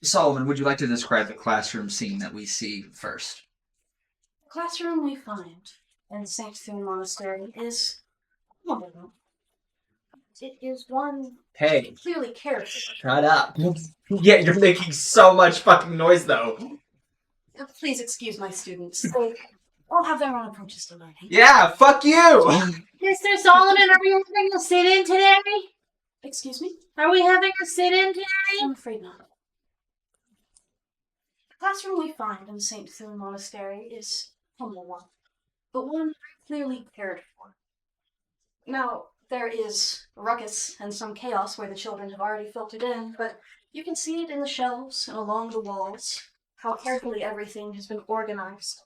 Solomon, would you like to describe the classroom scene that we see first? The classroom we find in St. Thune Monastery is wonderful. It is one Hey, clearly cared for. shut up. Yeah, you're making so much fucking noise, though. Please excuse my students. They all have their own approaches to learning. Yeah, fuck you! Mr. Solomon, are we having a sit-in today? Excuse me? Are we having a sit-in today? I'm afraid not. The classroom we find in St. Thune Monastery is a humble one, but one clearly cared for. Now, there is ruckus and some chaos where the children have already filtered in, but you can see it in the shelves and along the walls, how carefully everything has been organized,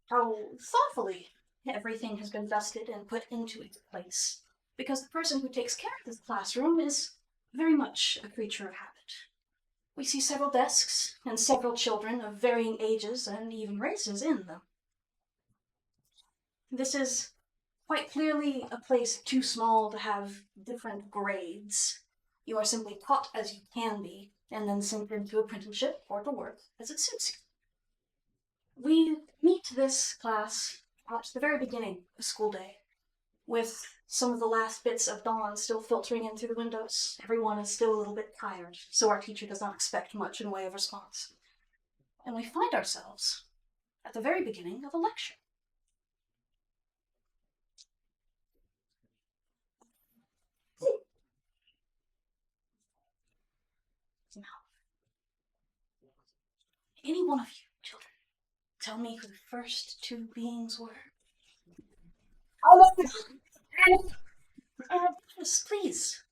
how thoughtfully everything has been dusted and put into its place. Because the person who takes care of this classroom is very much a creature of habit. We see several desks and several children of varying ages and even races in them. This is quite clearly a place too small to have different grades. You are simply taught as you can be, and then sent into apprenticeship or to work as it suits you. We meet this class at the very beginning of school day, with some of the last bits of dawn still filtering in through the windows. Everyone is still a little bit tired, so our teacher does not expect much in way of response. And we find ourselves at the very beginning of a lecture. Now, any one of you, children, tell me who the first two beings were? Yes, please.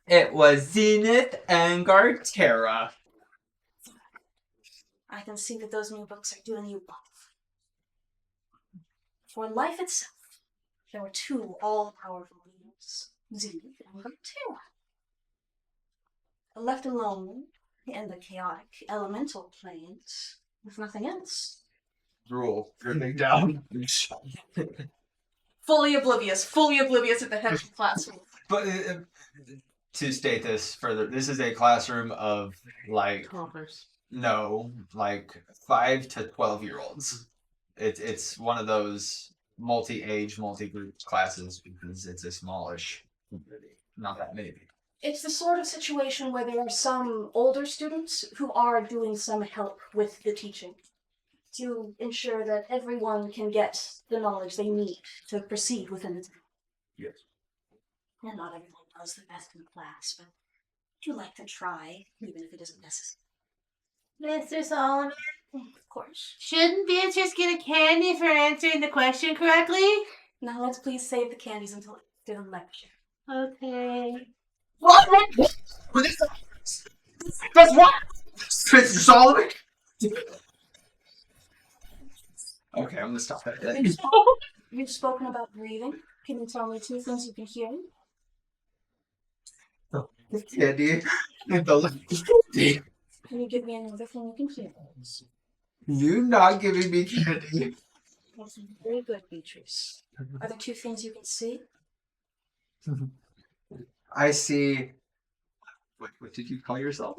It was Zenith and Gartera. I can see that those new books are doing you both. For life itself, there were two all-powerful beings, Zenith and Gartera. Left alone in the chaotic elemental planes, with nothing else. Rule. Dripping down. Fully oblivious at the head of the classroom. But to state this further, this is a classroom of like Toddlers. no, like 5 to 12-year-olds. It's one of those multi-age, multi-group classes because it's a smallish community. Not that many people. It's the sort of situation where there are some older students who are doing some help with the teaching to ensure that everyone can get the knowledge they need to proceed within the time. Yes. And not everyone does the best in class, but you like to try, even if it isn't necessary. Mr. Solomon, Of course. shouldn't Beatrice get a candy for answering the question correctly? Now let's please save the candies until after the lecture. Okay. What? That's what? Mr. Solomon? Okay, I'm gonna stop that. You've spoken about breathing. Can you tell me two things you can hear? The candy and the candy. Can you give me another thing you can hear? You're not giving me candy. That's very good, Beatrice. Are there two things you can see? I see. What did you call yourself?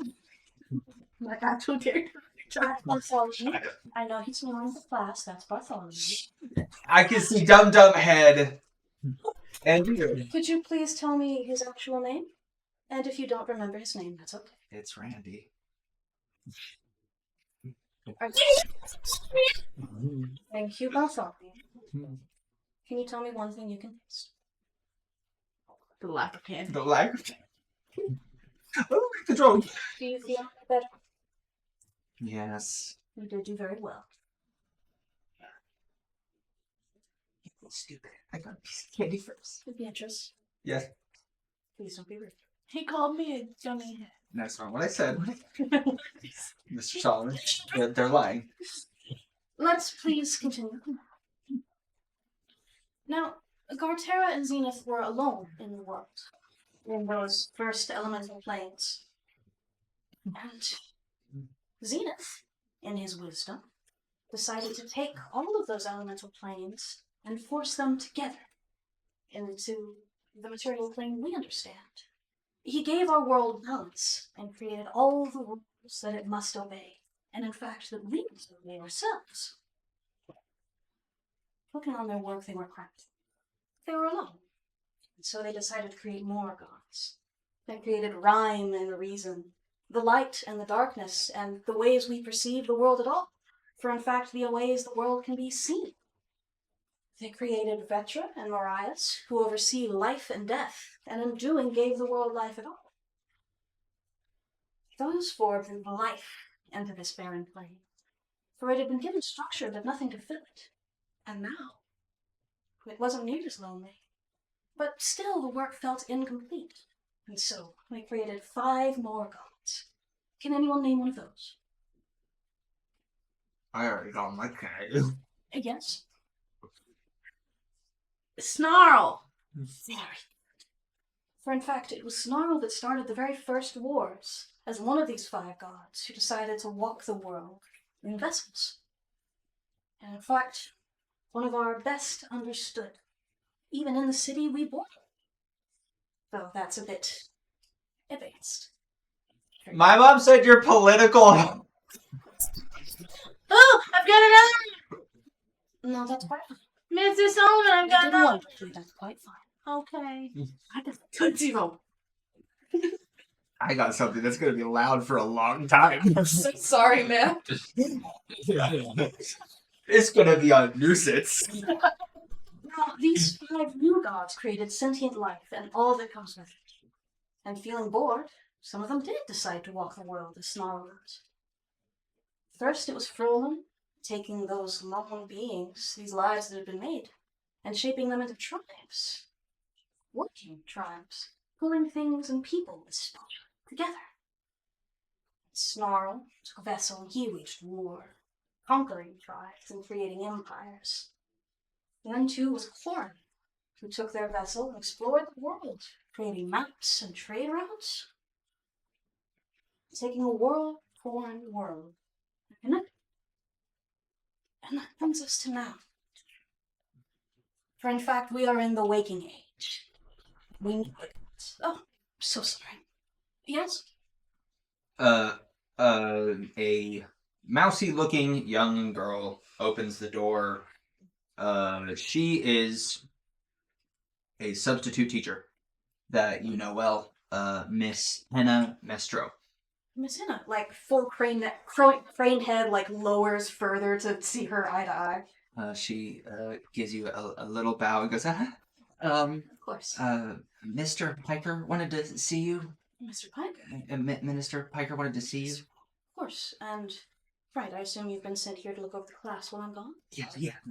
My actual character. Bartholomew. I know he's new in the class. That's Bartholomew. I can see Dum Dum Head. And you. Could you please tell me his actual name? And if you don't remember his name, that's okay. It's Randy. Thank you, Bartholomew. Can you tell me one thing you can taste? The lack of candy. The lack of oh, control. Do you feel better? Yes. You did do very well. Stupid. I got a piece of candy first. Beatrice, Yes. please don't be rude. He called me a dummy head. That's not what I said. Mr. Solomon. They're lying. Let's please continue. Now, Gartera and Zenith were alone in the world, in those first elemental planes. And Zenith, in his wisdom, decided to take all of those elemental planes and force them together into the material plane we understand. He gave our world balance and created all the rules rules that it must obey, and in fact that we must obey ourselves. Looking on their work, they were cramped. They were alone. And so they decided to create more gods. They created rhyme and reason, the light and the darkness, and the ways we perceive the world at all. For in fact, the ways the world can be seen. They created Vetra and Marias, who oversee life and death, and in doing gave the world life at all. Those four breathed life into this barren plain, for it had been given structure but nothing to fill it. And now, it wasn't near as lonely. But still the work felt incomplete, and so they created 5 more gods. Can anyone name one of those? I already got my cat. Yes? Snarl. Very good. For in fact, it was Snarl that started the very first wars, as one of these 5 gods who decided to walk the world in vessels. And in fact, one of our best understood, even in the city we born. Though that's a bit advanced. My mom said you're political. Oh, I've got another. No, that's quite fine. Mr. Solomon, I've You got did another. wonderfully, that's quite fine. Okay. I just Tootsie Roll. I got something that's gonna be loud for a long time. sorry, man. It's gonna be a nuisance. Now, these 5 new gods created sentient life and all that comes with it. And feeling bored, some of them did decide to walk the world as Snarl does. First, it was Frolin, taking those lone beings, these lives that had been made, and shaping them into tribes. Working tribes, pulling things and people together. Snarl took a vessel and he waged war, conquering tribes and creating empires. Then too was Clerics, who took their vessel and explored the world, creating maps and trade routes, taking a world-torn world and connecting. And that brings us to now. For in fact, we are in the waking age. We need it. Oh, so sorry. Yes? A mousy-looking young girl opens the door. She is a substitute teacher that you know well, Miss Henna Mestro. Miss Hannah, like full craned head, like lowers further to see her eye to eye. She gives you a little bow and goes, Of course. Mr. Piker wanted to see you. Mr. Piper. Minister Piker wanted to see you. Of course. And, right, I assume you've been sent here to look over the class while I'm gone?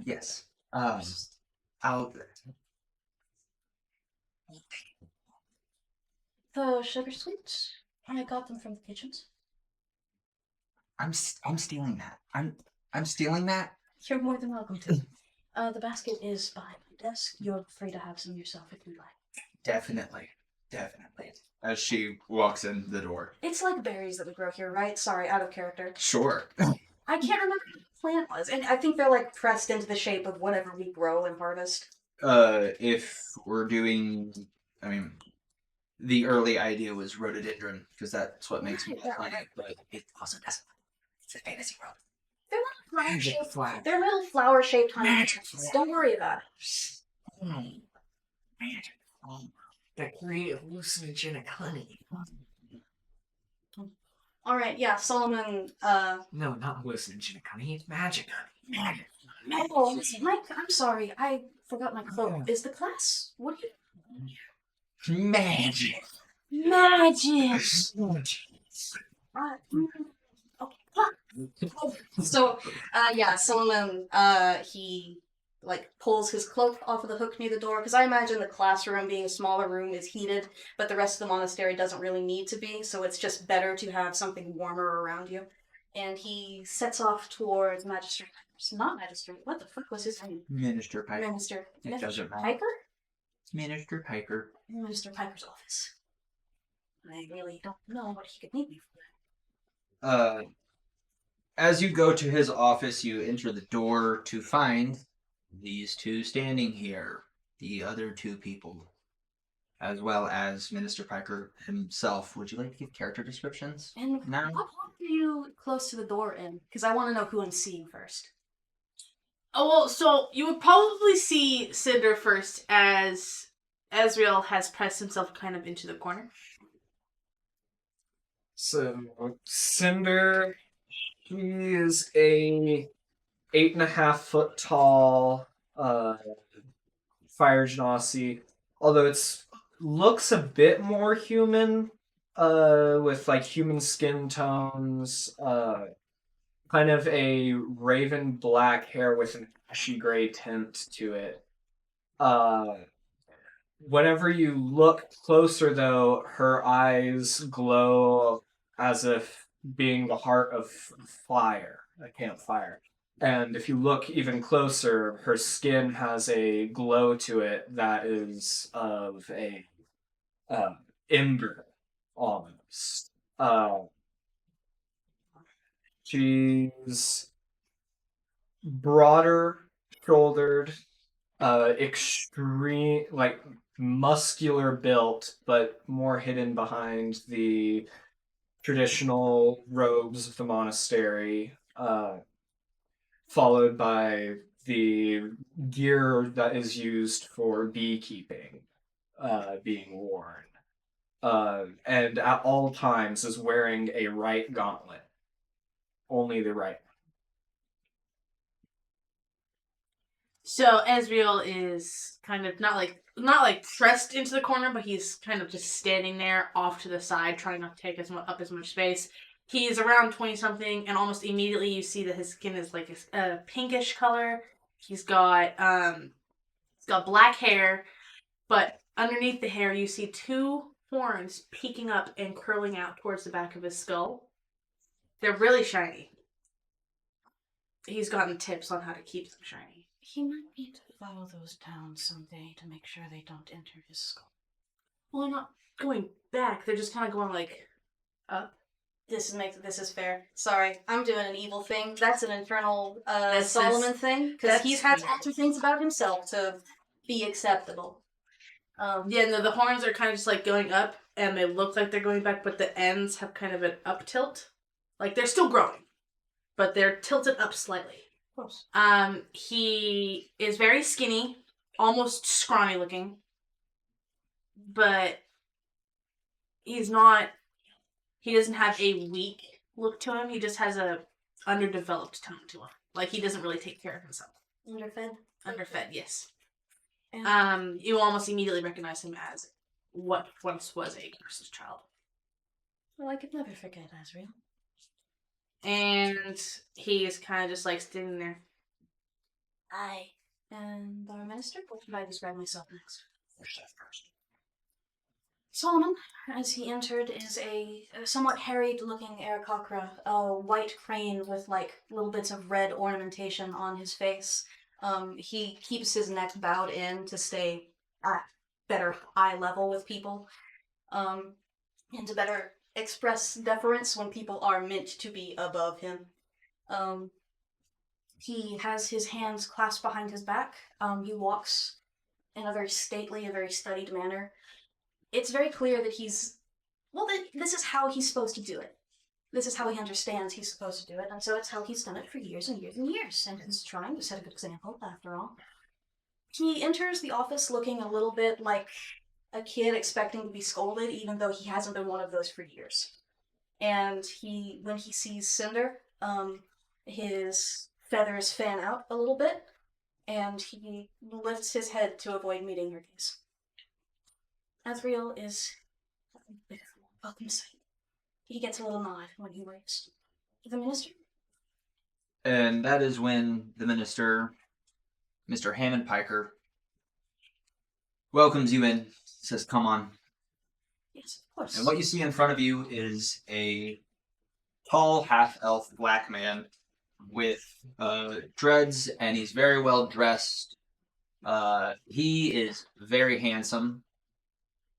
Yes. I'll. The sugar sweets? I got them from the kitchens. I'm stealing that. I'm stealing that. You're more than welcome to. The basket is behind my desk. You're free to have some yourself if you like. Definitely. As she walks in the door. It's like berries that we grow here, right? Sorry, out of character. Sure. I can't remember what the plant was. And I think they're like pressed into the shape of whatever we grow and harvest. If we're doing, the early idea was rhododendron because that's what makes me Right. plant, but it also doesn't. It's a fantasy world. They're little flower-shaped honey. Don't worry about it. Magic. The creative hallucinogenic honey. All right, yeah, Solomon. No, not hallucinogenic honey. It's magic honey. Magic. Oh, Mike, I'm sorry. I forgot my cloak. Is the class? What do you? Magic. Magic. Okay. So, yeah, Solomon, he like pulls his cloak off of the hook near the door because I imagine the classroom, being a smaller room, is heated, but the rest of the monastery doesn't really need to be. So it's just better to have something warmer around you. And he sets off towards Magistrate. Not Magistrate. What the fuck was his name? Minister Piker. Minister. It Minister doesn't matter. Piker? Minister Piker. Minister Piper's office. I really don't know what he could need me for. As you go to his office, you enter the door to find these two standing here. The other two people. as well as Minister Piker himself. Would you like to give character descriptions? And No. what point are you close to the door in? Because I want to know who I'm seeing first. Oh, well, so you would probably see Cinder first as Ezreal has pressed himself kind of into the corner. So Cinder, he is a 8.5 foot tall fire genasi, although it's looks a bit more human, with like human skin tones, kind of a raven black hair with an ashy gray tint to it. Whenever you look closer, though, her eyes glow as if being the heart of fire, a campfire. And if you look even closer, her skin has a glow to it that is of a ember, almost. She's broader shouldered, extreme, like muscular built, but more hidden behind the traditional robes of the monastery, followed by the gear that is used for beekeeping, being worn. And at all times is wearing a right gauntlet. Only the right. So Ezreal is kind of not like pressed into the corner, but he's kind of just standing there off to the side, trying not to take up as much space. He's around 20 something, and almost immediately you see that his skin is like a pinkish color. He's got black hair, but underneath the hair you see two horns peeking up and curling out towards the back of his skull. They're really shiny. He's gotten tips on how to keep them shiny. He might need to follow those down someday to make sure they don't enter his skull. Well, they're not going back. They're just kind of going like up. This is fair. Sorry, I'm doing an evil thing. That's an internal That's Solomon thing because that's he's had to weird. alter things about himself to be acceptable. Yeah, no, the horns are kind of just like going up, and they look like they're going back, but the ends have kind of an up tilt. Like they're still growing, but they're tilted up slightly. Of course. He is very skinny, almost scrawny looking, but he's not. He doesn't have a weak look to him. He just has a underdeveloped tone to him. Like he doesn't really take care of himself. Underfed. Underfed, yes. And You almost immediately recognize him as what once was a curse's child. well, I could never forget Azrael. And he is kind of just like standing there. I am our minister. What should I describe myself next? Solomon, as he entered, is a somewhat harried-looking Aarakocra, a white crane with like little bits of red ornamentation on his face. He keeps his neck bowed in to stay at better eye level with people, and to better express deference when people are meant to be above him. He has his hands clasped behind his back. He walks in a very stately, a very studied manner. It's very clear that this is how he's supposed to do it. This is how he understands he's supposed to do it, and so it's how he's done it for years and years and years, and he's trying to set a good example, after all. He enters the office looking a little bit like a kid expecting to be scolded, even though he hasn't been one of those for years. And when he sees Cinder, his feathers fan out a little bit, and he lifts his head to avoid meeting her gaze. Azrael is a beautiful, welcome sight. He gets a little nod when he waves. The minister? And that is when the minister, Mr. Hammond Piker, welcomes you in, says, "Come on." Yes, of course. And what you see in front of you is a tall half-elf black man with dreads, and he's very well dressed. He is very handsome,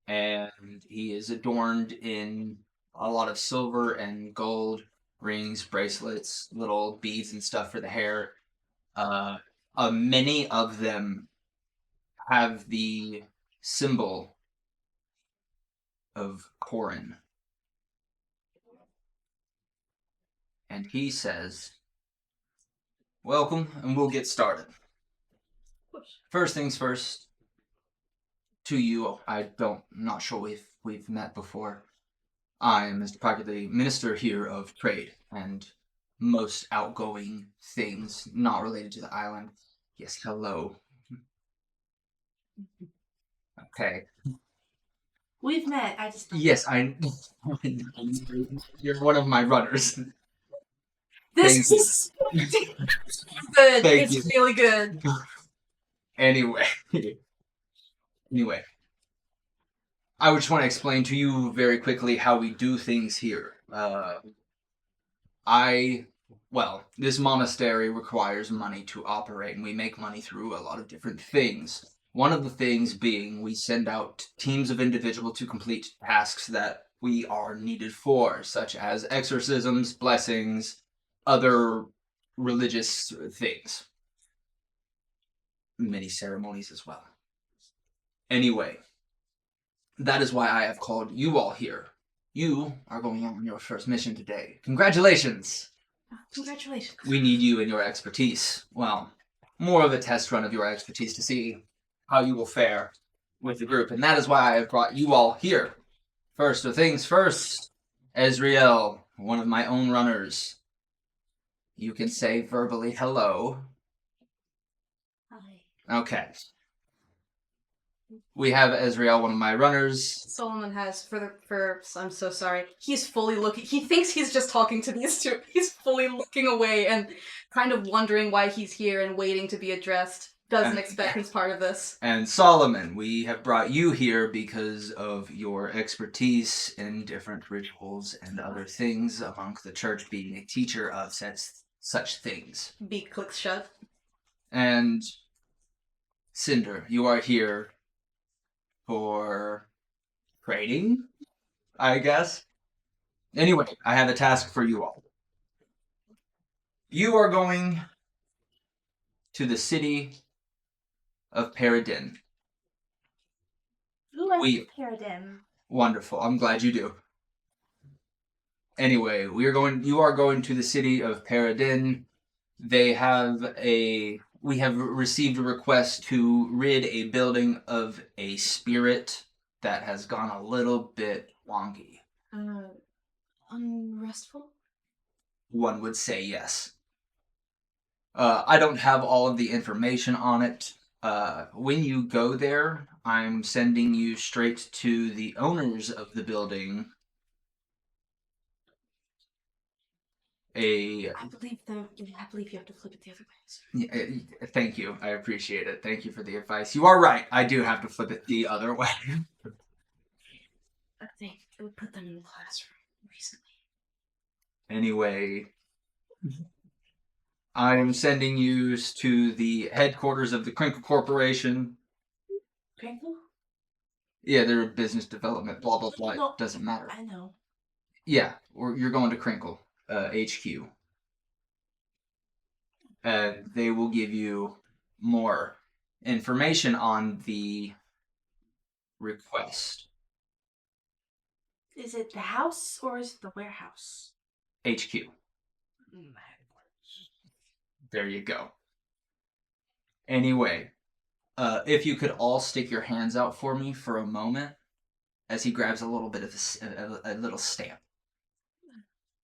and he is adorned in a lot of silver and gold rings, bracelets, little beads and stuff for the hair. Many of them have the symbol of Corin. And he says, welcome, and we'll get started. First things first, to you, not sure we've met before. I am Mr. Parker, the Minister here of Trade, and most outgoing things not related to the island. Yes, hello. Okay. We've met. I just Yes, you're one of my runners. this Thank you. is good. Thank It's you. really good. Anyway, I would just want to explain to you very quickly how we do things here. This monastery requires money to operate, and we make money through a lot of different things. One of the things being we send out teams of individuals to complete tasks that we are needed for, such as exorcisms, blessings, other religious things. Many ceremonies as well. Anyway, that is why I have called you all here. You are going on your first mission today. Congratulations! Congratulations. We need you and your expertise. Well, more of a test run of your expertise to see how you will fare with the group. And that is why I have brought you all here. First of things first, Ezreal, one of my own runners. You can say verbally hello. Hi. Okay. We have Ezreal, one of my runners. Solomon has I'm so sorry. He's fully looking. He thinks he's just talking to these two. He's fully looking away and kind of wondering why he's here and waiting to be addressed. Doesn't expect he's part of this. And Solomon, we have brought you here because of your expertise in different rituals and other things among the church, being a teacher of such things. Beak clicks shut. And Cinder, you are here for trading, I guess. Anyway, I have a task for you all. You are going to the city of Paradin. Ooh, I We- like Paradin. Wonderful. I'm glad you do. Anyway, you are going to the city of Paradin. We have received a request to rid a building of a spirit that has gone a little bit wonky. Unrestful? One would say yes. I don't have all of the information on it. When you go there, I'm sending you straight to the owners of the building. I believe you have to flip it the other way. Thank you. I appreciate it. Thank you for the advice. You are right. I do have to flip it the other way. They put them in the classroom recently. Anyway, I am sending you to the headquarters of the Crinkle Corporation. Crinkle? Yeah, they're business development, blah, blah, blah. No, It doesn't matter. I know. Yeah, you're going to Crinkle, HQ. And they will give you more information on the request. Is it the house or is it the warehouse? HQ. There you go. Anyway, if you could all stick your hands out for me for a moment, as he grabs a little bit of a little stamp,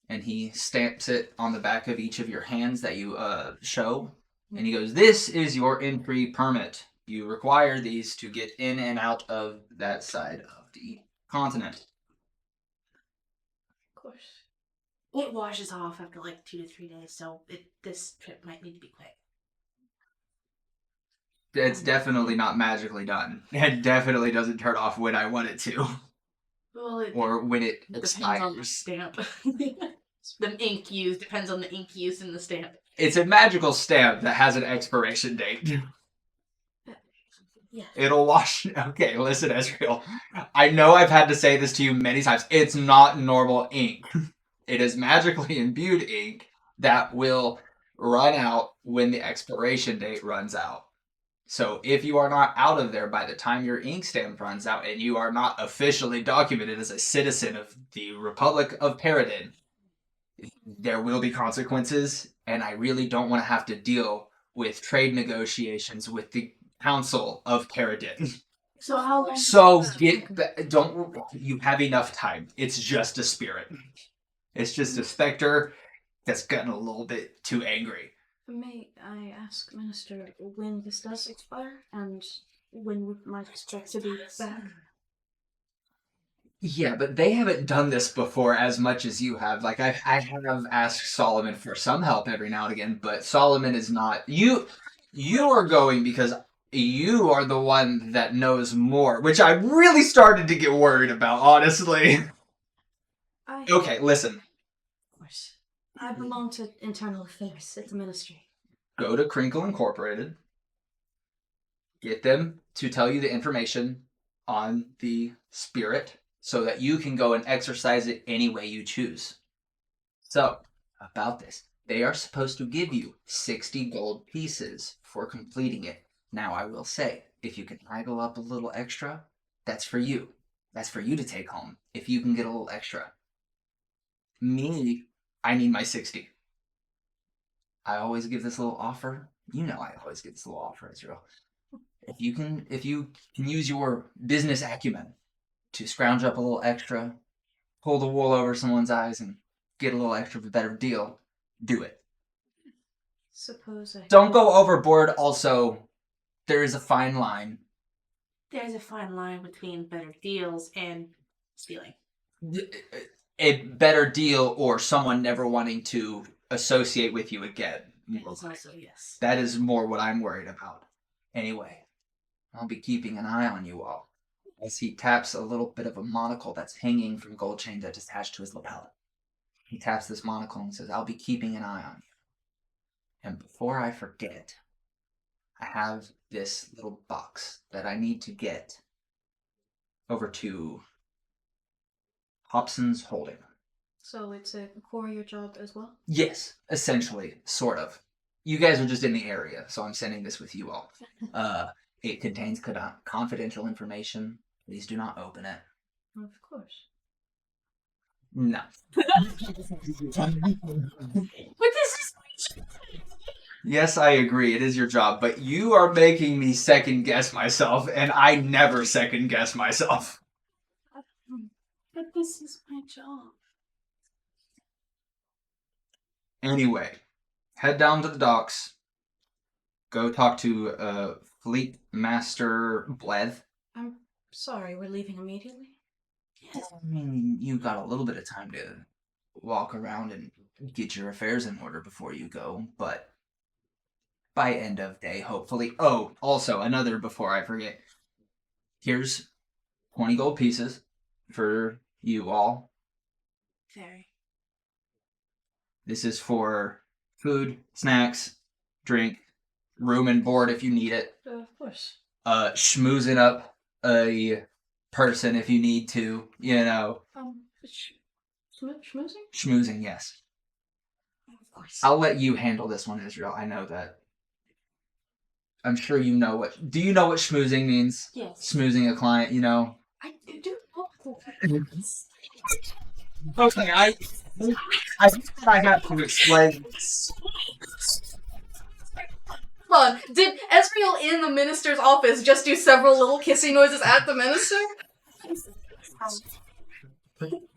and he stamps it on the back of each of your hands that you show, and he goes, "This is your entry permit. You require these to get in and out of that side of the continent." Of course. It washes off after like 2 to 3 days, so this trip might need to be quick. It's definitely not magically done. It definitely doesn't turn off when I want it to, Well, it or when it depends on the expires. stamp. The ink used depends on the ink used in the stamp. It's a magical stamp that has an expiration date. Yeah. It'll wash. Okay, listen, Ezreal. I know I've had to say this to you many times. It's not normal ink. It is magically imbued ink that will run out when the expiration date runs out. So if you are not out of there by the time your ink stamp runs out and you are not officially documented as a citizen of the Republic of Paradin, there will be consequences, and I really don't want to have to deal with trade negotiations with the Council of Paradin. So how long? So don't you have enough time? It's just a spirit. It's just a specter that's gotten a little bit too angry. May I ask, Minister, when this does expire and when we might expect to be back? Yeah, but they haven't done this before as much as you have. Like I have asked Solomon for some help every now and again, but Solomon is not. You are going because you are the one that knows more, which I really started to get worried about, honestly. Okay, listen. Of course. I belong to internal affairs at the ministry. Go to Crinkle Incorporated. Get them to tell you the information on the spirit so that you can go and exercise it any way you choose. So, about this, they are supposed to give you 60 gold pieces for completing it. Now, I will say, if you can haggle up a little extra, that's for you. That's for you to take home, if you can get a little extra. Me, I need my 60. I always give this little offer. You know I always give this little offer, Israel. If you can use your business acumen to scrounge up a little extra, pull the wool over someone's eyes, and get a little extra of a better deal, do it. Suppose I... Don't go overboard. Also, there is a fine line. There's a fine line between better deals and stealing. A better deal or someone never wanting to associate with you again. Also, yes. That is more what I'm worried about. Anyway, I'll be keeping an eye on you all. As he taps a little bit of a monocle that's hanging from gold chain that's attached to his lapel. He taps this monocle and says, I'll be keeping an eye on you. And before I forget, I have this little box that I need to get over to Hobson's Holding. So it's a courier job as well? Yes, essentially, sort of. You guys are just in the area, so I'm sending this with you all. It contains confidential information. Please do not open it. Of course. No. But this is... Yes, I agree. It is your job, but you are making me second guess myself, and I never second guess myself. But this is my job. Anyway, head down to the docks. Go talk to Fleet Master Bleth. I'm sorry, we're leaving immediately? I mean, you got a little bit of time to walk around and get your affairs in order before you go, but by end of day, hopefully. Oh, also, another before I forget. Here's 20 gold pieces for you all. Very. This is for food, snacks, drink, room and board if you need it. Of course. Schmoozing up a person if you need to, you know. Schmoozing? Schmoozing, yes. Of course. I'll let you handle this one, Israel. I know that. I'm sure you know what... Do you know what schmoozing means? Yes. Schmoozing a client, you know? I do know. Okay, I think I have to explain this. Hold on, did Ezreal in the minister's office just do several little kissing noises at the minister?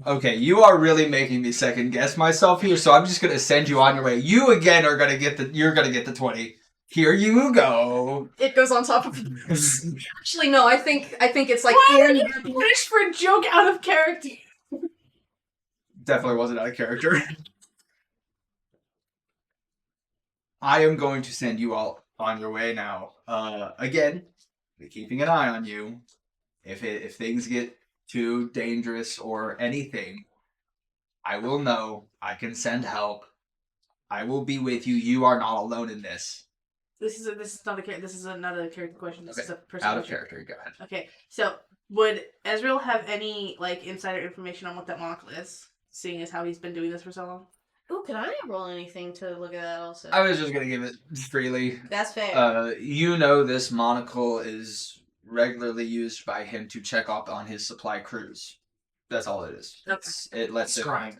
Okay, you are really making me second guess myself here, so I'm just gonna send you on your way. You again are gonna get the 20. Here you go. It goes on top of. Actually, no. I think it's like. Why would you punish for a joke out of character? Definitely wasn't out of character. I am going to send you all on your way now. Again, be keeping an eye on you. If things get too dangerous or anything, I will know. I can send help. I will be with you. You are not alone in this. This is not a character. This is another character question. This is a person Out of question. character. Go ahead. Okay, so would Ezreal have any like insider information on what that monocle is, seeing as how he's been doing this for so long? Oh, could I roll anything to look at that also? I was just gonna give it freely. That's fair. You know this monocle is regularly used by him to check up on his supply crews. That's all it is. Okay. It lets it. Scrying.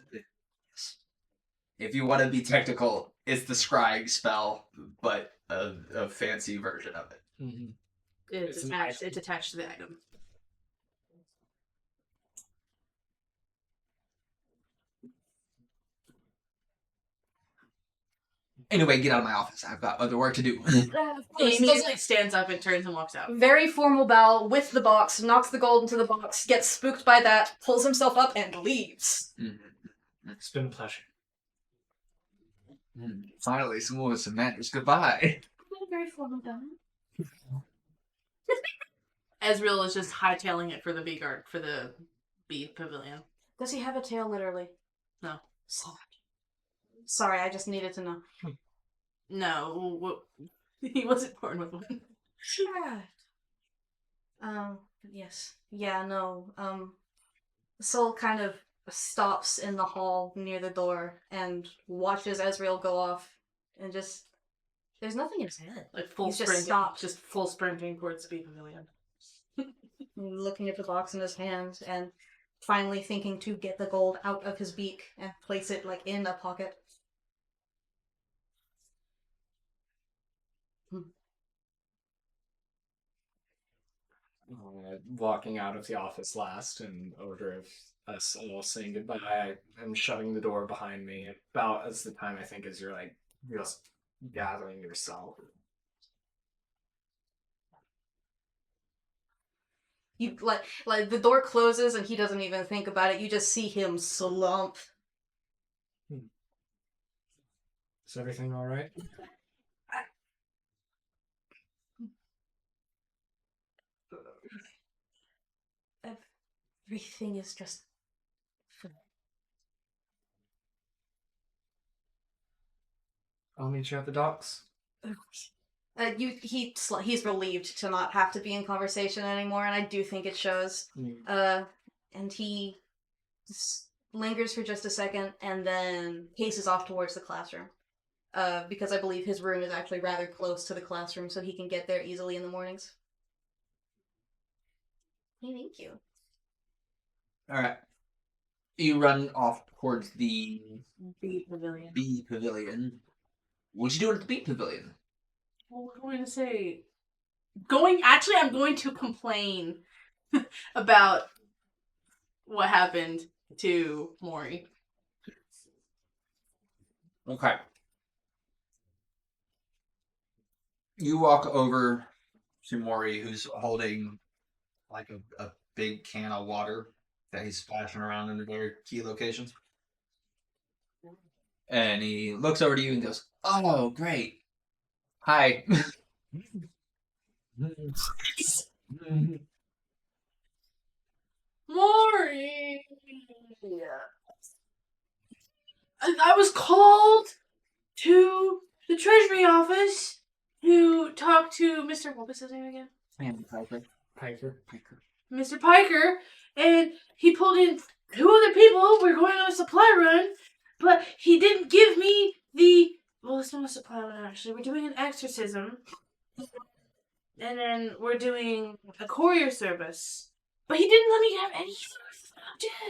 If you want to be technical, it's the scrying spell, but a fancy version of it. Mm-hmm. It's It's an attached. item. It's attached to the item. Anyway, get out of my office. I've got other work to do. Of He course, immediately stands up and turns and walks out. very formal bow with the box, knocks the gold into the box, gets spooked by that, pulls himself up, and leaves. It's been a pleasure. Finally, someone with some manners. Goodbye. Very formal bow. Ezreal is just hightailing it for the bee pavilion. Does he have a tail, literally? No. Sorry, I just needed to know. No, he wasn't born with one. Yes. Yeah, no. Soul kind of stops in the hall near the door and watches Ezreal go off and just... There's nothing in his head. Like full He's just sprinting, stopped. just full sprinting towards the bee pavilion. Looking at the box in his hand and finally thinking to get the gold out of his beak and place it, like, in a pocket. Walking out of the office last in order of us all saying goodbye and shutting the door behind me about as the time I think as you're like just gathering yourself. You like the door closes and he doesn't even think about it. You just see him slump. Is everything all right? Everything is just fine. I'll meet you at the docks. He's relieved to not have to be in conversation anymore, and I do think it shows. And he lingers for just a second, and then paces off towards the classroom. Because I believe his room is actually rather close to the classroom, so he can get there easily in the mornings. Thank you. Alright. You run off towards the Bee pavilion. bee pavilion. What you doing at the bee pavilion? Well, we're going to say... I'm going to complain about what happened to Mori. Okay. You walk over to Mori, who's holding like a big can of water that he's splashing around in very key locations. And he looks over to you and goes, "Oh, great. Hi." Mori! I was called to the treasury office to talk to Mr. What was his name again? Piker. Mr. Piker, and he pulled in 2 other people. We're going on a supply run, but he didn't give me well, it's not a supply run, actually. We're doing an exorcism, and then we're doing a courier service. But he didn't let me have any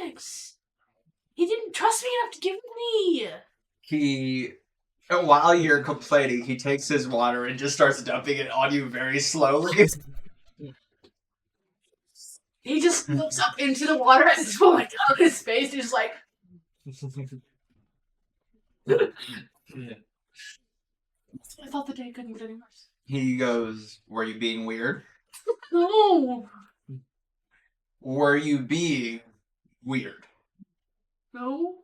objects. He didn't trust me enough to give me. While you're complaining, he takes his water and just starts dumping it on you very slowly. He just looks up into the water and it's falling down his face. He's like, I thought the day couldn't get any worse. He goes, "Were you being weird? No. Were you being weird? No.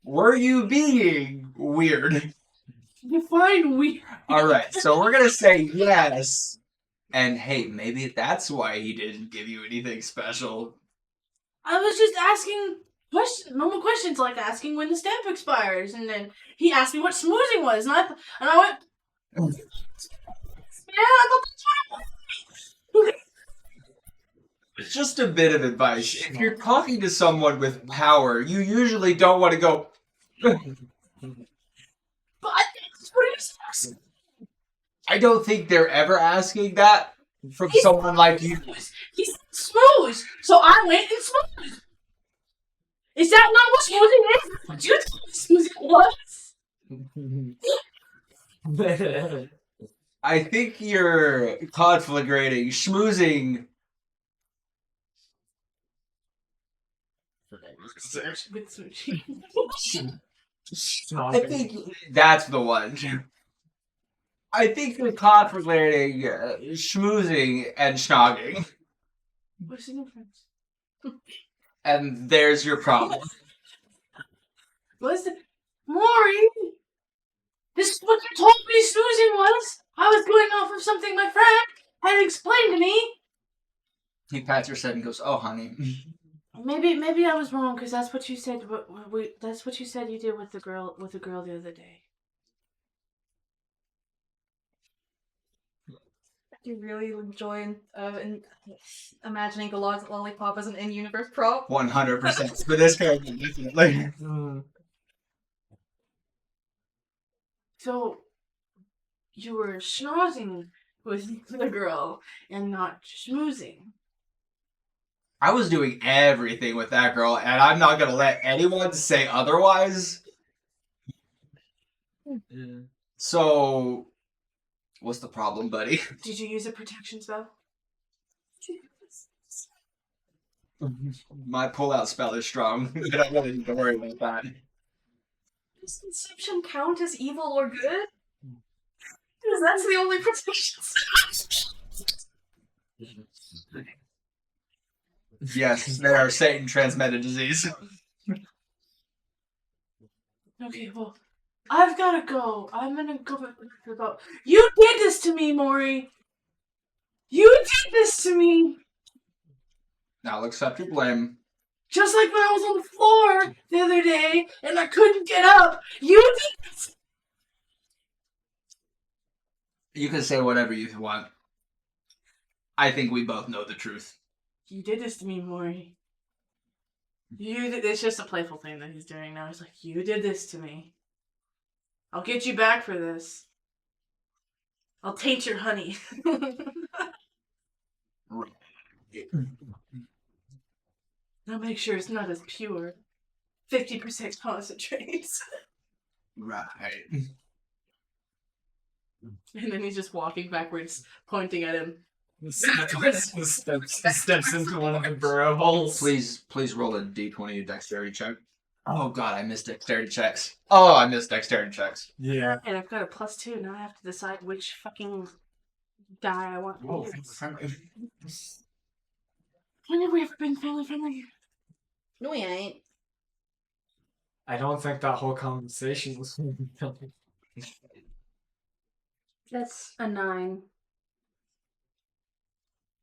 Were you being weird?" Define weird. Alright, so we're gonna say yes. And hey, maybe that's why he didn't give you anything special. I was just asking normal questions, like asking when the stamp expires, and then he asked me what smoozing was, and I went, yeah, I thought that's what it was. Just a bit of advice. If you're talking to someone with power, you usually don't want to go, But that's what he says. I don't think they're ever asking that from someone like you. He said smooth, so I went and smooth. Is that not what smoothing is? What you told me smoothing was? I think you're conflagrating schmoozing. With sushi. I think that's the one. I think you're conflagrating schmoozing and schnogging. What's the difference? And there's your problem. What's the Maury? This is what you told me snoozing was. I was going off of something my friend had explained to me. He pats your head and goes, "Oh, honey." Maybe I was wrong because that's what you said. That's what you said you did with the girl the other day. Do you really enjoy imagining the lollipop as an in-universe prop? 100% for this character, definitely. So you were schnozzing with the girl and not schmoozing. I was doing everything with that girl, and I'm not gonna let anyone say otherwise. So, what's the problem, buddy? Did you use a protection spell? My pull-out spell is strong. I don't really need to worry about that. Does conception count as evil or good? Because that's the only protection. Yes, they are Satan-transmitted disease. Okay, well, I've gotta go. I'm gonna go back to the boat. You did this to me, Maury! You did this to me! I'll accept your blame. Just like when I was on the floor the other day and I couldn't get up. You did this! You can say whatever you want. I think we both know the truth. You did this to me, Maury. It's just a playful thing that he's doing now. He's like, you did this to me. I'll get you back for this. I'll taint your honey. I'll make sure it's not as pure. 50% concentrates. Right. And then he's just walking backwards, pointing at him. steps into one of the burrow holes. Please roll a d20 dexterity check. Oh god, I missed dexterity checks. Oh, I missed dexterity checks. Yeah. And I've got a +2. Now I have to decide which fucking guy I want to Oh, use. friendly. When have we ever been family friendly? No, we ain't. I don't think that whole conversation was. That's a 9.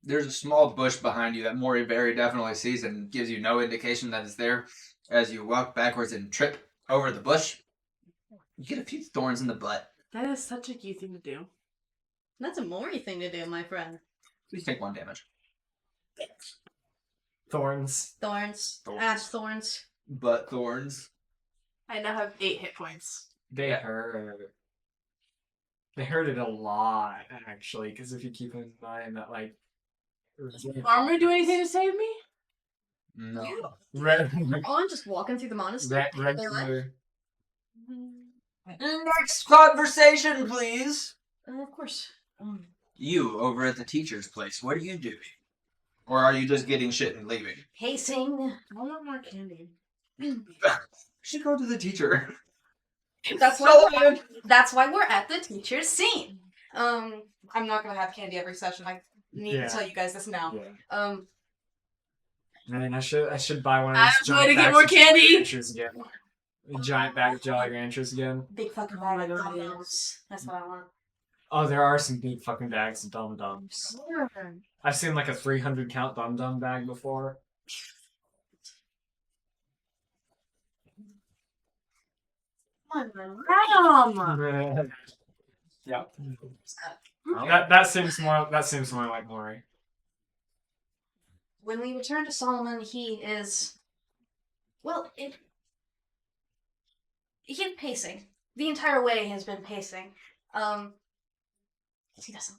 There's a small bush behind you that Maury very definitely sees and gives you no indication that it's there. As you walk backwards and trip over the bush, you get a few thorns in the butt. That is such a you thing to do. That's a Maury thing to do, my friend. Please take 1 damage. Thorns. Thorns. Thorns. Ash thorns. Butt thorns. I now have 8 hit points. They hurt. They hurt it a lot, actually, because if you keep in mind that, like. Armor do anything to save me? No. On just walking through the monastery. Regular. Next conversation, please. Of course. You, over at the teacher's place, what are you doing? Or are you just getting shit and leaving? Pacing. I want more candy. You should go to the teacher. That's why we're at the teacher's scene. I'm not gonna have candy every session. I need to tell you guys this now. Yeah. I mean, I should buy one of I'm these going to giant get bags more of candy! Jolly Ranchers again. A giant bag of Jolly Ranchers again. Big fucking bag of Dum-Dums. That's what I want. Oh, there are some big fucking bags of Dum Dums. I've seen like a 300 count Dum Dum bag before. Damn! Yeah. That seems more like Maury. When we return to Solomon, he is... Well, He's pacing. The entire way has been pacing. He doesn't.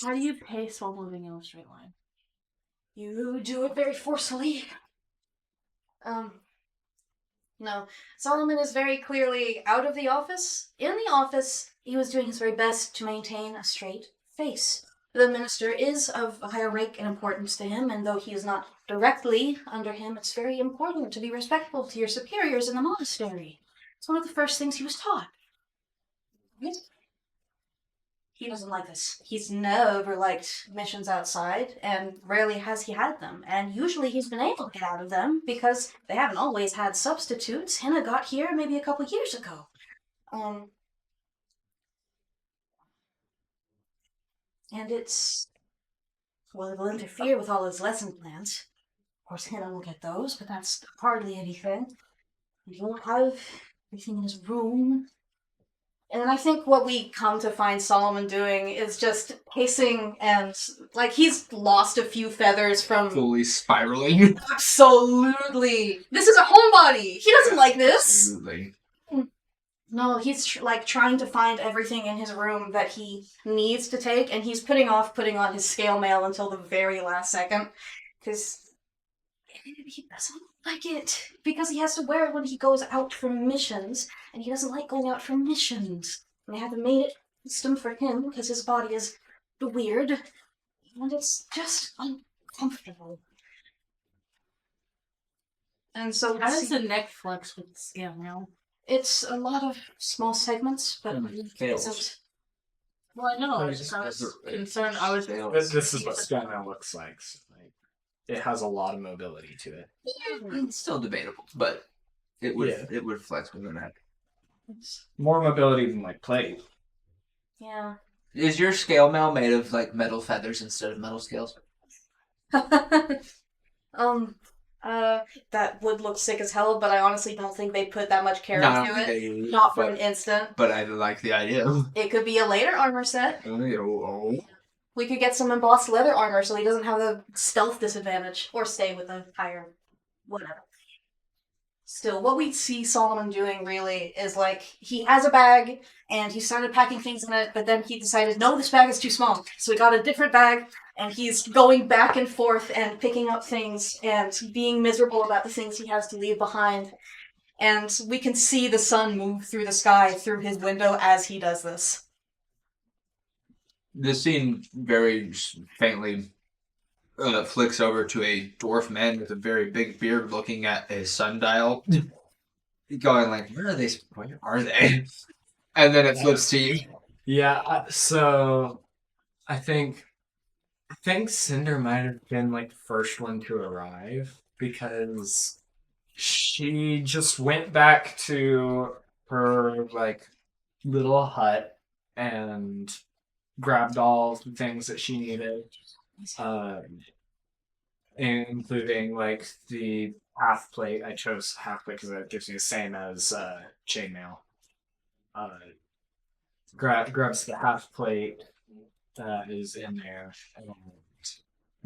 How do you pace while moving in a straight line? You do it very forcefully. No. Solomon is very clearly out of the office. In the office, he was doing his very best to maintain a straight face. The minister is of a higher rank and importance to him, and though he is not directly under him, it's very important to be respectful to your superiors in the monastery. It's one of the first things he was taught. Right? He doesn't like this. He's never liked missions outside, and rarely has he had them. And usually he's been able to get out of them because they haven't always had substitutes. Hannah got here maybe a couple years ago. And it's... well, it'll interfere with all his lesson plans. Of course, Hannah will get those, but that's hardly anything. He won't have everything in his room. And I think what we come to find Solomon doing is just pacing and, like, he's lost a few feathers from... Fully spiraling. Absolutely! This is a homebody! He doesn't like this! Absolutely. No, he's trying to find everything in his room that he needs to take, and he's putting on his scale mail until the very last second, because he doesn't like it, because he has to wear it when he goes out for missions, and he doesn't like going out for missions. And they haven't made it custom for him, because his body is weird, and it's just uncomfortable. And so How does the neck flex with the scale now? it's a lot of small segments, but Fails. isn't. Well, I know. I was concerned. I was. This is what Skyline looks like. So, like. It has a lot of mobility to it. It's still debatable, but it would flex within that. More mobility than like plate. Yeah. Is your scale mail made of like metal feathers instead of metal scales? That would look sick as hell, but I honestly don't think they put that much care into it. Not for an instant. But I like the idea. It could be a later armor set. Oh. We could get some embossed leather armor so he doesn't have the stealth disadvantage. Or stay with the higher... whatever. Still, what we see Solomon doing really is like, he has a bag, and he started packing things in it, but then he decided, no, this bag is too small. So he got a different bag, and he's going back and forth and picking up things and being miserable about the things he has to leave behind. And we can see the sun move through the sky through his window as he does this. This scene very faintly flicks over to a dwarf man with a very big beard looking at a sundial, going like, where are they? And then it flips to you. Yeah, so I think Cinder might have been like the first one to arrive because she just went back to her like little hut and grabbed all the things that she needed, including like the half plate. I chose half plate because it gives you the same as chainmail. Grabs the half plate that is in there and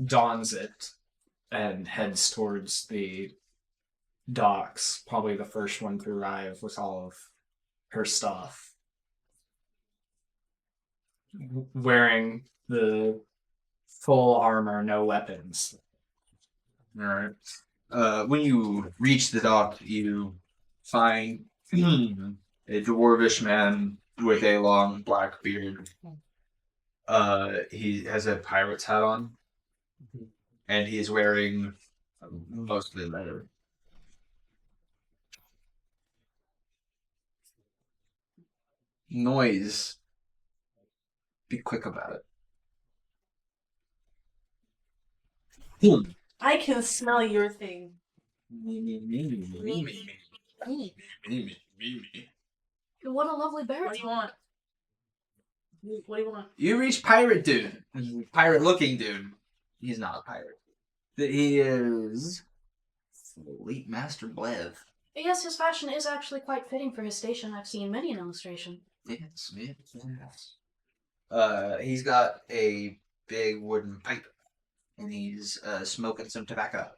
dons it and heads towards the docks, probably the first one to arrive with all of her stuff. Wearing the full armor, no weapons. Alright. When you reach the dock, you find a dwarvish man with a long black beard. He has a pirate's hat on, and he's wearing mostly leather. Noise. Be quick about it. I can smell your thing. What a lovely What do baritone. you want? What do you want? You reach pirate dude. Pirate looking dude. He's not a pirate. He is Fleet Master Blev. Yes, his fashion is actually quite fitting for his station. I've seen many an illustration. Yes. He's got a big wooden pipe, and he's smoking some tobacco.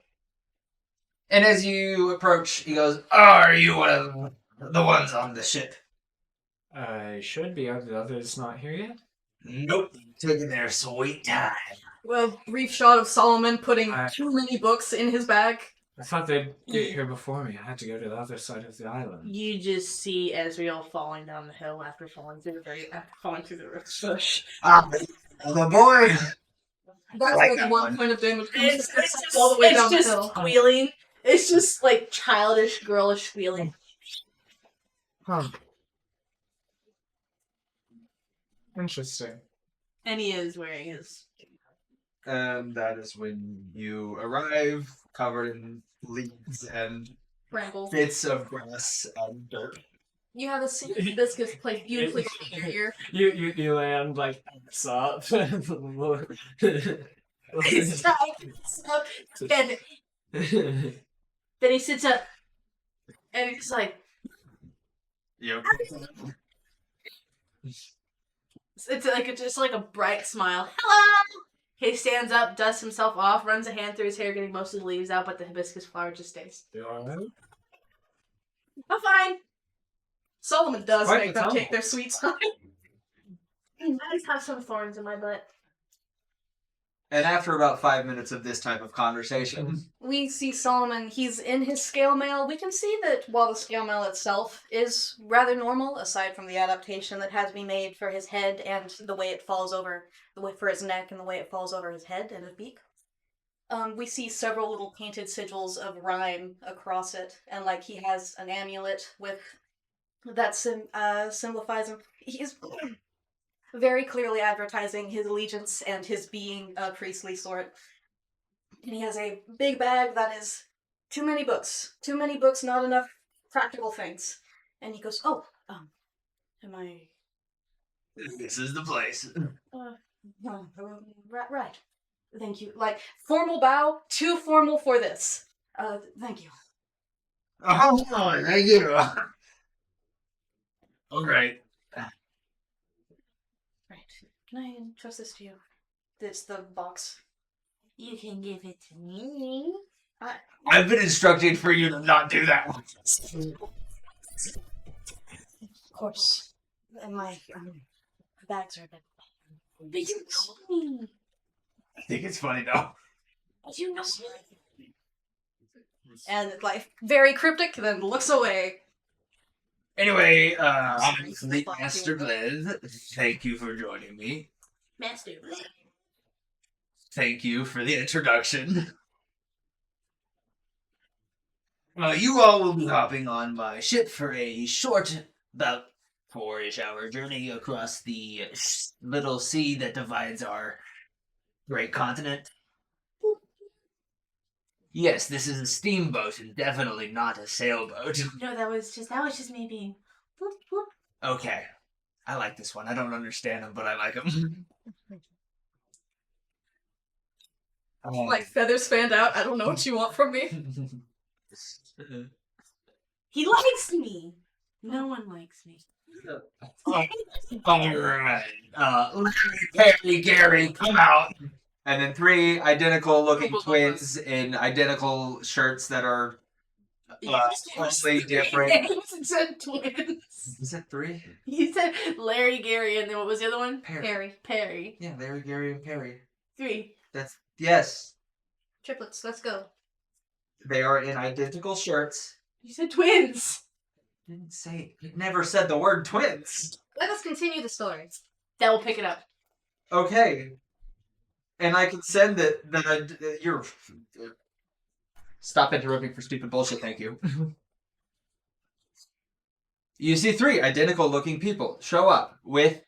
And as you approach, he goes, "Are you one of The ones on the ship. I should be. Are the others not here yet? Nope. Taking their sweet time. Well, brief shot of Solomon putting I- too many books in his bag. I thought they'd get here before me. I had to go to the other side of the island. You just see Ezreal falling down the hill after falling through the roof. Ah, the boy. That's like where the that one one. point of damage comes. It's just, all the way it's down the just hill. squealing. It's just like childish, girlish squealing. Huh. Interesting. And he is wearing his. And that is when you arrive, covered in leaves and Bramble. bits of grass and dirt. You have a scene hibiscus placed beautifully in your ear. You land like ass up. He's trying to sit up, and then he sits up, and he's like, Yep. it's like just like a bright smile. Hello. He stands up, dusts himself off, runs a hand through his hair, getting most of the leaves out, but the hibiscus flower just stays. You alright? I'm fine. Solomon does Quite make the them tumble. take their sweet time. I just have some thorns in my butt. And after about 5 minutes of this type of conversation, We see Solomon, he's in his scale mail. We can see that while the scale mail itself is rather normal, aside from the adaptation that has been made for his head and the way it falls over, the way for his neck and the way it falls over his head and his beak. We see several little painted sigils of rhyme across it, and like he has an amulet with that symbolifies him. He's very clearly advertising his allegiance and his being a priestly sort. And he has a big bag that is too many books. Too many books, not enough practical things. And he goes, oh, am I... this is the place. right. Thank you. Like, formal bow, too formal for this. Thank you. Oh, thank you. All right. Right. Can I entrust this to you? It's the box. You can give it to me. I've been instructed for you to not do that one. Of course. And my bags are a bit... But you know me. I think it's funny though. You know me. And, like, very cryptic, then looks away. Anyway, I'm Fleet Master Bled. Thank you for joining me. Master. Thank you for the introduction. You all will be hopping on my ship for a short, about 4-ish hour journey across the little sea that divides our great continent. Yes, this is a steamboat and definitely not a sailboat. No, that was just me being. Whoop, whoop. Okay. I like this one. I don't understand him, but I like him. Like, feathers fanned out. I don't know what you want from me. He likes me. No one likes me. Alright. Larry, Gary, come out. And then 3 identical looking twins in identical shirts that are slightly different. Names said twins. Is that 3? He said Larry, Gary, and then what was the other one? Perry. Perry. Yeah, Larry, Gary, and Perry. 3. That's yes. Triplets, let's go. They are in identical shirts. You said twins. Didn't say. It never said the word twins. Let us continue the story. That will pick it up. Okay. And I can send that. You're. Stop interrupting for stupid bullshit. Thank you. You see 3 identical looking people show up with.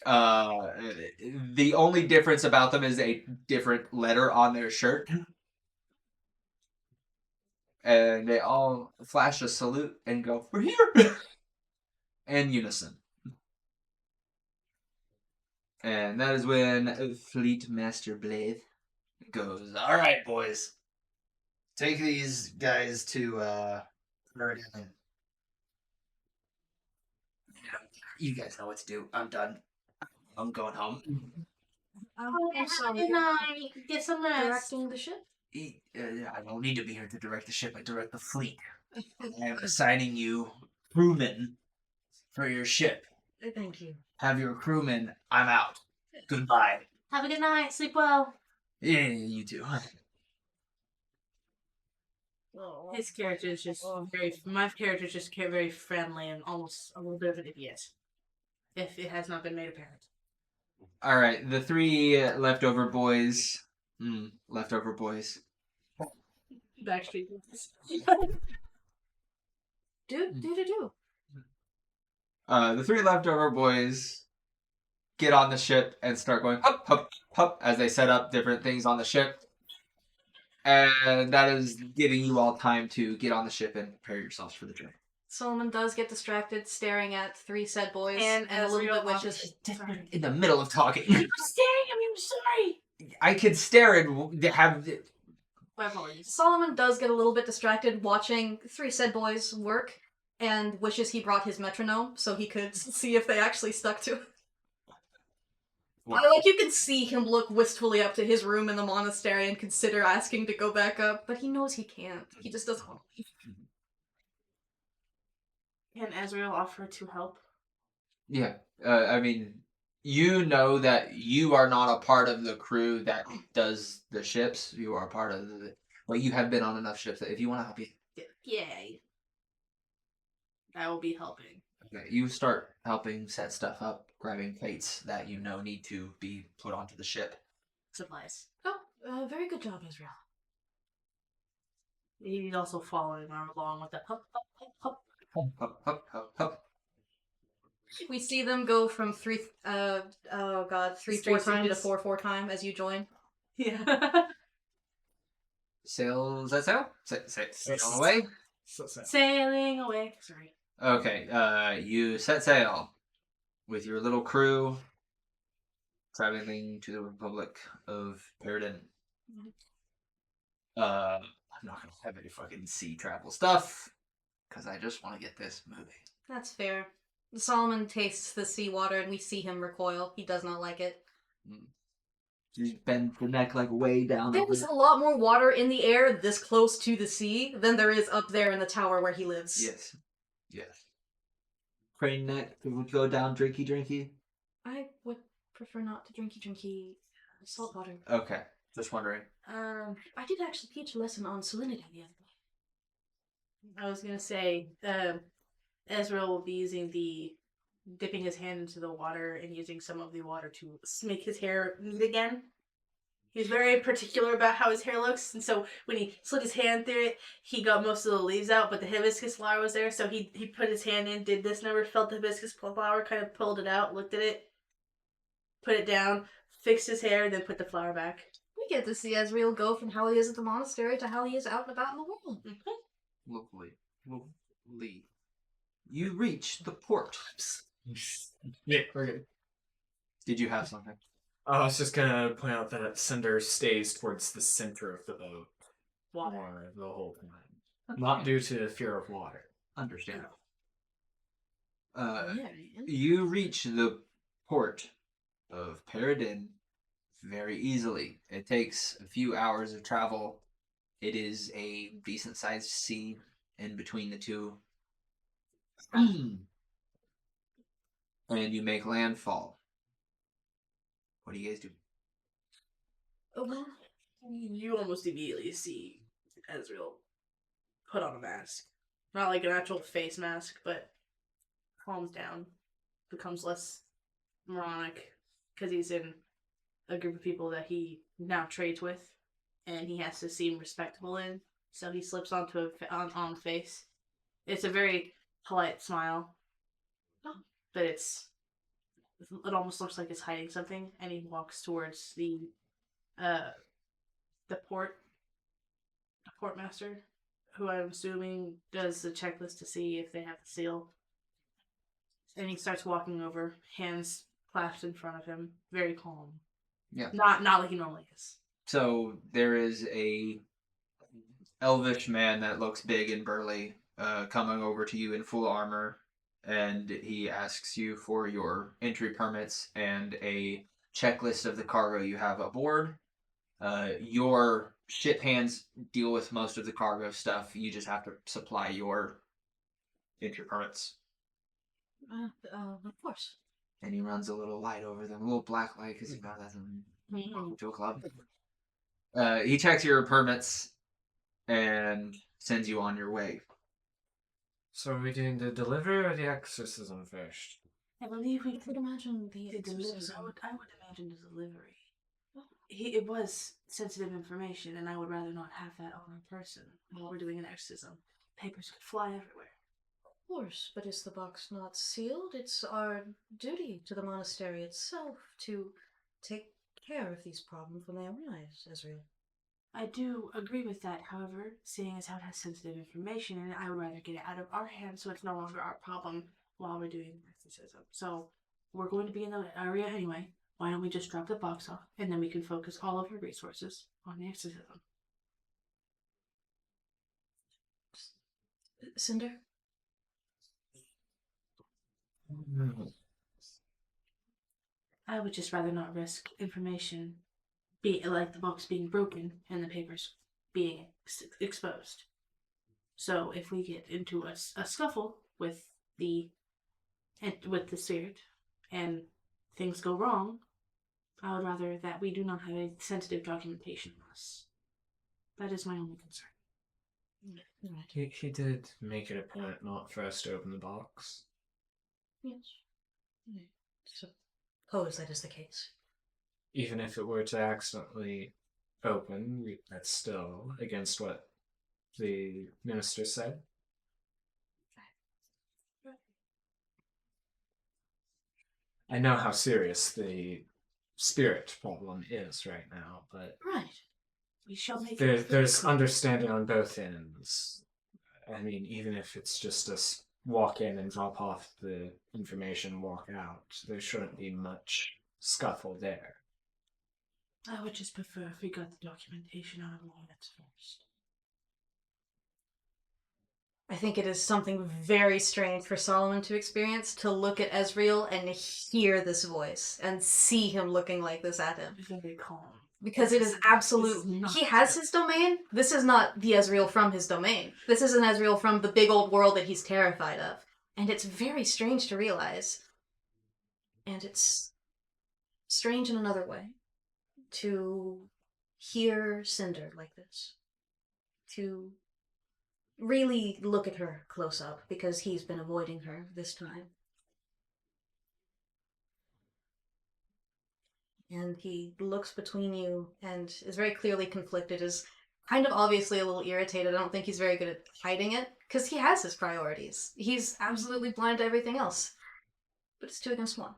The only difference about them is a different letter on their shirt. And they all flash a salute and go, "We're here!" in unison. And that is when Fleet Master Blade goes, "Alright, boys. Take these guys to, Meridian. You guys know what to do. I'm done. I'm going home." I'm sorry. Good night. Get some rest. Directing the ship? I don't need to be here to direct the ship. I direct the fleet. I am assigning you crewmen for your ship. Thank you. Have your crewmen. I'm out. Goodbye. Have a good night. Sleep well. Yeah, you too. His character is just very. My character is just very friendly and almost a little bit of an idiot. If it has not been made apparent. All right, the three leftover boys. Leftover boys. Backstreet Boys. Do. The three leftover boys get on the ship and start going hup hup hup as they set up different things on the ship, and that is giving you all time to get on the ship and prepare yourselves for the journey. Solomon does get distracted staring at three said boys And a little Ezreal bit offers- wishes. Sorry. In the middle of talking, I'm staring at me. I'm sorry. I could stare and have. My apologies. Solomon does get a little bit distracted watching three said boys work and wishes he brought his metronome so he could see if they actually stuck to it. Like, you can see him look wistfully up to his room in the monastery and consider asking to go back up, but he knows he can't. He just doesn't want to. Can Ezreal offer to help? Yeah, I mean, you know that you are not a part of the crew that does the ships. You are part of the. Well, you have been on enough ships that if you want to help you, Yay. I will be helping. okay, you start helping set stuff up, grabbing plates that you know need to be put onto the ship. Supplies. Oh, very good job, Israel. He's also following along with the hup, hup, hup, hup. Hup, hup, hup, hup. We see them go from 3-4 Straight time to stitches. 4-4 time as you join. Yeah. Sail, is that sail? Sail away. So. Sailing away. Sorry. Okay, you set sail with your little crew, traveling to the Republic of Paradin. I'm not gonna have any fucking sea travel stuff, because I just want to get this moving. That's fair. Solomon tastes the seawater and we see him recoil. He does not like it. You bend the neck like way down. There's a lot more water in the air this close to the sea than there is up there in the tower where he lives. Yes. Yes. Crane neck, would go down drinky. I would prefer not to drinky salt water. Okay, just wondering. I did actually teach a lesson on salinity the other day. I was gonna say, Ezreal will be dipping his hand into the water and using some of the water to make his hair neat again. He's very particular about how his hair looks, and so when he slid his hand through it, he got most of the leaves out, but the hibiscus flower was there, so he put his hand in, did this number, felt the hibiscus flower, kind of pulled it out, looked at it, put it down, fixed his hair, then put the flower back. We get to see Ezreal go from how he is at the monastery to how he is out and about in the world. Lovely. You reach the port. Yeah, we're good. Did you have something? I was just gonna point out that Cinder stays towards the center of the boat Water. the whole time, not due to fear of water. Understandable. Yeah, man. You reach the port of Paradin very easily. It takes a few hours of travel. It is a decent sized sea in between the two. And you make landfall. What do you guys do? Well, You almost immediately see Ezreal put on a mask. Not like an actual face mask, but calms down, becomes less moronic, because he's in a group of people that he now trades with, and he has to seem respectable in, so he slips onto on face. It's a very polite smile, but it almost looks like it's hiding something, and he walks towards the portmaster, who I'm assuming does the checklist to see if they have the seal. And he starts walking over, hands clasped in front of him, very calm. Yeah. Not like he normally is. So there is a elvish man that looks big and burly coming over to you in full armor, and he asks you for your entry permits and a checklist of the cargo you have aboard. Your ship hands deal with most of the cargo stuff. You just have to supply your entry permits. Of course. And he runs a little light over them, a little black light, because you know that's to a club. He checks your permits and sends you on your way. So are we doing the delivery or the exorcism first? I believe we I could imagine the delivery. exorcism. I would imagine the delivery. It was sensitive information, and I would rather not have that on a person while we're doing an exorcism. Papers could fly everywhere. Of course, but is the box not sealed? It's our duty to the monastery itself to take care of these problems when they arise, Ezreal. I do agree with that, however, seeing as how it has sensitive information in it, I would rather get it out of our hands so it's no longer our problem while we're doing the exorcism. So, we're going to be in the area anyway. Why don't we just drop the box off, and then we can focus all of our resources on the exorcism. Cinder? I would just rather not risk information, be like the box being broken and the papers being exposed. So if we get into a scuffle with the spirit and things go wrong, I would rather that we do not have a sensitive documentation on us. That is my only concern. Right. He did make it a point not for us to open the box. Yes. I suppose that is the case. Even if it were to accidentally open, that's still against what the minister said. I know how serious the spirit problem is right now, but Right. We shall make there's understanding on both ends. I mean, even if it's just us walk in and drop off the information, walk out, there shouldn't be much scuffle there. I would just prefer if we got the documentation out of the minutes first. I think it is something very strange for Solomon to experience, to look at Ezreal and hear this voice and see him looking like this at him. Very calm. Because it is absolute. He has his domain. This is not the Ezreal from his domain. This is an Ezreal from the big old world that he's terrified of. And it's very strange to realize. And it's strange in another way to hear Cinder like this. To really look at her close up, because he's been avoiding her this time. And he looks between you and is very clearly conflicted, is kind of obviously a little irritated. I don't think he's very good at hiding it, because he has his priorities. He's absolutely blind to everything else. But it's 2 against 1.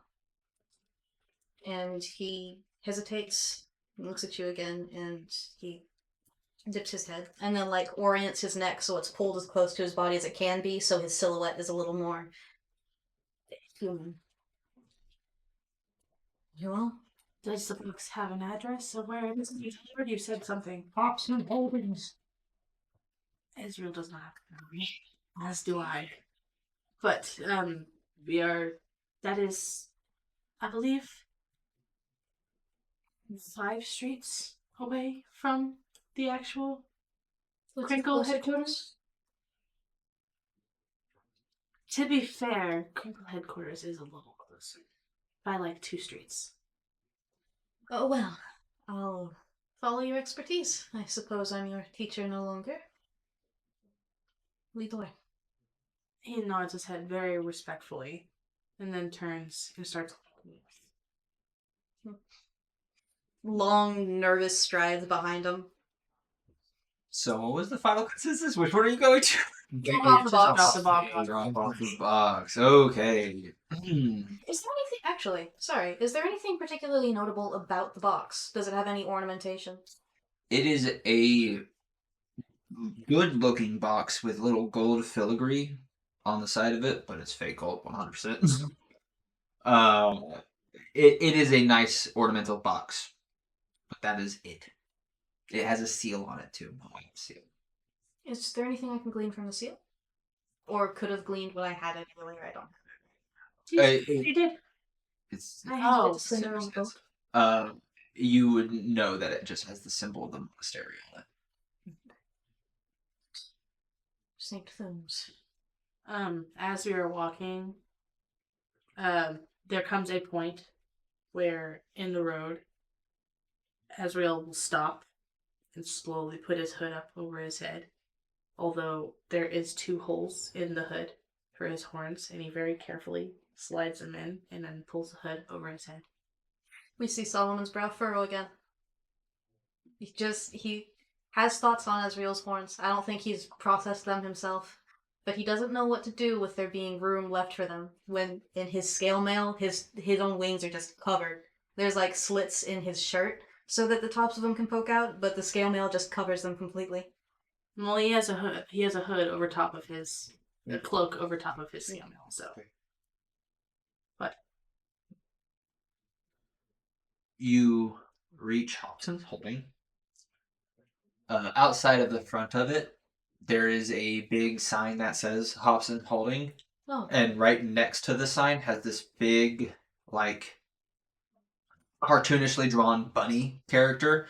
And he hesitates, looks at you again, and he dips his head, and then orients his neck so it's pulled as close to his body as it can be, so his silhouette is a little more human. You all? Does the box have an address of where it is? You heard you said something. Pops and holdings. Ezreal does not have to know me, as do I. But we are. That is, I believe, 5 streets away from the actual Crinkle headquarters. To be fair, Crinkle headquarters is a little closer, by 2 streets. Oh, well, I'll follow your expertise. I suppose I'm your teacher no longer. Lead the way. He nods his head very respectfully, and then turns and starts. Long, nervous strides behind him. So what was the final consensus? Which one are you going to? Drop off the box. Drop the box. Drop off the box. Okay. Is there anything, actually, sorry, is there anything particularly notable about the box? Does it have any ornamentation? It is a good-looking box with little gold filigree on the side of it, but it's fake gold, 100%. It is a nice ornamental box, but that is it. It has a seal on it too. A white seal. Is there anything I can glean from the seal? Or could have gleaned what I had it earlier? I don't know. You did. It's I have Cinder on the boat. you would know that it just has the symbol of the monastery on it. St. Thunes. As we were walking, there comes a point where in the road, Azrael will stop and slowly put his hood up over his head, although there is 2 holes in the hood for his horns, and he very carefully slides them in and then pulls the hood over his head. We see Solomon's brow furrow again. He has thoughts on Ezreal's horns. I don't think he's processed them himself. But he doesn't know what to do with there being room left for them. When in his scale mail, his own wings are just covered. There's like slits in his shirt so that the tops of them can poke out, but the scale mail just covers them completely. Well, he has a hood. He has a hood over top of his a cloak over top of his scale mail. So, but You reach Hobson's Holding. Outside of the front of it, there is a big sign that says Hobson Holding. Oh. And right next to the sign has this big, like, cartoonishly drawn bunny character.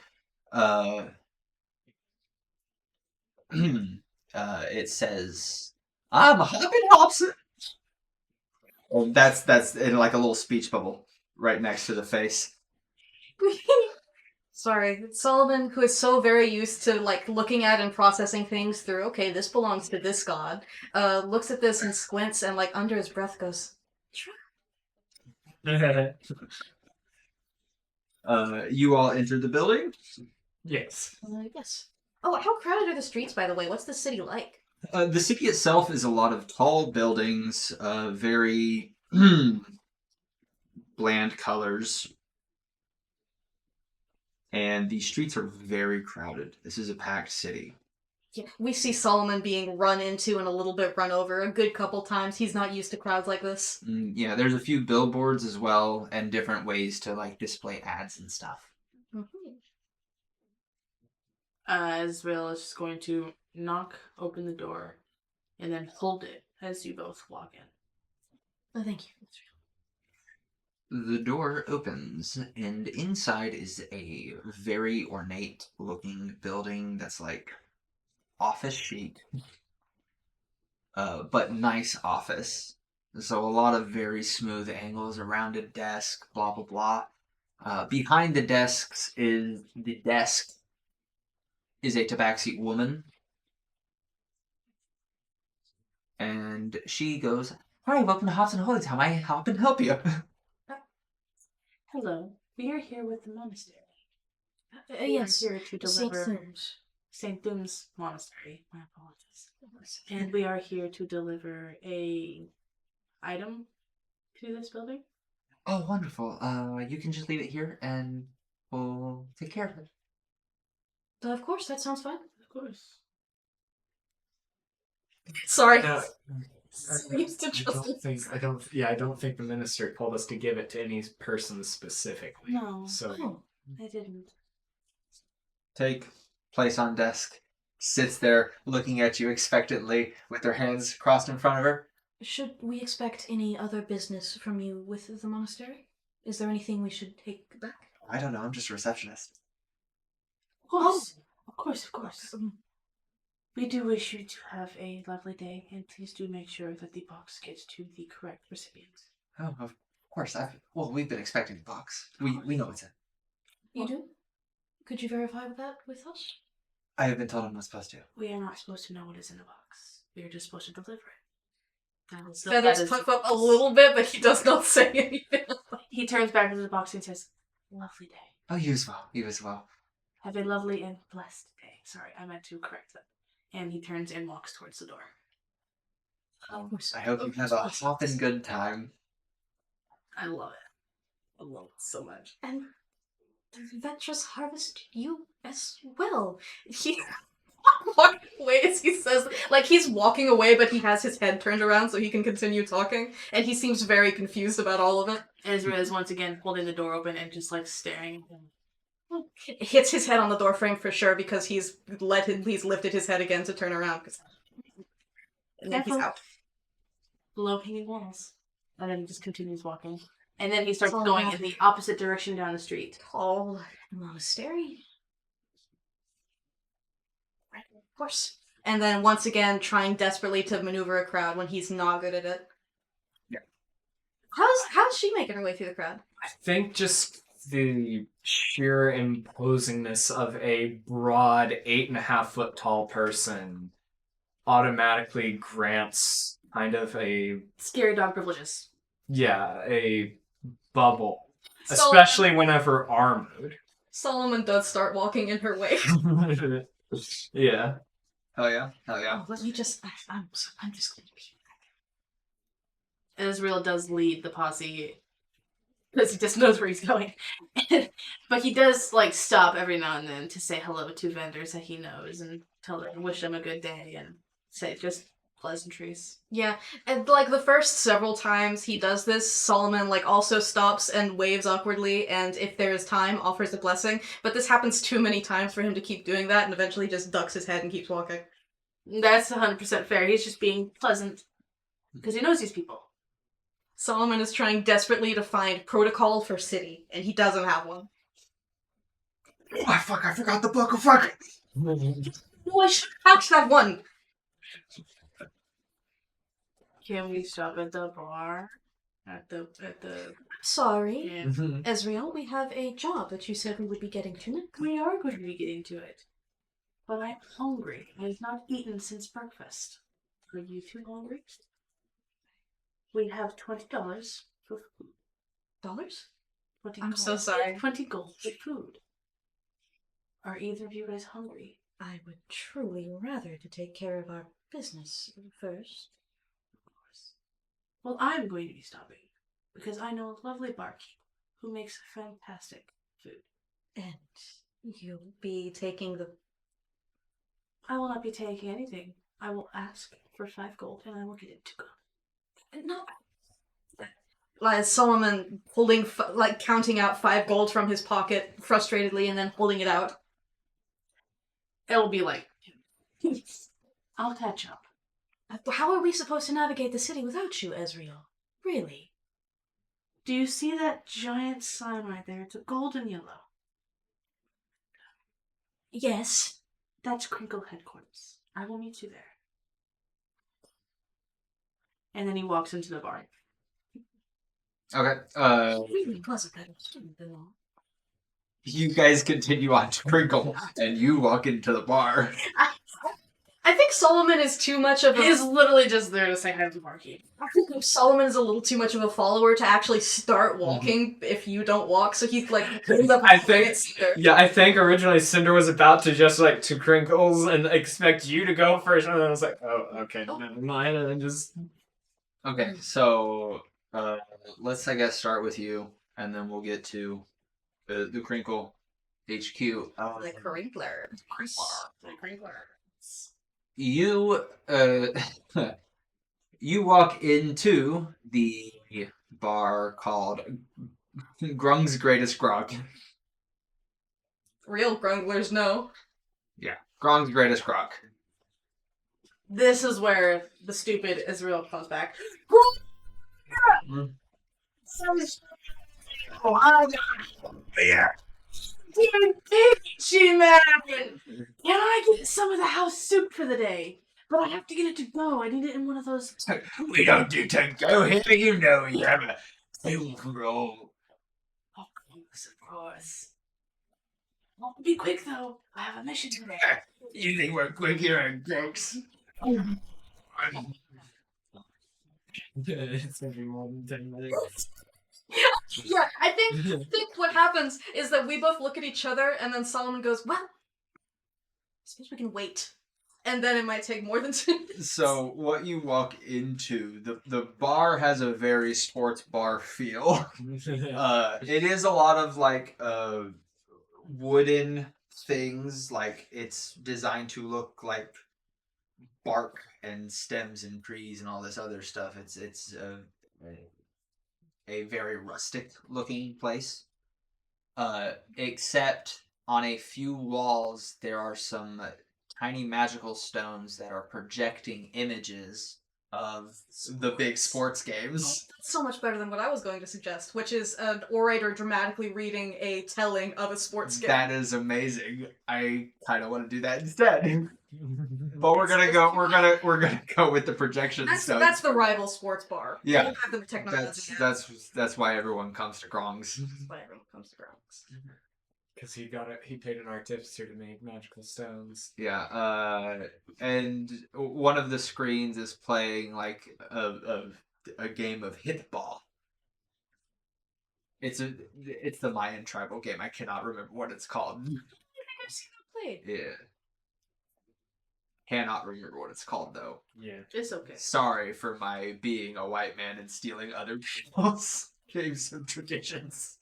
It says, "I'm Hoppin' Hobson." Well, that's in like a little speech bubble right next to the face. Sorry, Solomon, who is so very used to like looking at and processing things through, okay, this belongs to this god, looks at this and squints and like under his breath goes, You all entered the building. Yes. yes. Oh, how crowded are the streets, by the way? What's the city like? The city itself is a lot of tall buildings, very bland colors, and the streets are very crowded. This is a packed city. Yeah, we see Solomon being run into and a little bit run over a good couple times. He's not used to crowds like this. Yeah, there's a few billboards as well, and different ways to like display ads and stuff. Azrael is just going to knock open the door and then hold it as you both walk in. Oh, thank you. The door opens, and inside is a very ornate looking building that's like office chic, but nice office. So a lot of very smooth angles, a rounded desk, blah blah blah. Behind the desk is a tabaxi woman, and she goes, "Hi, welcome to Hobson Holdings. How may I help and help you?" Hello, we are here with the monastery. Yes, We are here to St. deliver Thunes. St. Thunes Monastery. My apologies. And we are here to deliver a item to this building. Oh, wonderful. You can just leave it here, and we'll take care of it. Of course, that sounds fine. Of course. Sorry. No, Seems to I don't think the minister told us to give it to any person specifically. No. So Oh. I didn't. Take place on desk. Sits there looking at you expectantly with her hands crossed in front of her. Should we expect any other business from you with the monastery? Is there anything we should take back? I don't know. I'm just a receptionist. Of course. Of course, of course. We do wish you to have a lovely day, and please do make sure that the box gets to the correct recipient. Oh, of course. We've been expecting the box. We know it's in. You do? Could you verify that with us? I have been told I'm not supposed to. We are not supposed to know what is in the box. We are just supposed to deliver it. Feathers puff up a little bit, but he does not say anything. He turns back to the box and says, "Lovely day. Oh, you as well. You as well. Have a lovely and blessed day." Sorry, I meant to correct that. And he turns and walks towards the door. I hope you have a hopping good time. I love it. I love it so much. And the adventurous harvest you as well. He walking away as he says, like he's walking away, but he has his head turned around so he can continue talking, and he seems very confused about all of it. Ezra is once again holding the door open and just like staring at him. Hits his head on the door frame for sure because he's lifted his head again to turn around. And then he's out. Low hanging walls. And then he just continues walking. And then he starts It's all going about in the it. opposite direction down the street. Tall monastery. Right, of course. And then once again, trying desperately to maneuver a crowd when he's not good at it. Yeah. How's she making her way through the crowd? I think just the sheer imposingness of a broad 8.5 foot tall person automatically grants kind of a Scary dog privileges. a bubble. Solomon, Especially whenever armored. Solomon does start walking in her wake. Yeah. Hell yeah. Hell yeah. Oh, let me just. I'm just going to be. Israel does lead the posse because he just knows where he's going. But he does like stop every now and then to say hello to vendors that he knows and tell them, wish them a good day, and say just pleasantries. Yeah, and like the first several times he does this, Solomon like also stops and waves awkwardly, and if there is time, offers a blessing. But this happens too many times for him to keep doing that, and eventually just ducks his head and keeps walking. That's 100% fair. He's just being pleasant because he knows these people. Solomon is trying desperately to find protocol for city, and he doesn't have one. Oh, fuck, I forgot the book. Oh, fuck. No, I should have one. Can we stop at the bar? At the Sorry, yeah. Ezreal, we have a job that you said we would be getting to next. We are going to be getting to it. But I'm hungry. I have not eaten since breakfast. Are you too hungry? We have $20 for food. $20? $20. I'm so sorry. 20 gold for food. Are either of you guys hungry? I would truly rather to take care of our business first. Of course. Well, I'm going to be stopping because I know a lovely barkeep who makes fantastic food. And you'll be taking the... I will not be taking anything. I will ask for 5 gold and I will get it to go. No. Like Solomon holding, counting out 5 gold from his pocket frustratedly and then holding it out. It'll be like, I'll catch up. How are we supposed to navigate the city without you, Ezreal? Really? Do you see that giant sign right there? It's a golden yellow. Yes. That's Crinkle headquarters. I will meet you there. And then he walks into the bar. Okay. Really wasn't that interesting, though. You guys continue on to Crinkle, and you walk into the bar. I think Solomon is too much of a... He's literally just there to say hi to the barkeep. I think Solomon is a little too much of a follower to actually start walking if you don't walk, so he's like... I think originally Cinder was about to just like to Crinkles and expect you to go first, and then I was like, oh, okay, never mind, and then just... Okay, so let's, I guess, start with you, and then we'll get to the Crinkle HQ. The Crinkler. The Crinkler. You you walk into the bar called Grung's Greatest Grog. Real grunglers know. Yeah, Grung's Greatest Grog. This is where the stupid Israel comes back. Yeah. G-Man! Can I get some of the house soup for the day? But I have to get it to go. I need it in one of those. We don't do to go here, you know we have a silver roll. Of course. Well, be quick though. I have a mission today. You think we're quick here at Dix? It's gonna be more than 10 minutes. Yeah, I think what happens is that we both look at each other, and then Solomon goes, well, I suppose we can wait. And then it might take more than 2 minutes. So what you walk into, the bar has a very sports bar feel. It is a lot of like wooden things, like it's designed to look like bark and stems and trees and all this other stuff. It's a very rustic looking place. Except on a few walls there are some tiny magical stones that are projecting images of the big sports games. That's so much better than what I was going to suggest, which is an orator dramatically reading a telling of a sports game. That is amazing. I kind of want to do that instead. But we're gonna go with the projection stuff. That's the rival sports bar. Yeah. They don't have the technology. That's why everyone comes to Grong's. That's why everyone comes to Grounds. Because he paid an artificer to make magical stones. Yeah, and one of the screens is playing like a game of hit ball. It's the Mayan tribal game. I cannot remember what it's called. I think I've seen it played. Yeah. Cannot remember what it's called though. Yeah. It's okay. Sorry for my being a white man and stealing other people's games and traditions.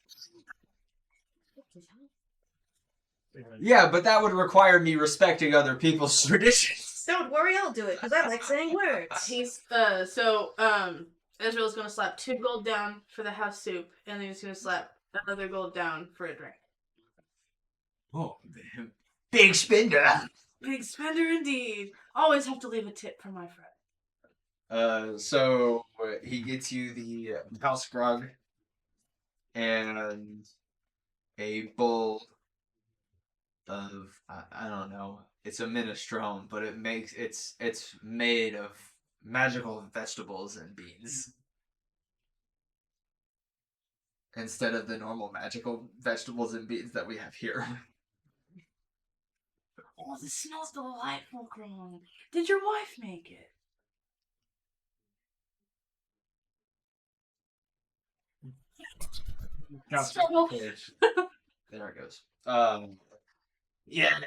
Yeah, but that would require me respecting other people's traditions. Don't worry, I'll do it, because I like saying words. He's Ezreal's gonna slap 2 gold down for the house soup, and then he's gonna slap another gold down for a drink. Oh, big spender. Big spender indeed. Always have to leave a tip for my friend. So he gets you the house grog and a bowl of I don't know. It's a minestrone, but it's made of magical vegetables and beans instead of the normal magical vegetables and beans that we have here. Oh, this smells delightful, Grom. Did your wife make it? There it goes. Yeah.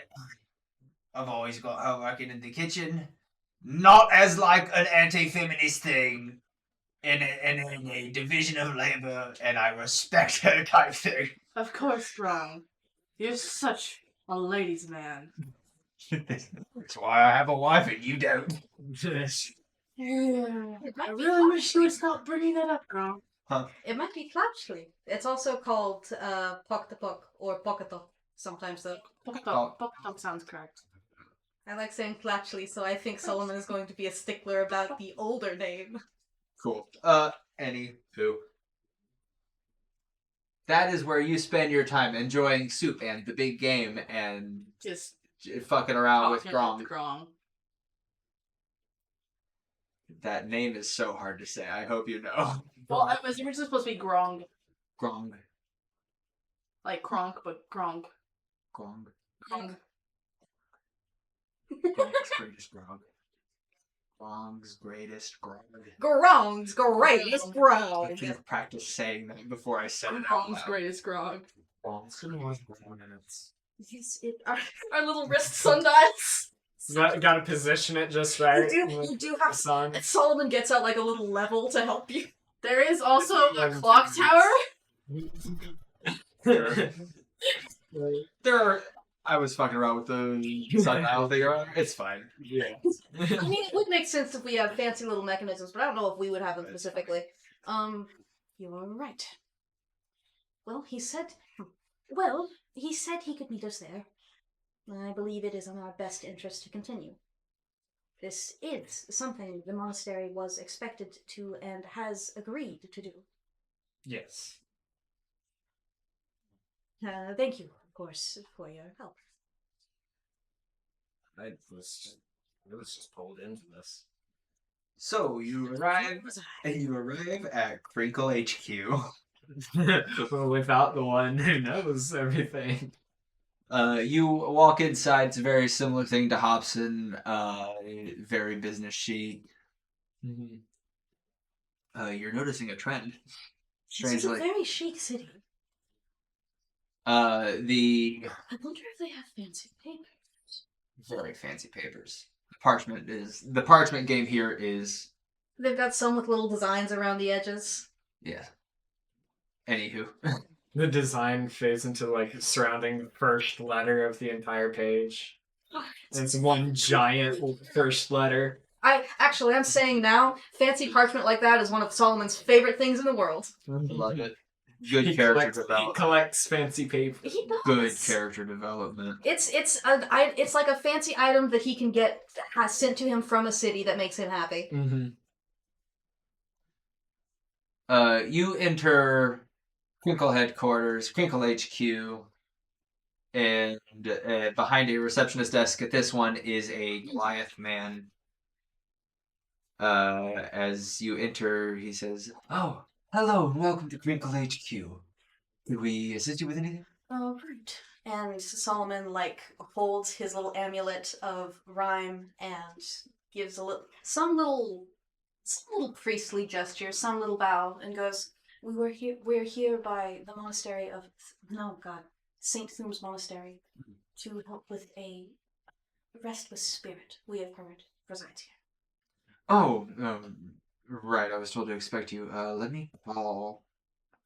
I've always got her working in the kitchen. Not as like an anti-feminist thing in a division of labor, and I respect her type thing. Of course, Grom. You're such a ladies' man. That's why I have a wife and you don't. I really wish you would stop bringing that up, Grom. It might be Flatchley. It's also called Pok the Pok or Pokatok sometimes though. Pokemon sounds correct. I like saying Flatchley, so I think Solomon is going to be a stickler about the older name. Cool. Anywho. That is where you spend your time enjoying soup and the big game and Just fucking around with talking Grom. Grom. That name is so hard to say. I hope you know. Well, it was originally supposed to be Grong. Grong. Like Kronk, but Grong. Grong. Grong. Grong's greatest grog. Grong's greatest grog. Grong's greatest I grog. should have practiced saying that before I said it out Grong's loud. greatest Grog. Grong's gonna last 1 minutes. Yes, our little wrist sundials. Got to position it just right. You do have. sun. And Solomon gets out like a little level to help you. There is also a clock tower. There are. I was fucking around with the sundial thing around. It's fine. Yeah. I mean, it would make sense if we have fancy little mechanisms, but I don't know if we would have them specifically. You're right. Well, he said he could meet us there. I believe it is in our best interest to continue. This is something the monastery was expected to and has agreed to do. Yes. Thank you, of course, for your help. I was just pulled into this. So you arrive at Crinkle HQ. Well, without the one who knows everything. You walk inside. It's a very similar thing to Hobson. Very business chic. Mm-hmm. You're noticing a trend. This is a Strangely, very chic city. the I wonder if they have fancy papers. very fancy papers. The parchment game here is They've got some with little designs around the edges. yeah. Anywho, The design fades into like surrounding the first letter of the entire page. It's one giant first letter. I'm saying now, fancy parchment like that is one of Solomon's favorite things in the world. love it. Good He character collects, he development. collects fancy paper. He does. Good character development. It's like a fancy item that he can get sent to him from a city that makes him happy. Mm-hmm. You enter Crinkle headquarters, Crinkle HQ, and behind a receptionist desk at this one is a Goliath man. As you enter, he says, "Oh, hello, and welcome to Crinkle HQ. Could we assist you with anything?" Oh, right. And Solomon, like, holds his little amulet of rhyme and gives some little priestly gesture, some little bow, and goes, we're here by the monastery of, no, God, St. Thume's Monastery, to help with a restless spirit we have heard resides here. Oh, right. I was told to expect you. Let me call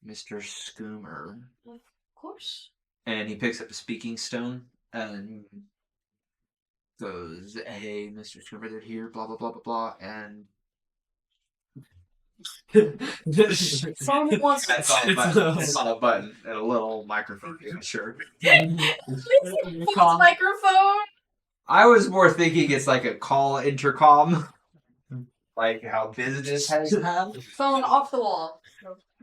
Mr. Scoomer. Of course. And he picks up a speaking stone and goes, "Hey, Mr. Scoomer, they're here, blah, blah, blah, blah, blah." And Solomon wants to... it's on a button and a little microphone, yeah, sure. Microphone. I was more thinking it's like a call intercom. Like how business has have. Phone off the wall.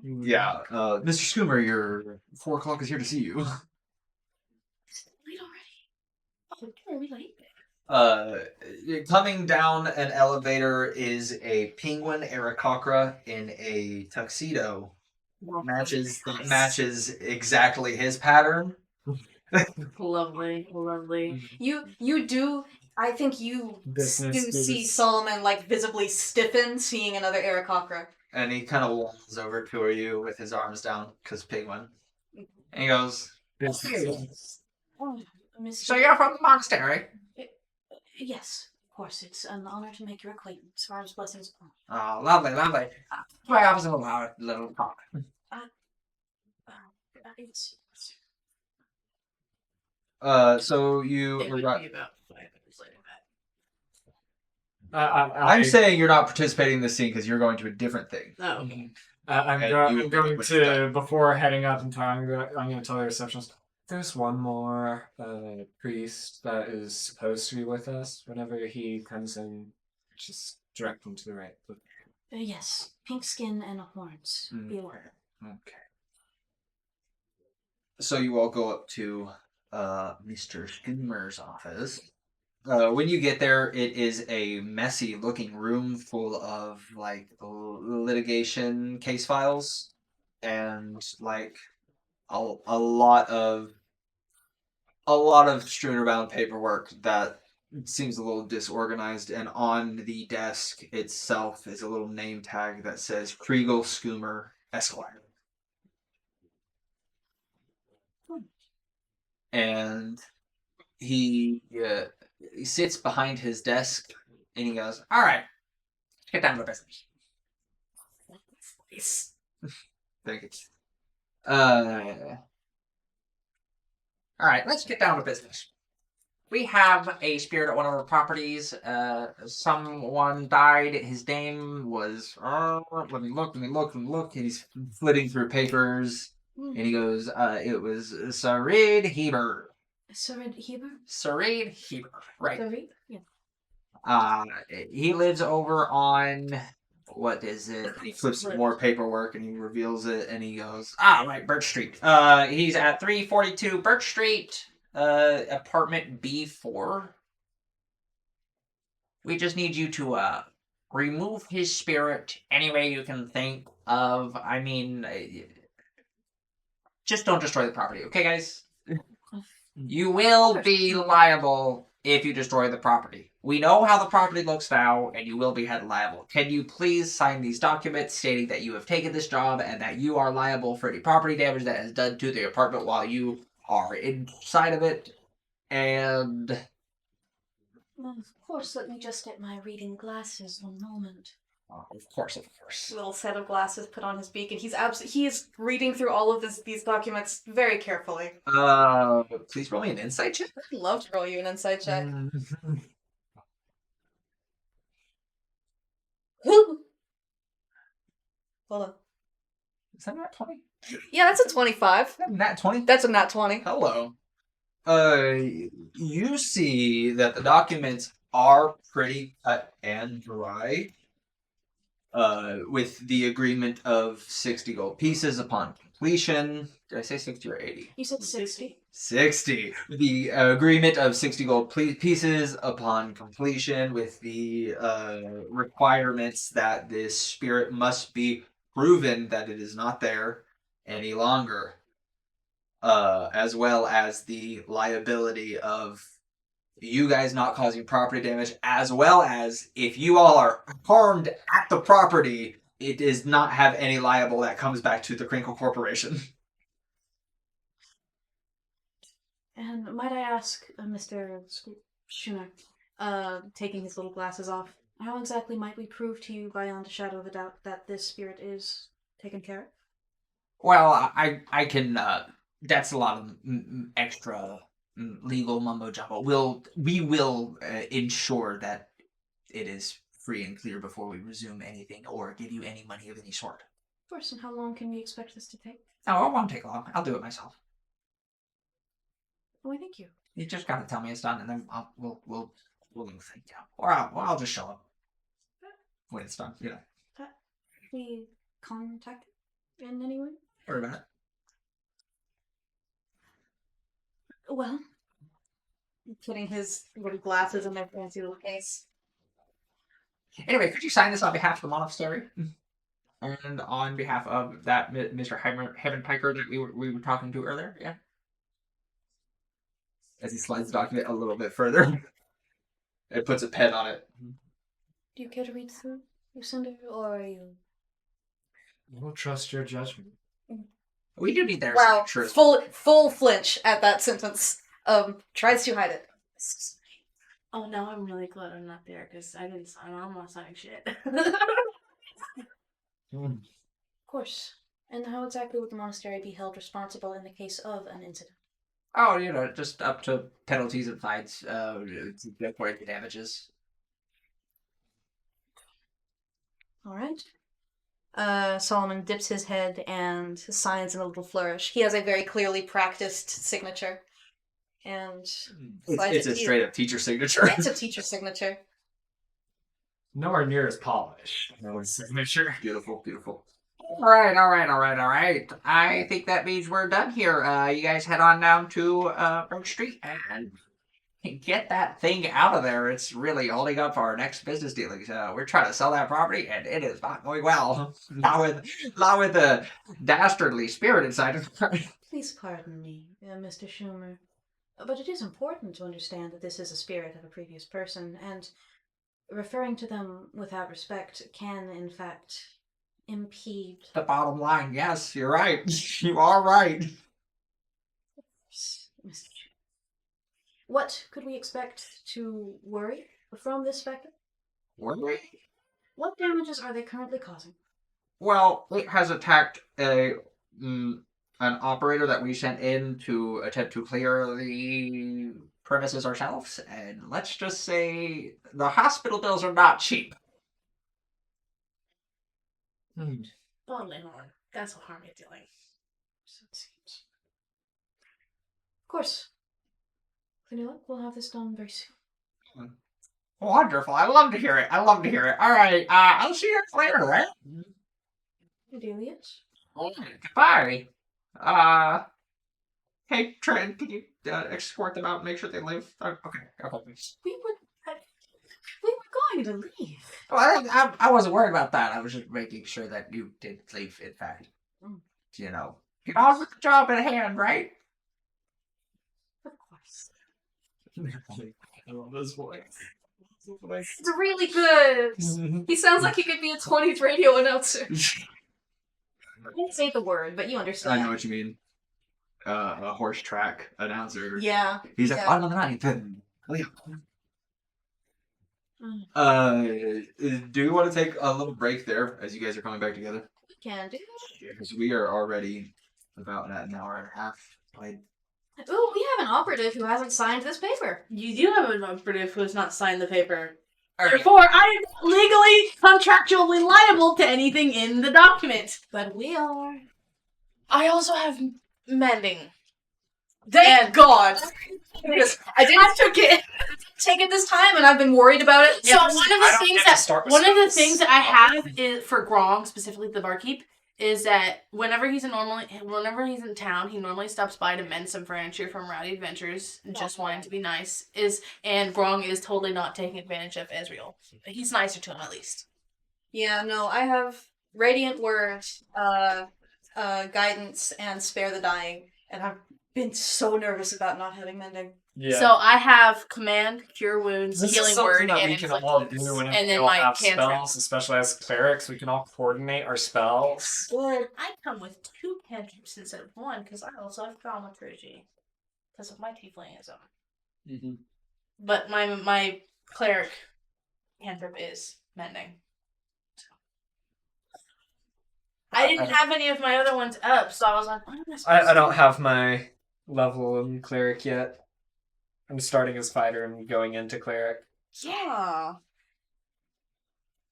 Yeah. Mr. Scoomer, your 4 o'clock is here to see you. Late already. Oh, are we late? Coming down an elevator is a penguin Aarakocra in a tuxedo. Matches exactly his pattern. Lovely. You do. I think you Business do see is- Solomon like visibly stiffen, seeing another Aarakocra. And he kind of walks over to you with his arms down, because penguin. And he goes, Oh, Mr. "So you're from the monastery?" Yes, of course. It's an honor to make your acquaintance. Farm's blessings. "Oh, lovely, lovely. My office is a little talk." It's So you It would arrive. be about 5 minutes later. I'm saying you're not participating in this scene because you're going to a different thing. Oh, I'm And going you would to, pick it when before heading up and I'm going to tell the receptionist, there's one more priest that is supposed to be with us. Whenever he comes in, just direct him to the right. yes, pink skin and horns. Mm. Be aware. Okay. So you all go up to Mr. Skimmer's office. When you get there, it is a messy looking room full of like litigation case files and like a lot of strewn around paperwork that seems a little disorganized, and on the desk itself is a little name tag that says Kriegel Scoomer Esquire. And he sits behind his desk and he goes, "All right, let's get down to business." nice. Thank you. All right, let's get down to business. We have a spirit at one of our properties. Someone died. His name was. Let me look. And he's flitting through papers, and he goes, "It was Sarid Heber." Sarid Heber? Sarid Heber, right? Sarid? Yeah. He lives over on. What is it? He flips some more paperwork and he reveals it, and he goes, right, Birch Street. He's at 342 Birch Street, apartment B4. We just need you to remove his spirit any way you can think of. I mean, just don't destroy the property, okay, guys? You will be liable if you destroy the property. We know how the property looks now, and you will be held liable. Can you please sign these documents stating that you have taken this job and that you are liable for any property damage that is done to the apartment while you are inside of it? And Well, of course, let me just get my reading glasses one moment. of course. Little set of glasses put on his beak, and he is reading through all of these documents very carefully. Please roll me an insight check. I'd love to roll you an insight check. Hold on. Is that nat 20? Yeah, that's a 25. Nat 20? That's a nat 20. Hello. You see that the documents are pretty cut and dry. with the agreement of 60 gold pieces upon completion. Did I say 60 or 80? You said 60. 60. The agreement of 60 gold pieces upon completion, with the requirements that this spirit must be proven that it is not there any longer, as well as the liability of you guys not causing property damage, as well as if you all are harmed at the property, it does not have any liable that comes back to the Crinkle Corporation. And might I ask, Mr. Schooner, taking his little glasses off, how exactly might we prove to you beyond a shadow of a doubt that this spirit is taken care of? Well, I can. That's a lot of extra legal mumbo jumbo. We will ensure that it is free and clear before we resume anything or give you any money of any sort. Of course, and how long can we expect this to take? Oh, it won't take long. I'll do it myself. Why, thank you. You just gotta tell me it's done, and then we'll think, yeah. Or I'll just show up when it's done. You know. We contacted in any way? Worry about it. Well, Putting his little glasses in their fancy little case. Anyway, could you sign this on behalf of the monastery? And on behalf of that Mr. Heaven Piker that we were talking to earlier? Yeah. As he slides the document a little bit further. It puts a pen on it. do you care to read through, Lucinda, or are you... We'll trust your judgment. We do need their Wow, signatures. full flinch at that sentence. Tries to hide it. Oh, now I'm really glad I'm not there because I didn't sign. I'm not signing shit. Of course. And how exactly would the monastery be held responsible in the case of an incident? Oh, you know, just up to penalties and fines for the damages. Alright. Solomon dips his head and signs in a little flourish. He has a very clearly practiced signature. And It's a straight up teacher signature. it's a teacher signature. Nowhere near as polished. Signature. Beautiful, beautiful. All right. I think that means we're done here. You guys head on down to Birch Street and get that thing out of there. It's really holding up our next business dealings. We're trying to sell that property, and it is not going well. Not with the dastardly spirit inside of it. Please pardon me, Mr. Schumer. But it is important to understand that this is a spirit of a previous person, and referring to them without respect can, in fact, impede... The bottom line, yes, you're right. You are right. Mr. Schumer. What could we expect to worry from this specter? Worry? What damages are they currently causing? Well, it has attacked an operator that we sent in to attempt to clear the premises ourselves, and let's just say the hospital bills are not cheap. Lonely horn. That's what harm you're doing. So it seems. Of course. Vanilla, we'll have this done very soon. Wonderful. I love to hear it. All right. I'll see you later, right? Adelius? All right. Goodbye. Hey, Trent, can you escort them out and make sure they leave? Okay. We were going to leave. Well, I wasn't worried about that. I was just making sure that you did leave, in fact. You know, get on with the job at hand, right? Of course. I love this voice. It's really good. He sounds like he could be a 20s radio announcer. I didn't say the word, but you understand. I know what you mean. A horse track announcer. Yeah. He's like, yeah. on the ninth. Do you want to take a little break there as you guys are coming back together? Can do. Because we are already about an hour and a half played. Ooh, we have an operative who hasn't signed this paper. You do have an operative who has not signed the paper. All right. Therefore, I am legally, contractually liable to anything in the document. But we are. I also have mending. Thank God! I took it. take it this time, and I've been worried about it. So one of I the don't things get to start with one of the spells. things that I have is for Grong, specifically the barkeep, is that whenever he's in town, he normally stops by to mend some furniture from Rowdy Adventures, just wanting to be nice. And Grong is totally not taking advantage of Ezreal. He's nicer to him at least. Yeah, no, I have Radiant Word, Guidance, and Spare the Dying, and I've been so nervous about not having Mending. Yeah. So I have Command, Cure Wounds, This Healing is something Word, that and we can Inflict all Wounds. do whenever And we then all my have cantrip. spells, especially as clerics. We can all coordinate our spells. Good. I come with 2 cantrips instead of 1 because I also have Thaumaturgy because of my tieflingism. Mm-hmm. But my cleric cantrip is Mending. I didn't have any of my other ones up, so I was like, what am I supposed I to don't do? have my level in cleric yet. I'm starting as fighter and going into cleric. Yeah.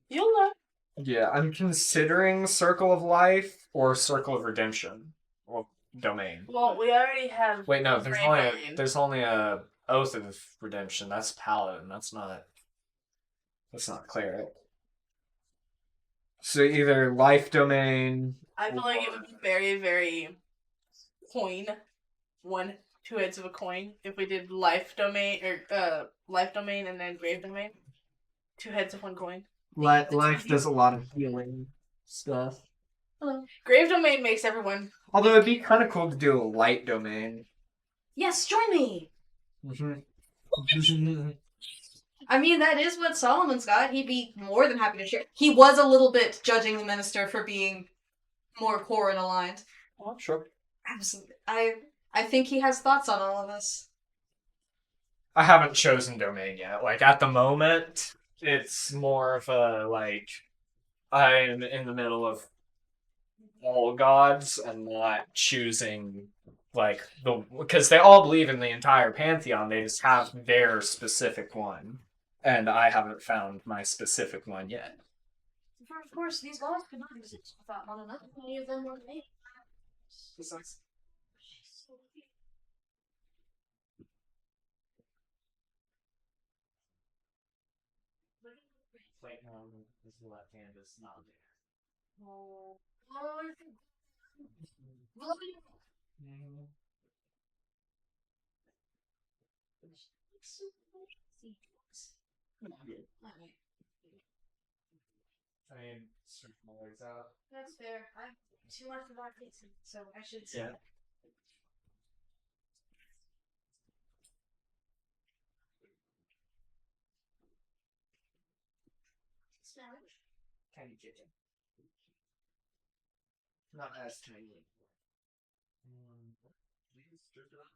You'll learn. Yeah, I'm considering Circle of Life or Circle of Redemption. Well, Domain. Well, we already have. Wait, no, Domain. there's only a Oath of Redemption. That's Paladin. That's not cleric. So either Life Domain. I feel like it would be very, very coin. 2 heads of a coin if we did life domain and then grave domain. 2 heads of 1 coin. Life does a lot of healing stuff. Grave domain makes everyone. Although it'd be kind of cool to do a light domain. Yes, join me. Mm-hmm. I mean, that is what Solomon's got. He'd be more than happy to share. He was a little bit judging the minister for being more core and aligned. Oh, sure. Absolutely. I think he has thoughts on all of this. I haven't chosen domain yet. Like, at the moment, it's more of a, like, I'm in the middle of all gods and not choosing, like, because they all believe in the entire pantheon, they just have their specific one. And I haven't found my specific one yet. For of course, these gods could not exist without one another. Many of them were made. Wait, no, this left hand is not there. Oh, I mean, stretch my legs out. that's fair. I'm too much of that pizza, so I should say Yeah. that. Tiny kitchen. Not as tiny. Please strip it up.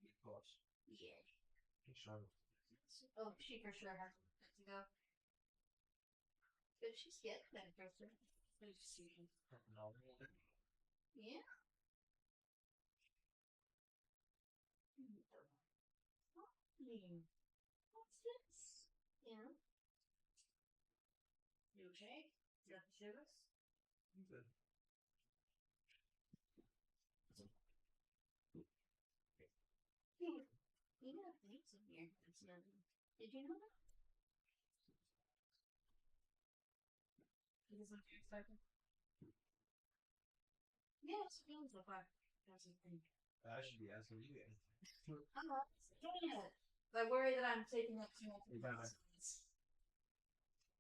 Of course. Yeah. Sure. Oh, she for sure has to go. But she's getting that person. Yeah. What's this? Yeah. You okay? You got the shivers? You got things in here. It's nothing. Did you know that? Is what you're expecting? Yeah, it's feeling so far. That's the thing. I should be asking you. I'm not saying it. I worry that I'm taking up too much. You gotta-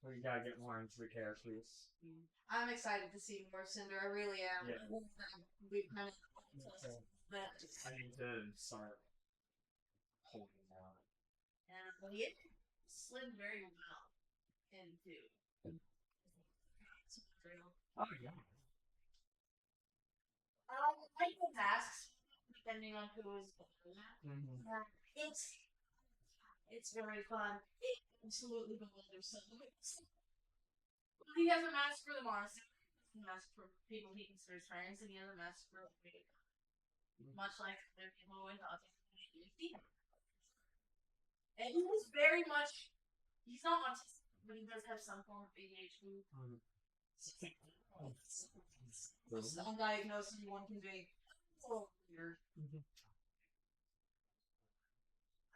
We gotta get more into the characters. I'm excited to see more Cinder. I really am. Yeah. We kind of I need to start holding on. And it slid very well into. Oh, yeah. I can tasks depending on who is doing that. Mm-hmm. It's very fun. It absolutely bewilders someone. He has a mask for the monastery, he has a mask for people he considers friends, and he has a mask for me. Much like the people who went out and he was very much. He's not autistic, but he does have some form of ADHD. undiagnosed one can be. Oh, weird.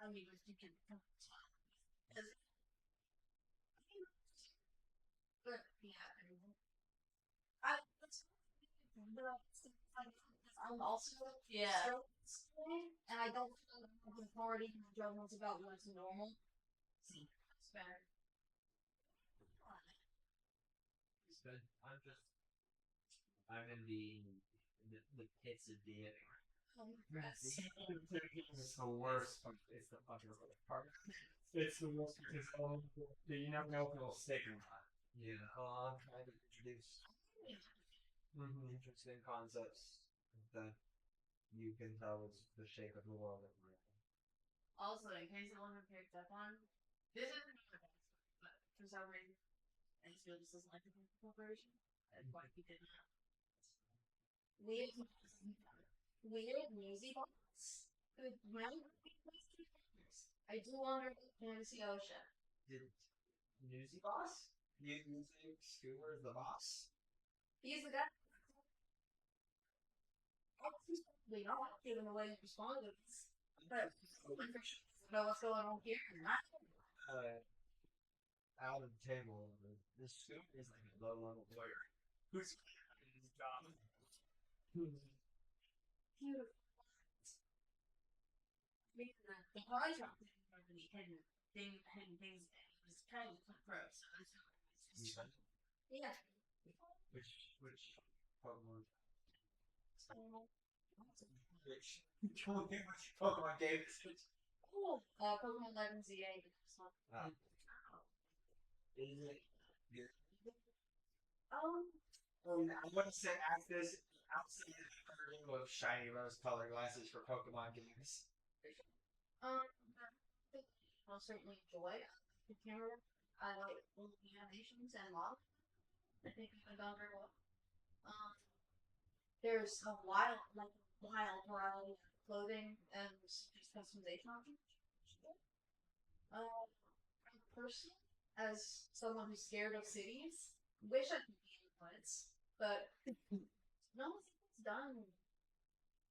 I mean, you can. But yeah, I. I'm also Yeah. still schooling, and I don't feel like I have authority and judgments about what's normal. It's better. I'm in the pits of deity. It's the worst. It's the fucking worst part. It's the worst because you never know if it'll stick or not. Yeah, I'm trying to introduce interesting concepts that you can tell is the shape of the world that we're in. Also, in case no one picked up on, this isn't my best, but for some reason, I just feel this is like a technical version. And why he did not. Weird music box. I do wonder if Fantasy Ocean. Did Newsy Boss? Music Scooter the boss? He's the guy. Probably not, given the way he responded. But I'm for sure doesn't know what's going on here. Out of the table, the Scooter is like a low level lawyer. Who's his job? Beautiful. The pie shop thing are really hidden things that was kind of cutthroat, so that's how it's just Yeah. Which Pokemon? Which Pokemon game is it? Cool. Pokemon Legends EA. Is it good? Um, I want to say after this, outside of the purview of shiny rose-colored glasses for Pokemon games. I'll certainly enjoy the camera. I like all the animations and models. I think I've done very well. There's a wild variety of clothing and just customization options. Personally, as someone who's scared of cities, wish I could be in the woods, but no, I think it's done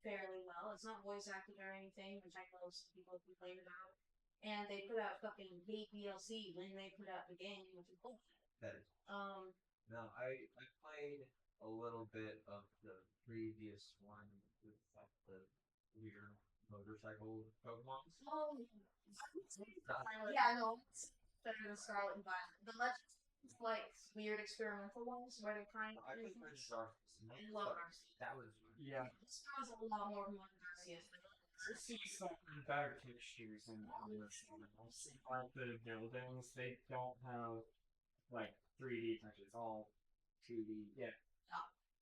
fairly well. It's not voice acted or anything, which I know some people complain about. And they put out fucking hate DLC when they put out the game, which is bullshit. That is. No, I played a little bit of the previous one with like the weird motorcycle Pokemon. Oh, yeah, I know. It's better than Scarlet and Violet. The Legends is like weird experimental ones where they're trying I think to. Red Star. I love Arceus. That was Yeah. This one's a lot more fun than Arceus. I see some better textures in this. Like the buildings, they don't have like 3D textures. It's all 2D. Yeah.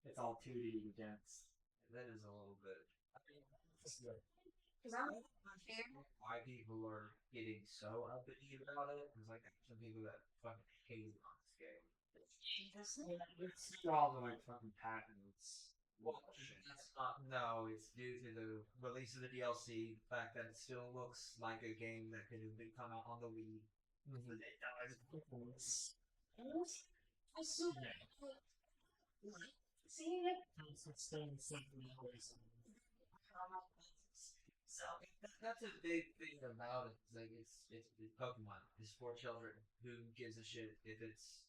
It's all 2D dense. That is a little bit. I mean, Because I'm scared. why people are getting so uppity about it. There's like some people that fucking hate on this game. It's all the like fucking patents. Well, that's not. No, it's due to the release of the DLC. The fact that it still looks like a game that could have been come out on the Wii. Mm-hmm. But it does. I assume seeing it. So that's a big thing about it. It's like it's Pokemon. It's for children. Who gives a shit if it's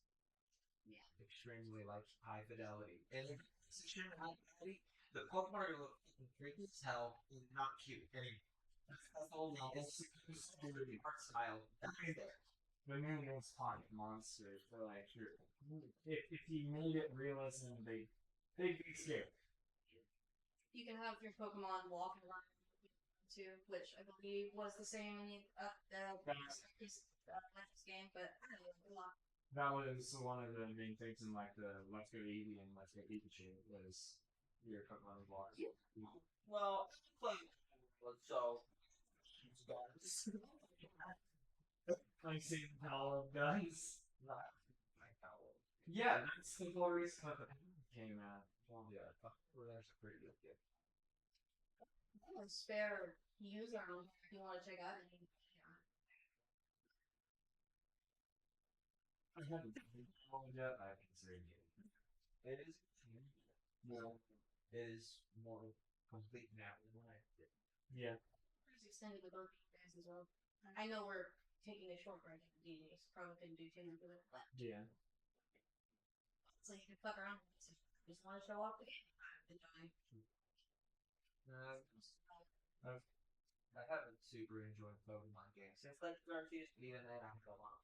extremely like high fidelity? And if it's extremely high fidelity, the Pokemon are look creepy as hell and not cute anymore. That's all. It's art style. The new most haunted monsters. They're like, if you made it realism, they'd be scared. You can have your Pokemon walk around too, which I believe was the same in the last game, but I don't know, a lot. That was one of the main things in like the Let's Go Eevee and Let's Go Pikachu was your Pokemon walk. Well, so I see how it does. not like how Yeah, that's the whole reason that the patent came out. well, yeah, that's a pretty good gift. A spare user if you want to check out any. I haven't followed yet. I haven't considered it. It is more. It is more complete now than what I did. Yeah. Extended the birthday as well. I know we're taking a short break. You probably couldn't do too much of it, but Yeah. so you can fuck around. Just want to show off the game. Enjoy. I haven't super enjoyed Pokemon games since Legendary Arceus, but even then I go on.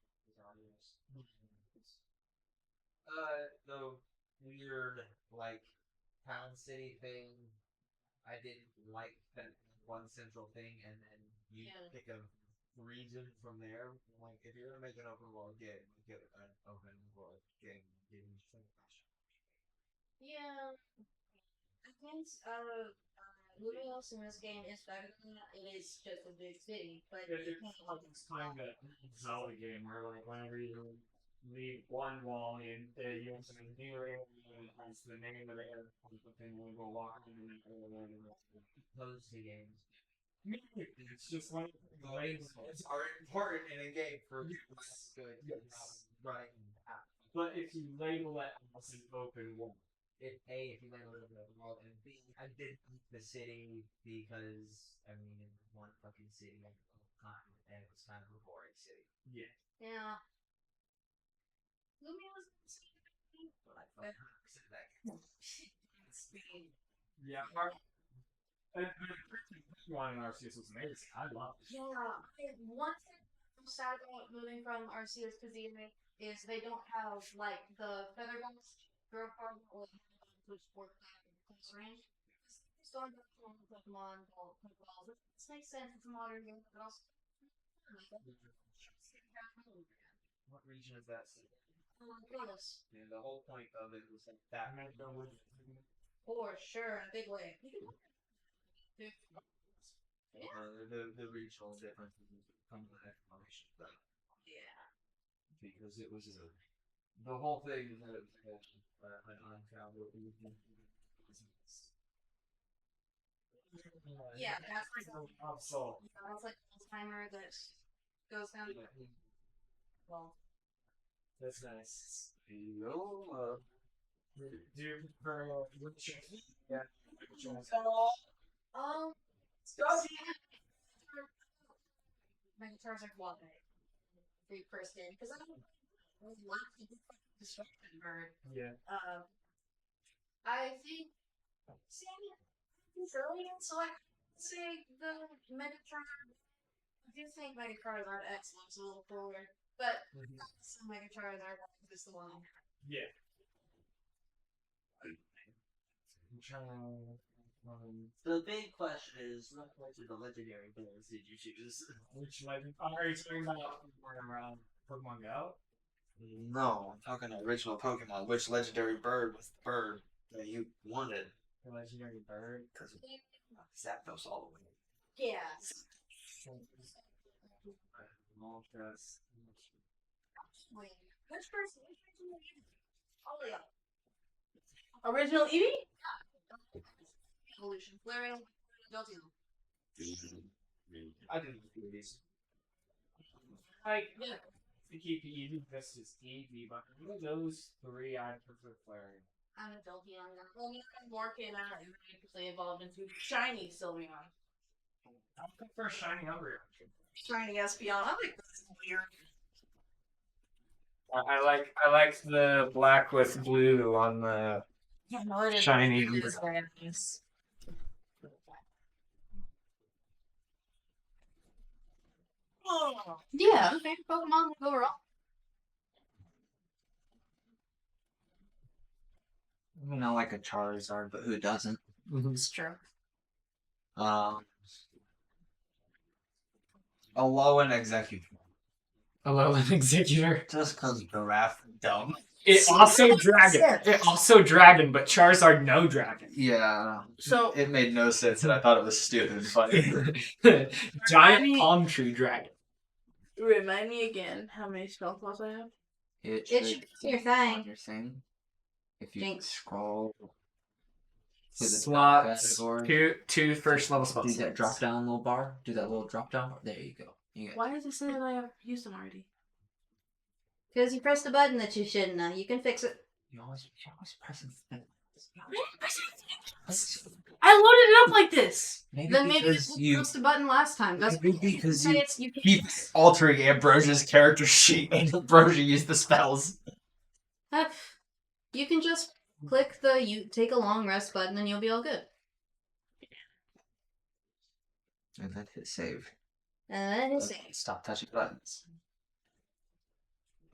The weird like town city thing. I didn't like that one central thing, and then you pick a region from there. Like if you're gonna make an open world game, make it an open world game. Give me some Yeah, I think moving else in this game is better than that. It is just a big city, but It's like this kind of Zelda game where like whenever you leave one wall in, you have some new area that has the name of the area, but then you go walk in and those two games. it's just like It's are important in a game for good. Yes. Right. But if you label it as an open world, A, if you land a little bit of the world, and B, I did beat the city because I mean, in one fucking city, and it was kind of a boring city. yeah. yeah. Lumia was But I fucking 100% that game. Yeah. One in Arceus was amazing. I love it. Yeah, one thing I'm sad about moving from Arceus to ZMA is they don't have like the feather balls grow farm or which work back in close range. It's going back to Pokemon Pokeballs, which makes sense. It's a modern game, but also What region is that city? Gross. Yeah, the whole point of it was like that. For sure, in a big way. The regional differences come to that explanation, but Yeah. because it was the whole thing is that it was an unfound Yeah, that's like Also, that's like a timer that goes down. Well, that's nice. Do you Do you prefer which? Yeah. Mega Charizard what? For your first game, because I don't really like the destruction bird. Yeah. I think Sammy is early, so I would say the Mega Charizard. I do think Mega Charizard X looks a little cooler, but some Mega Charizard is the one. Yeah. The big question is, which of the legendary birds did you choose? Which legend? Are you talking about around Pokemon Go? No, I'm talking original Pokemon. Which legendary bird was the bird that you wanted? The legendary bird. Because Zapdos all the way. Yeah. Moltres. Wait, which person? Oh yeah. Original Eevee? Evolution. Flareon. Jolteon. I didn't do these. Like, to keep it easy, this is easy, but of those three, I prefer Flareon. I'm a Jolteon. Well, more came out and they evolved into shiny Sylveon. I prefer Shiny Umbreon. Shiny Espeon. I like this weird. I like the black with blue on the Yeah, no, it is. shiny. It is very nice. Yeah, okay. Pokemon overall. I mean, I like a Charizard, but who doesn't? It's true. Um, Alolan Executor. Alolan Executor. Just because Giraffe dumb. It also dragon. It also dragon, but Charizard no dragon. Yeah. So It made no sense, and I thought it was stupid. But Giant palm tree dragon. remind me again how many spell slots I have. it should should be your be thing. on your thing. If you Jinx. scroll to the top Slots. category, Two first level spell do that slots. drop down little bar. Do that little drop down bar. There you go. You get Why does it say that I have used them already? Because you pressed the button that you shouldn't have. You can fix it. You always press it. I loaded it up like this. Maybe Then maybe because you pressed the button last time. That's maybe because say you it's you. keep altering Ambrosia's character sheet and Ambrosia used the spells. You can just click the you take a long rest button and you'll be all good. And then hit save. And it's Stop touching buttons.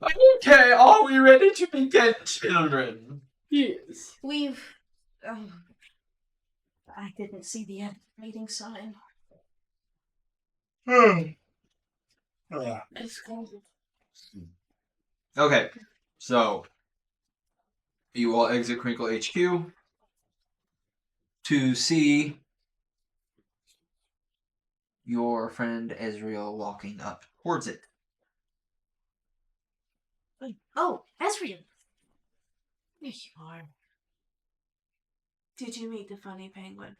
Okay, are we ready to begin, children? Yes. we've. I didn't see the end meeting sign. It's cold. Okay, so you all exit Crinkle HQ to see your friend Ezreal walking up towards it. Oh, Ezreal. There you are. Did you meet the funny penguin?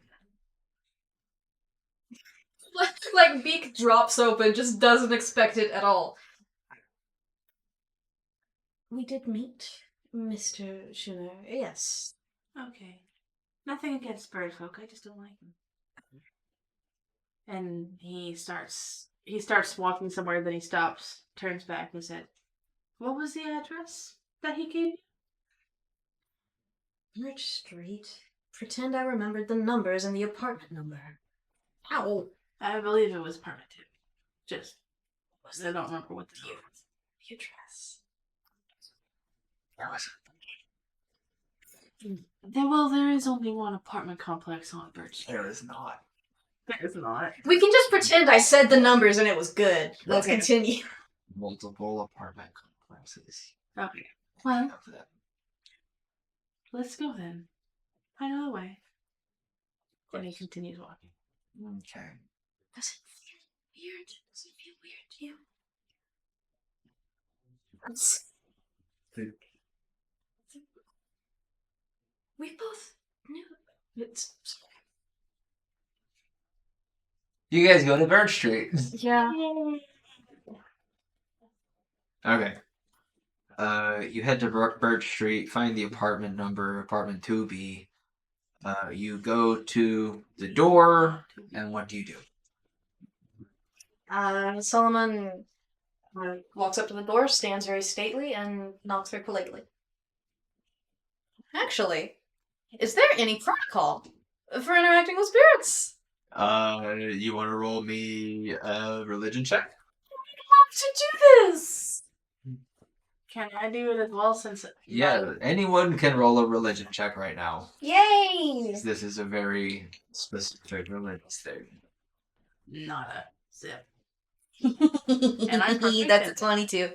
Like beak drops open, just doesn't expect it at all. We did meet, Mr. Schooner. Yes. Okay. Nothing against bird folk, I just don't like them. And he starts walking somewhere, then he stops, turns back and said, "What was the address that he gave you?" Birch Street. Pretend I remembered the numbers and the apartment number. Ow. I believe it was permitted. Just I don't remember what the address. There is only one apartment complex on Birch Street. There is not. There is not. We can just pretend I said the numbers and it was good. Let's Okay. continue. Multiple apartment complexes. Okay. Well, Of them. let's go then. I know the way. And he continues walking. Okay. Does it feel weird? Does it feel weird to you? We both knew it's You guys go to Birch Street. yeah. Okay. You head to Birch Street, find the apartment number, apartment 2B. You go to the door, and what do you do? Solomon walks up to the door, stands very stately, and knocks very politely. Actually, is there any protocol for interacting with spirits? You want to roll me a religion check? How to do this? Can I do it as well since Yeah, anyone can roll a religion check right now. Yay! This is a very specific religious thing. not a zip. and I'm proficient. That's a 22.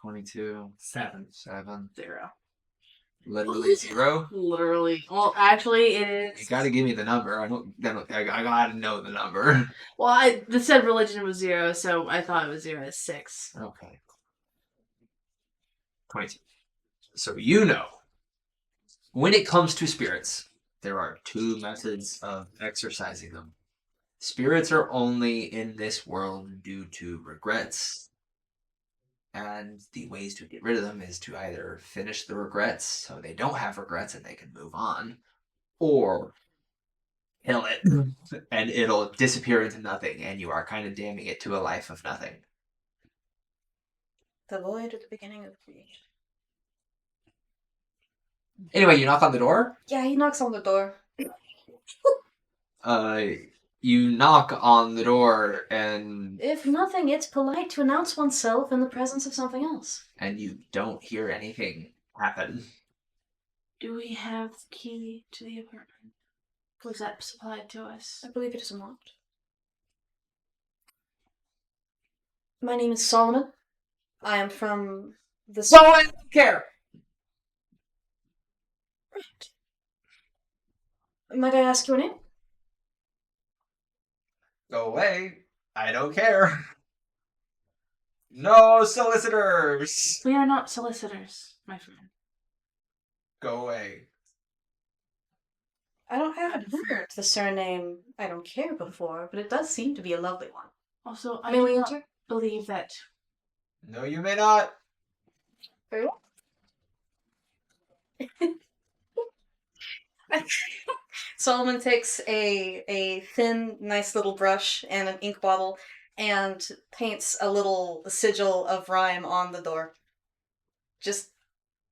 22. 7. 7. 0. Literally 0. Literally. Well, actually, it You is. gotta give me the number. I gotta know the number. Well, it said religion was 0, so I thought it was 0 as 6. Okay. 22. So you know, when it comes to spirits, there are 2 methods of exercising them. Spirits are only in this world due to regrets. And the ways to get rid of them is to either finish the regrets so they don't have regrets and they can move on, or kill it and it'll disappear into nothing and you are kind of damning it to a life of nothing. The void at the beginning of creation. Anyway, you knock on the door. Yeah, he knocks on the door. You knock on the door and If nothing, it's polite to announce oneself in the presence of something else. you don't hear anything happen. Do we have the key to the apartment? Was that supplied to us? I believe it is unlocked. My name is Solomon. I am from the... I don't care. Might I ask your name? Go away. I don't care. No solicitors. We are not solicitors, my friend. Go away. I haven't heard the surname I don't care before, but it does seem to be a lovely one. Also, I May we do not enter? believe that. No, you may not. Very well. Solomon takes a thin, nice little brush and an ink bottle and paints a little sigil of rhyme on the door. Just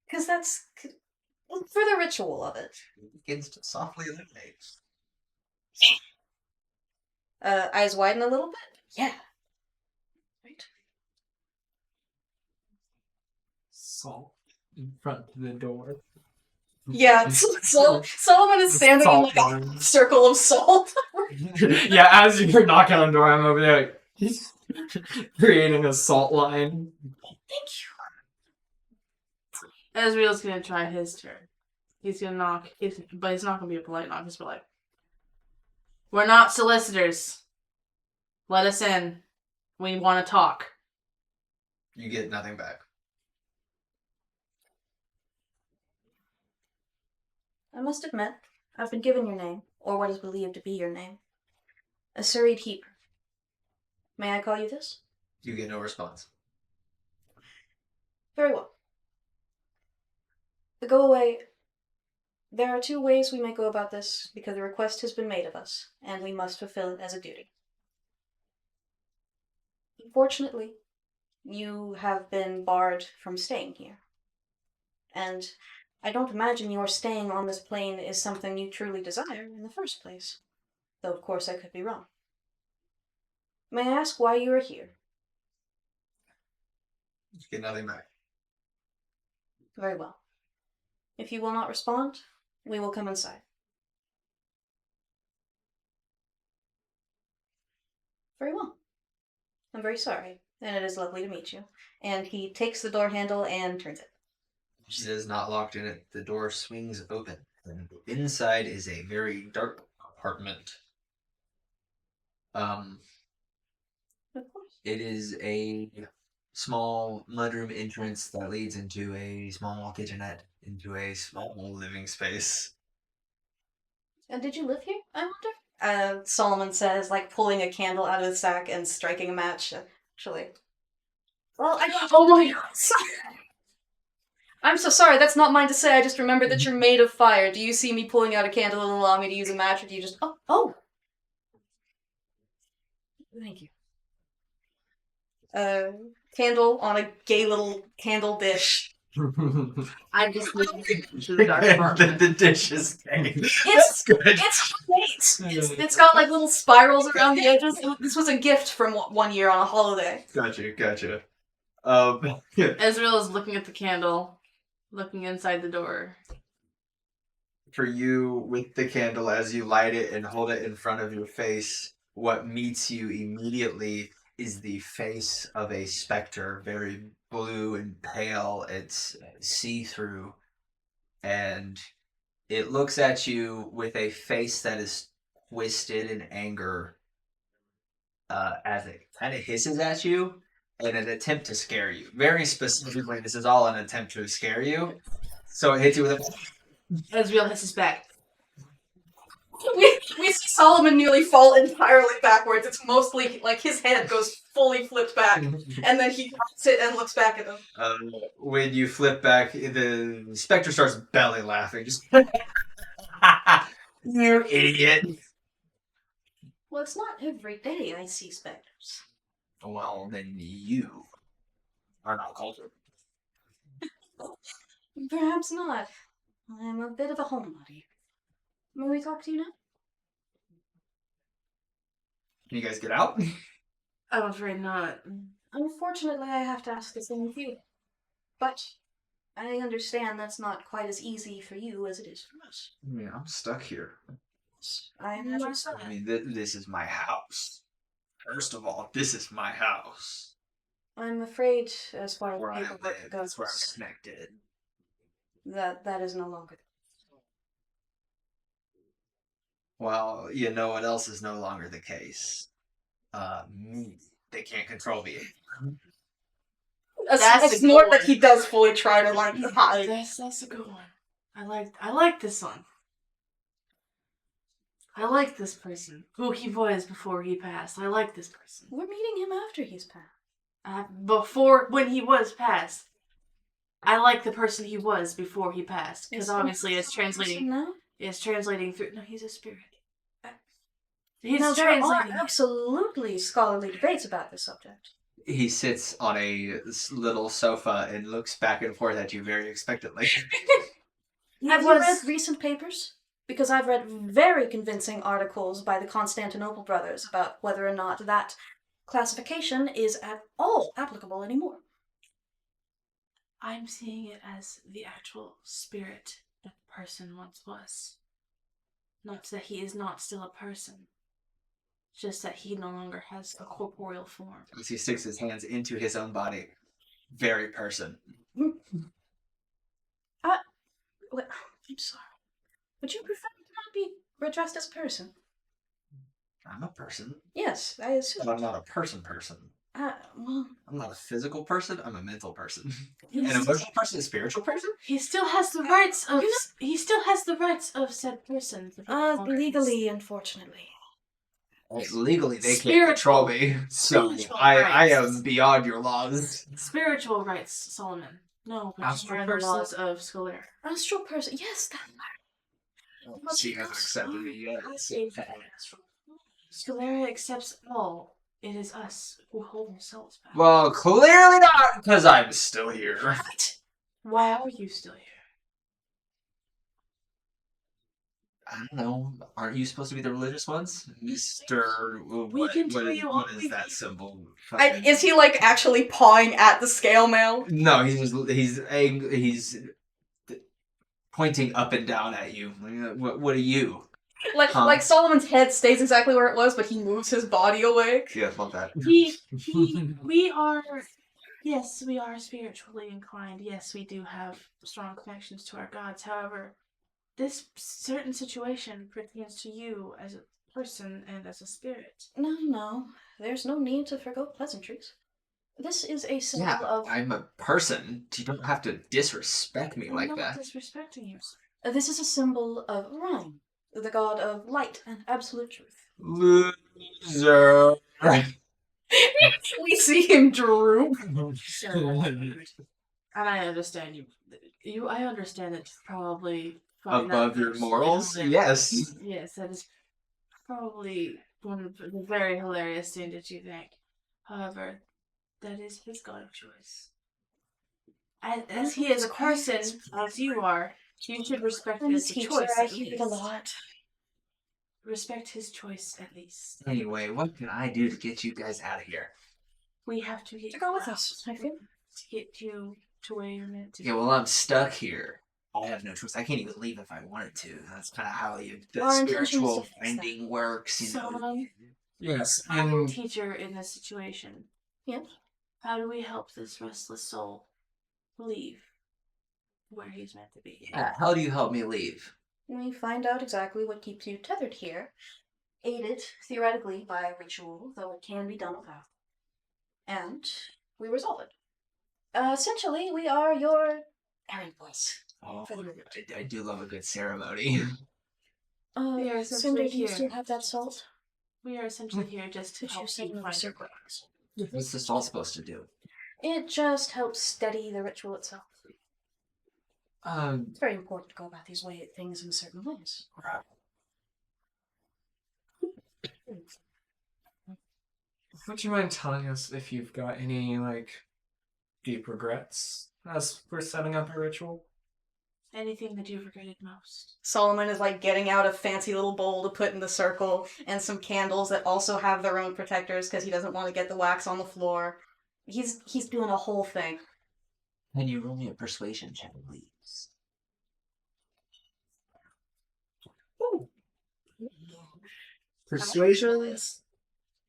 because that's for the ritual of it. Begins to softly illuminate. Eyes widen a little bit? Yeah. Right. Salt in front of the door. Yeah, Solomon is standing in like a circle of salt. Yeah, as you're knocking on the door, I'm over there like, he's creating a salt line. Thank you. Ezreal's gonna try his turn. He's gonna knock, but it's not gonna be a polite knock. It's be like, "We're not solicitors. Let us in. We want to talk." You get nothing back. I must admit, I've been given your name, or what is believed to be your name. A serried heap. May I call you this? You get no response. Very well. The go away. There are 2 ways we may go about this, because a request has been made of us, and we must fulfill it as a duty. Unfortunately, you have been barred from staying here. And I don't imagine your staying on this plane is something you truly desire in the first place. Though, of course, I could be wrong. May I ask why you are here? You get nothing back. Very well. If you will not respond, we will come inside. Very well. I'm very sorry, and it is lovely to meet you. And he takes the door handle and turns it. It is not locked in it. The door swings open, and inside is a very dark apartment. Of course. It is a small mudroom entrance that leads into a small kitchenette, into a small living space. And did you live here, I wonder? Solomon says, like pulling a candle out of the sack and striking a match. Actually. Well, oh my god. I'm so sorry, that's not mine to say. I just remembered that you're made of fire. Do you see me pulling out a candle and allow me to use a match, or do you just... Oh! Thank you. Candle on a gay little candle dish. I just listened to the dark apartment. the dish is gay. It's good. It's great. It's got like little spirals around the edges. This was a gift from one year on a holiday. Gotcha. Ezreal is looking at the candle, looking inside the door. For you, with the candle, as you light it and hold it in front of your face, what meets you immediately is the face of a specter, very blue and pale. It's see-through, and it looks at you with a face that is twisted in anger, as it kind of hisses at you in an attempt to scare you. Very specifically, this is all an attempt to scare you. So it hits you with a... Ezreal hisses back. We see Solomon nearly fall entirely backwards. It's mostly like his head goes fully flipped back, and then he drops it and looks back at him. When you flip back, the specter starts belly laughing. Just, you idiot. Well, it's not every day I see specters. Well, then you are not cultured. Perhaps not. I'm a bit of a homebody. May we talk to you now? Can you guys get out? I'm afraid not. Unfortunately, I have to ask the same of you. But I understand that's not quite as easy for you as it is for us. I mean, I'm stuck here. I imagine so. I mean, this is my house. First of all, this is my house. I'm afraid, as far as Where I paperwork live, goes, that's where I'm connected. that is no longer. Well, you know what else is no longer the case? Me. They can't control me. That's a a snort good that one. he does fully try to like hide. That's a good one. I like this one. I like this person. Who he was before he passed. I like this person. We're meeting him after he's passed. Before, when he was passed. I like the person he was before he passed. Because obviously it's translating. Now? is translating through. No, he's a spirit. He's Now, there are translating. absolutely scholarly debates about this subject. He sits on a little sofa and looks back and forth at you very expectantly. Have you read recent papers? Because I've read very convincing articles by the Constantinople brothers about whether or not that classification is at all applicable anymore. I'm seeing it as the actual spirit that the person once was. Not that he is not still a person. Just that he no longer has a corporeal form. As he sticks his hands into his own body. Very person. Well, I'm sorry. Would you prefer to not be addressed as a person? I'm a person. Yes, I assume. But I'm not a person. Well, I'm not a physical person, I'm a mental person. He's- An emotional person, a spiritual person? He still has the rights of. He still has the rights of said person. but he no longer is. legally, unfortunately. Legally, they Spiritual- can't control me. So spiritual I rights. am beyond your laws. Spiritual rights, Solomon. No, but Astral you are the person? laws of Scolaire. Astral person, yes, that. She hasn't accepted me yet. Scolaire accepts all. It is us who hold ourselves back. Well, clearly not, because I'm still here. Why are you still here? I don't know. Aren't you supposed to be the religious ones? Mr. What, can tell you all what is we that can. symbol? Is he like actually pawing at the scale mail? No, he's pointing up and down at you. What are you? Huh. Like Solomon's head stays exactly where it was, but he moves his body away. Yeah, love that. We are. Yes, we are spiritually inclined. Yes, we do have strong connections to our gods. However, this certain situation pertains to you as a person and as a spirit. No. There's no need to forgo pleasantries. This is a symbol Yeah, of. I'm a person. You don't have to disrespect me like I'm not that. disrespecting you. This is a symbol of Rhyme, the god of light and absolute truth. Loser. We see him droop. And I understand you. I understand that you probably find Above that your very morals? hilarious. Yes. Yes, that is probably one of the very hilarious thing that you think. However, that is his god of choice. As he is a person, as you are, you should respect his choice I at hear it least. a lot. Respect his choice at least. Anyway, what can I do to get you guys out of here? We have to get To go you with out. us, I feel. To get you to where you're meant to Yeah, well, I'm stuck here. I have no choice. I can't even leave if I wanted to. That's kind of how the Our intention is spiritual to fix that. finding works, you know. Solomon, Yes, I'm a and teacher in this situation. Yes. How do we help this restless soul leave where he's meant to be? Yeah, how do you help me leave? We find out exactly what keeps you tethered here, aided theoretically by ritual, though it can be done without. And we resolve it. Essentially, we are your errand boys. Oh, For the moment. I do love a good ceremony. We are Cinder, essentially do you here. still have that salt? We are essentially here just to Could you help send you another find your circle? way. What's this all supposed to do? It just helps steady the ritual itself. It's very important to go about these things in certain ways. would you mind telling us if you've got any, like, deep regrets as we're setting up a ritual? Anything that you've regretted most. Solomon is like getting out a fancy little bowl to put in the circle and some candles that also have their own protectors because he doesn't want to get the wax on the floor. He's doing a whole thing. Can you roll me a persuasion check, please? Persuasion?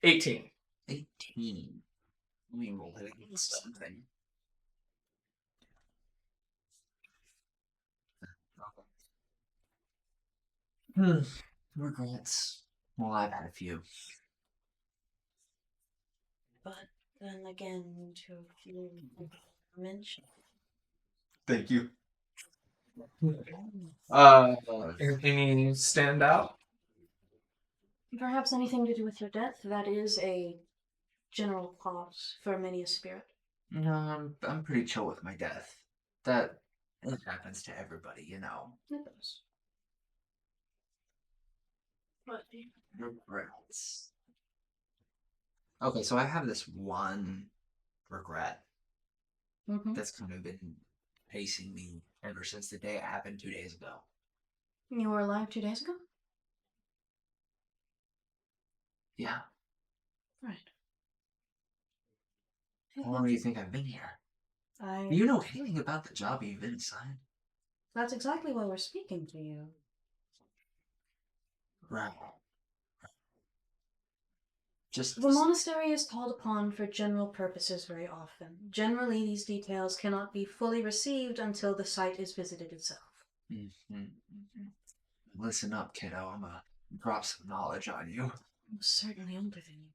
18. 18. Let me roll it against something. Regrets. Well, I've had a few. But then again, to few mention. Thank you. Any stand out? Perhaps anything to do with your death. That is a general cause for many a spirit. No, I'm pretty chill with my death. That happens to everybody, you know. It does. But Regrets. Okay, so I have this one regret Mm-hmm. that's kind of been pacing me ever since the day it happened 2 days ago. You were alive 2 days ago? Yeah. Right. How long do you think I've been here? Do you know anything about the job you've been assigned? That's exactly why we're speaking to you. Right. Just The monastery is called upon for general purposes very often. Generally, these details cannot be fully received until the site is visited itself. Listen up, kiddo. I'm gonna drop some knowledge on you. I'm certainly older than you.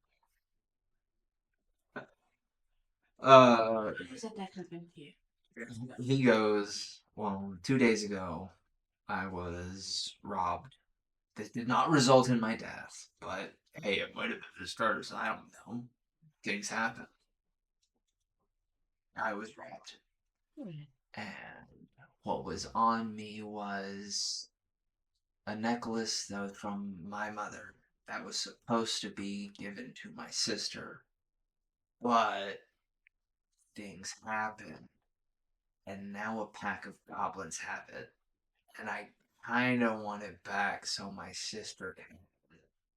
how is that happening to you? He goes, well, 2 days ago, I was robbed. This did not result in my death, but hey, it might have been the starters. I don't know. Things happen. I was robbed. And what was on me was a necklace that was from my mother that was supposed to be given to my sister. But things happen, and now a pack of goblins have it. And I kind of want it back so my sister can.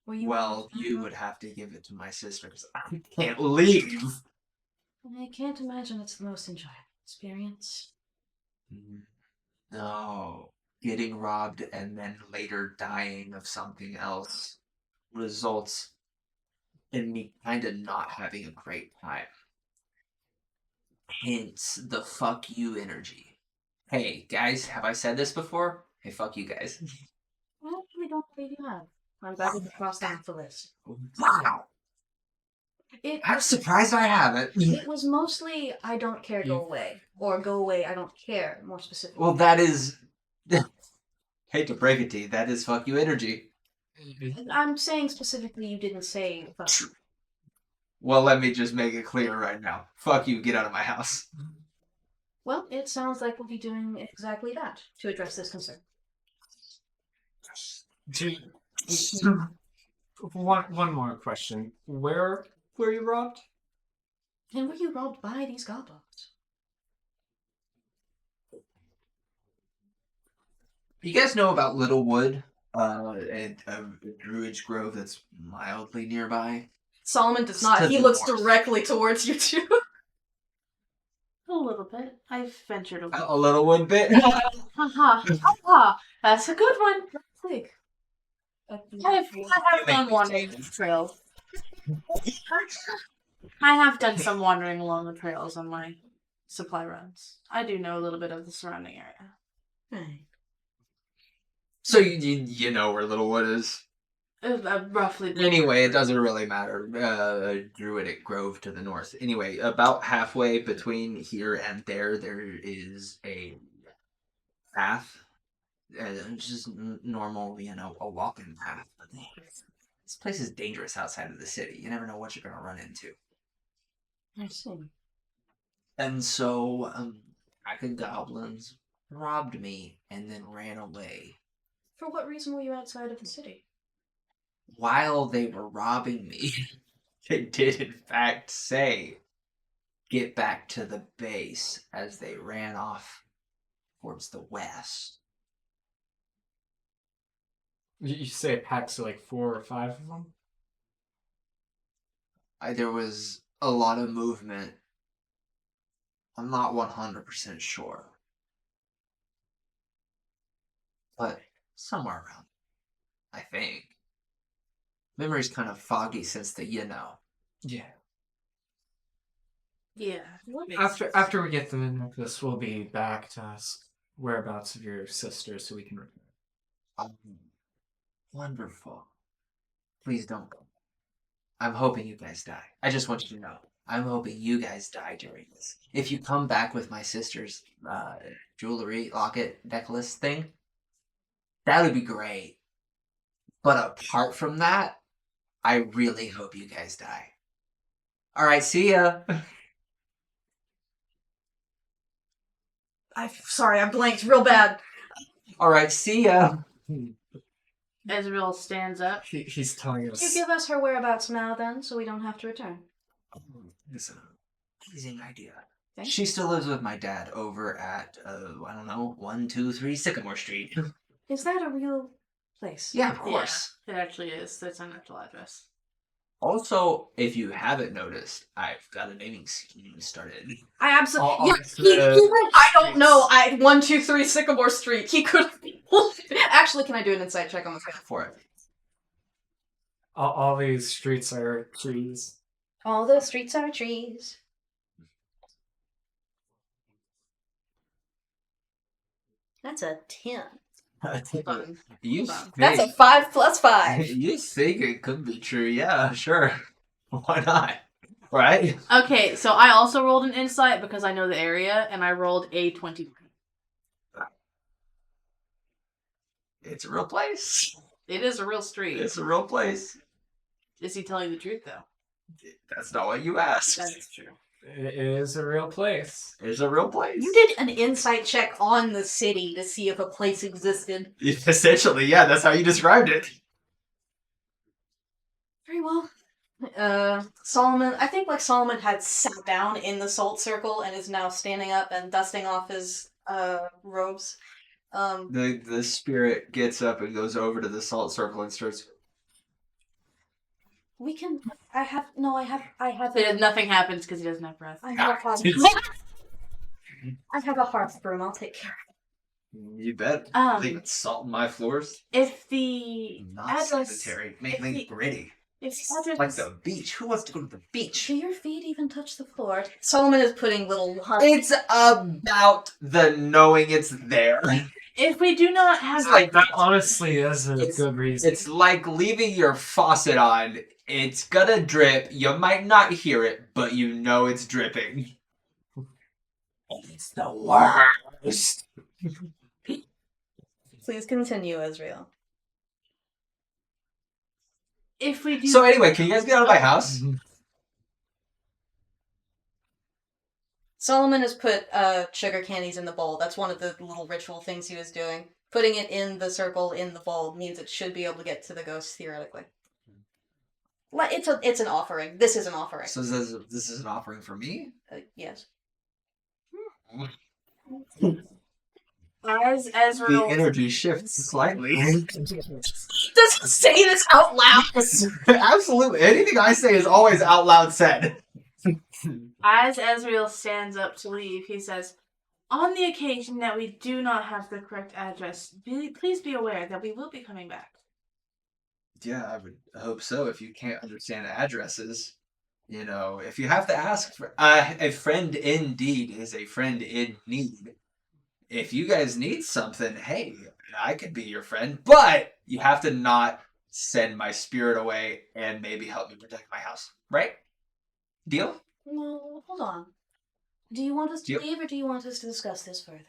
Were you Well, you would have to give it to my sister because I can't leave. I can't imagine it's the most enjoyable experience. No. Getting robbed and then later dying of something else results in me kind of not having a great time. Hence the fuck you energy. Hey, guys, have I said this before? Hey, fuck you guys. I actually don't believe you have. I'm glad you crossed that off the list. Wow. I'm surprised I haven't. It was mostly I don't care, go away. Or go away, I don't care, more specifically. Well, that is. Hate to break it to you, that is fuck you energy. I'm saying specifically you didn't say fuck. Well, let me just make it clear right now. Fuck you, get out of my house. Well, it sounds like we'll be doing exactly that to address this concern. One more question. Where were you robbed? And were you robbed by these goblins? You guys know about Littlewood, and a Druid's Grove that's mildly nearby? Solomon does It's not. to He the looks north. directly towards you two. A little bit. I've ventured a little. A Littlewood bit? Haha, haha. That's a good one. Like, I have done wandering trails. I have done some wandering along the trails on my supply runs. I do know a little bit of the surrounding area. right. So you know where Littlewood is? Roughly. Anyway, it doesn't really matter. Druidic Grove to the north. Anyway, about halfway between here and there is a path. Just normal, a walking path. But this place is dangerous outside of the city. You never know what you're going to run into. I see. And so, pack of goblins robbed me and then ran away. For what reason were you outside of the city? While they were robbing me, they did in fact say, get back to the base, as they ran off towards the west. You say it packs like 4 or 5 of them? There was a lot of movement. I'm not 100% sure. But somewhere around, I think. Memory's kind of foggy since the Yeah. Yeah. After we get the necklace, we'll be back to us whereabouts of your sister so we can return. Wonderful. Please don't go. I'm hoping you guys die. I just want you to know. I'm hoping you guys die during this. If you come back with my sister's jewelry, locket, necklace thing, that would be great. But apart from that, I really hope you guys die. Alright, see ya. I'm sorry, I blanked real bad. Alright, see ya. Ezreal stands up. He's telling Could you us. give us her whereabouts now, then, so we don't have to return? It's an amazing idea. Thank She still lives with my dad over at, I don't know, 123 Sycamore Street. Is that a real place? Yeah, of course. Yeah, it actually is. That's an actual address. Also, if you haven't noticed, I've got a naming scheme started. I absolutely. All Yeah, of he the went. I don't know. 123 Sycamore Street. He could. Actually, can I do an insight check on this guy? For it. all these streets are trees. All the streets are trees. That's a 10. Hold on. You Hold on. think, That's a 5 plus 5. you think it could be true? Yeah, sure. Why not? Right? Okay, so I also rolled an insight because I know the area, and I rolled a 20. It's a real place. It is a real street. It's a real place. Is he telling the truth, though? That's not what you asked. That is true. It is a real place. It's a real place. You did an insight check on the city to see if a place existed. Essentially, yeah, that's how you described it. Very well. Solomon, I think like Solomon had sat down in the salt circle and is now standing up and dusting off his robes. The spirit gets up and goes over to the salt circle and starts. We can. I have. Nothing happens because he doesn't have breath. I have a hearth. I have a hearth broom. I'll take care of You bet. Um, Leaving salt in my floors. If the Not address, sanitary. Make if things the- gritty. if the address, Like the beach. Who wants to go to the it. beach? Do your feet even touch the floor? Solomon is putting little hearts. It's about the knowing it's there. if we do not have, It's like That honestly is a It's- good reason. It's like leaving your faucet on. It's gonna drip. You might not hear it, but you know it's dripping. It's the worst. Please continue, Ezreal. if we do, So anyway, can you guys get out of my house? Solomon has put sugar candies in the bowl. That's one of the little ritual things he was doing. Putting it in the circle in the bowl means it should be able to get to the ghost theoretically. Like it's an offering. This is an offering. So this is an offering for me? Yes. as The Ezreal, energy shifts slightly. Does he say this out loud? Absolutely. Anything I say is always out loud said. as Ezreal stands up to leave, he says, "On the occasion that we do not have the correct address, please be aware that we will be coming back." Yeah, I would hope so. If you can't understand addresses, you know, if you have to ask for a friend indeed is a friend in need. If you guys need something, hey, I could be your friend, but you have to not send my spirit away and maybe help me protect my house, right? Deal? No, hold on. Do you want us to Yep. leave, or do you want us to discuss this further?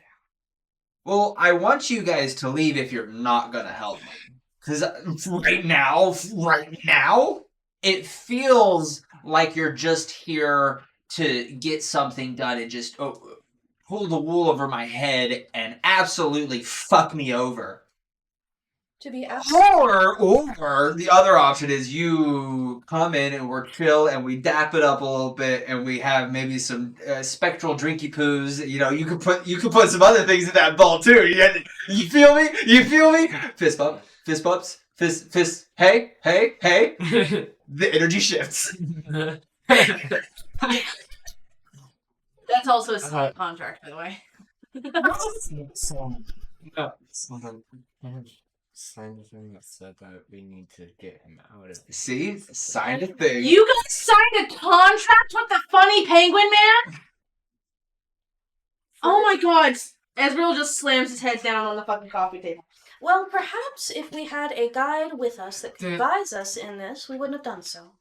Well, I want you guys to leave if you're not gonna help me. Because right now, it feels like you're just here to get something done and just pull the wool over my head and absolutely fuck me over. To be asked. Or the other option is you come in and we're chill and we dap it up a little bit and we have maybe some spectral drinky poos. You know, you could put some other things in that bowl too. You feel me? You feel me? Fist bump, fist bumps, fist. Hey. The energy shifts. That's also a signed contract, by the way. Signed a thing that said that we need to get him out of See, signed a thing. You guys signed a contract with the funny penguin man? Oh my god! Ezreal just slams his head down on the fucking coffee table. Well, perhaps if we had a guide with us that could There- advise us in this, we wouldn't have done so.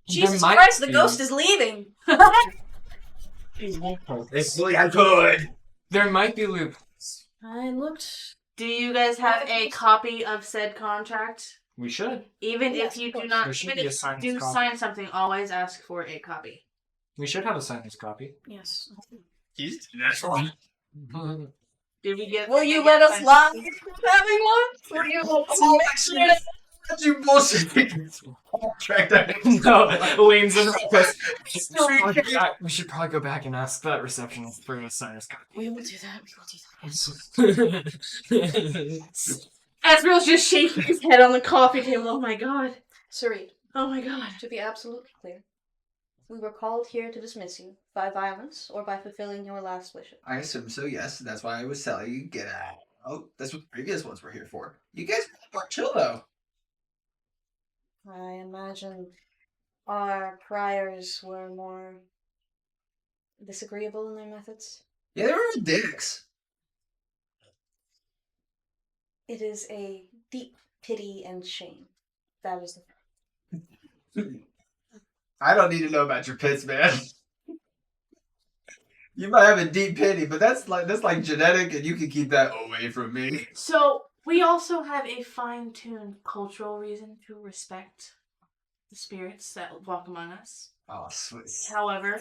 Jesus might Christ, the be- ghost is leaving. Actually, I could. There might be loopholes. I looked. Do you guys have a copy of said contract? We should. Even Yes, if you of do course. not, There should even be a if you signed do copy. sign something, always ask for a copy. We should have a signed copy. Yes. He's natural. Did we get? Will you let us lie having one? Will you let us make sure that You bullshit. No, leans in Ruckus. We should probably go back and ask that receptionist for a sinus copy. we will do that? We will do that. Asriel's just shaking his head on the coffee table. Oh my god. Sarid, Oh my god. to be absolutely clear, we were called here to dismiss you by violence or by fulfilling your last wishes. I assume so, yes. That's why I was telling you, get out. Oh, that's what the previous ones were here for. You guys are chill, though. I imagine our priors were more disagreeable in their methods. Yeah, they were dicks. It is a deep pity and shame. That is the I don't need to know about your pits, man. You might have a deep pity, but that's like genetic, and you can keep that away from me. So we also have a fine-tuned cultural reason to respect the spirits that walk among us. Oh, sweet. However,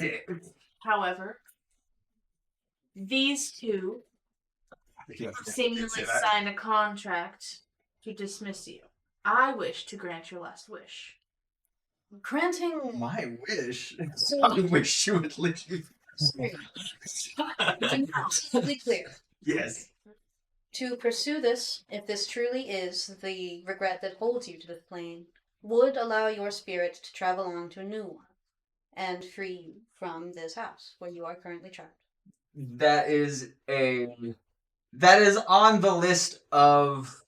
these two seemingly signed a contract to dismiss you. I wish to grant your last wish. granting. My wish. I wish you would leave. To be absolutely clear. Yes. To pursue this, if this truly is the regret that holds you to the plane, would allow your spirit to travel on to a new one and free you from this house where you are currently trapped. That is on the list of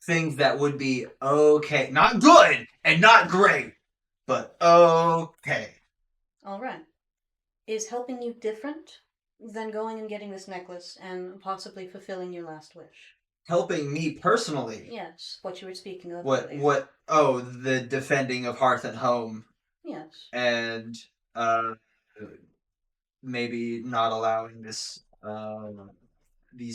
things that would be okay. Not good and not great, but okay. All right. Is helping you different than going and getting this necklace and possibly fulfilling your last wish? Helping me personally. Yes, what you were speaking of What earlier. what oh, the defending of hearth and home Yes. and maybe not allowing these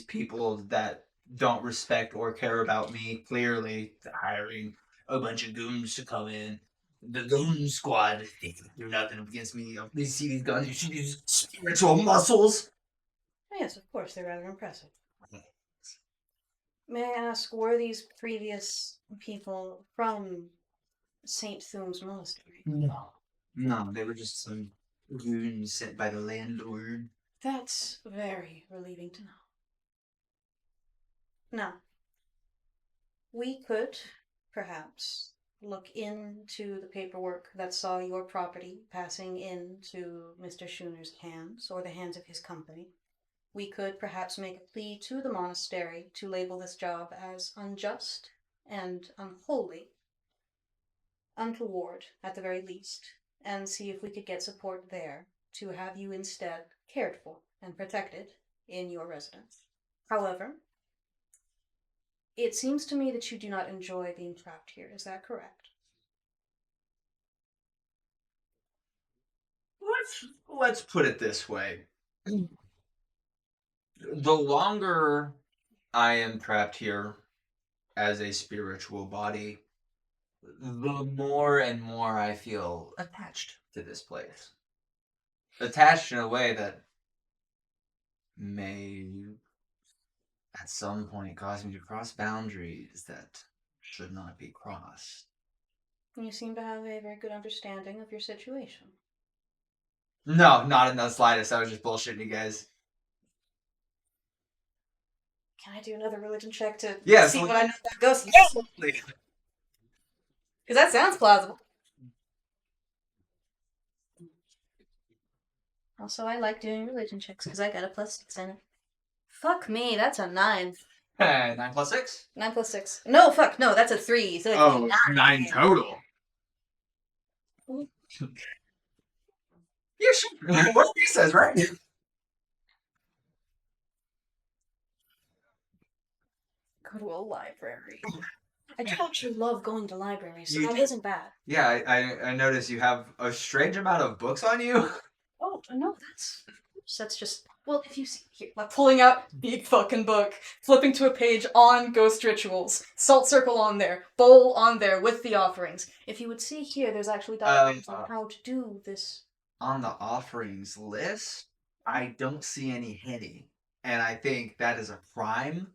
people that don't respect or care about me, clearly hiring a bunch of goons to come in. The goon squad, they can do nothing against me. They see these guns, you see these spiritual muscles. Yes, of course, they're rather impressive. May I ask, were these previous people from St. Thume's Monastery? No, they were just some goons sent by the landlord. That's very relieving to know. Now, we could, perhaps, look into the paperwork that saw your property passing into Mr. Schooner's hands, or the hands of his company. We could perhaps make a plea to the monastery to label this job as unjust and unholy, untoward at the very least, and see if we could get support there to have you instead cared for and protected in your residence. However, it seems to me that you do not enjoy being trapped here. Is that correct? Let's put it this way. The longer I am trapped here as a spiritual body, the more and more I feel attached to this place. Attached in a way that may at some point cause me to cross boundaries that should not be crossed. You seem to have a very good understanding of your situation. No, not in the slightest. I was just bullshitting you guys. Can I do another religion check to Yes, see well, what I know about ghosts? Absolutely. Because that sounds plausible. Also, I like doing religion checks because I got a +6 in it. Fuck me, that's a 9. 9 plus 6? 9 plus 6. No, fuck, no, that's a 3. So it's Oh, 9. 9 total. Yeah, sure. What he says, right? Go to a library. I do actually love going to libraries, so You that do? isn't bad. Yeah, I noticed you have a strange amount of books on you. Oh, no, that's just... Well, if you see here, like pulling out big fucking book, flipping to a page on ghost rituals, salt circle on there, bowl on there with the offerings. If you would see here, there's actually diagrams on how to do this. On the offerings list, I don't see any henny. and I think that is a crime.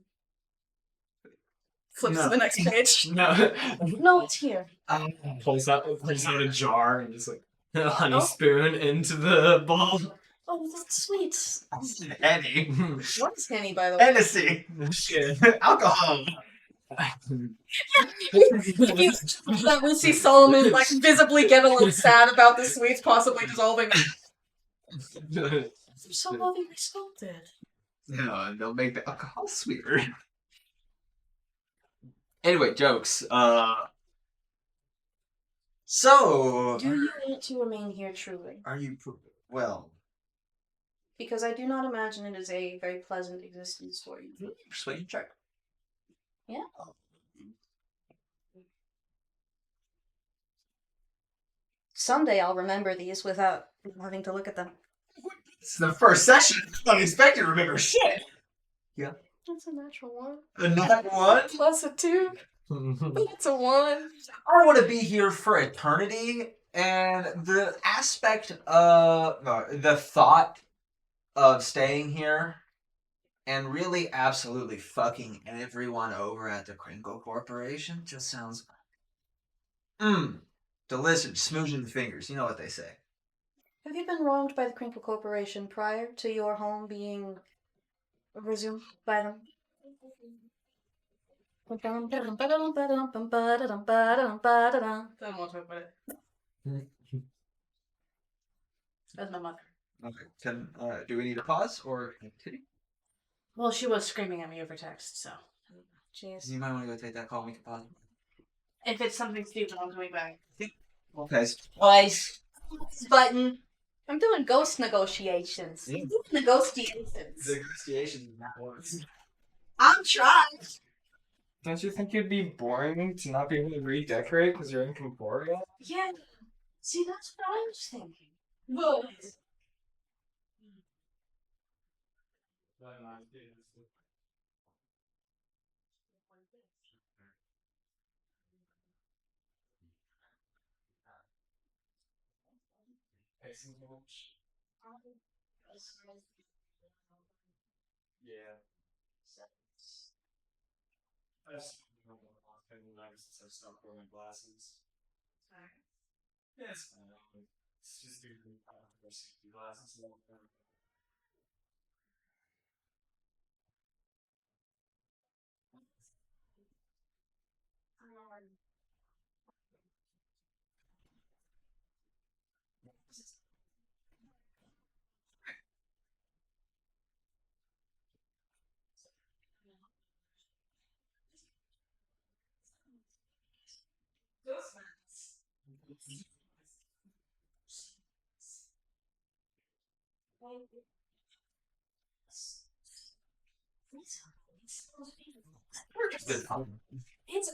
Flips No. to the next page. No. No, it's here. Pulls out a jar and just like a honey spoon into the ball. Oh, that's sweet. Henny. What is Henny, by the way? Hennessy. Shit. Alcohol. That we see Solomon like visibly get a little sad about the sweets possibly dissolving. They're so lovingly sculpted. No, and they'll make the alcohol sweeter. Anyway, jokes. So, Do you want to remain here truly? are you well? Because I do not imagine it is a very pleasant existence for you. Persuasion check. Yeah. Someday I'll remember these without having to look at them. It's the first session. Unexpected. Remember shit. That's a natural one. Another one. Plus a 2. That's a 1. I want to be here for eternity, and the aspect of the thought of staying here and really absolutely fucking everyone over at the Crinkle Corporation just sounds delicious, smooching the fingers. You know what they say. Have you been wronged by the Crinkle Corporation prior to your home being resumed by them? Then we'll talk about it. That's my mother. Okay. Do we need a pause or continue? Well, she was screaming at me over text, so. Jeez. You might want to go take that call. We can pause. If it's something stupid, I'm coming back. Okay. Twice. Button. I'm doing ghost negotiations. Yeah. Negotiations. Negotiations not works. I'm trying. Don't you think it'd be boring to not be able to redecorate because you're incorporeal? Yeah. See, that's what I was thinking. But Yeah. Since I stopped wearing my glasses. Yes. It's just glasses.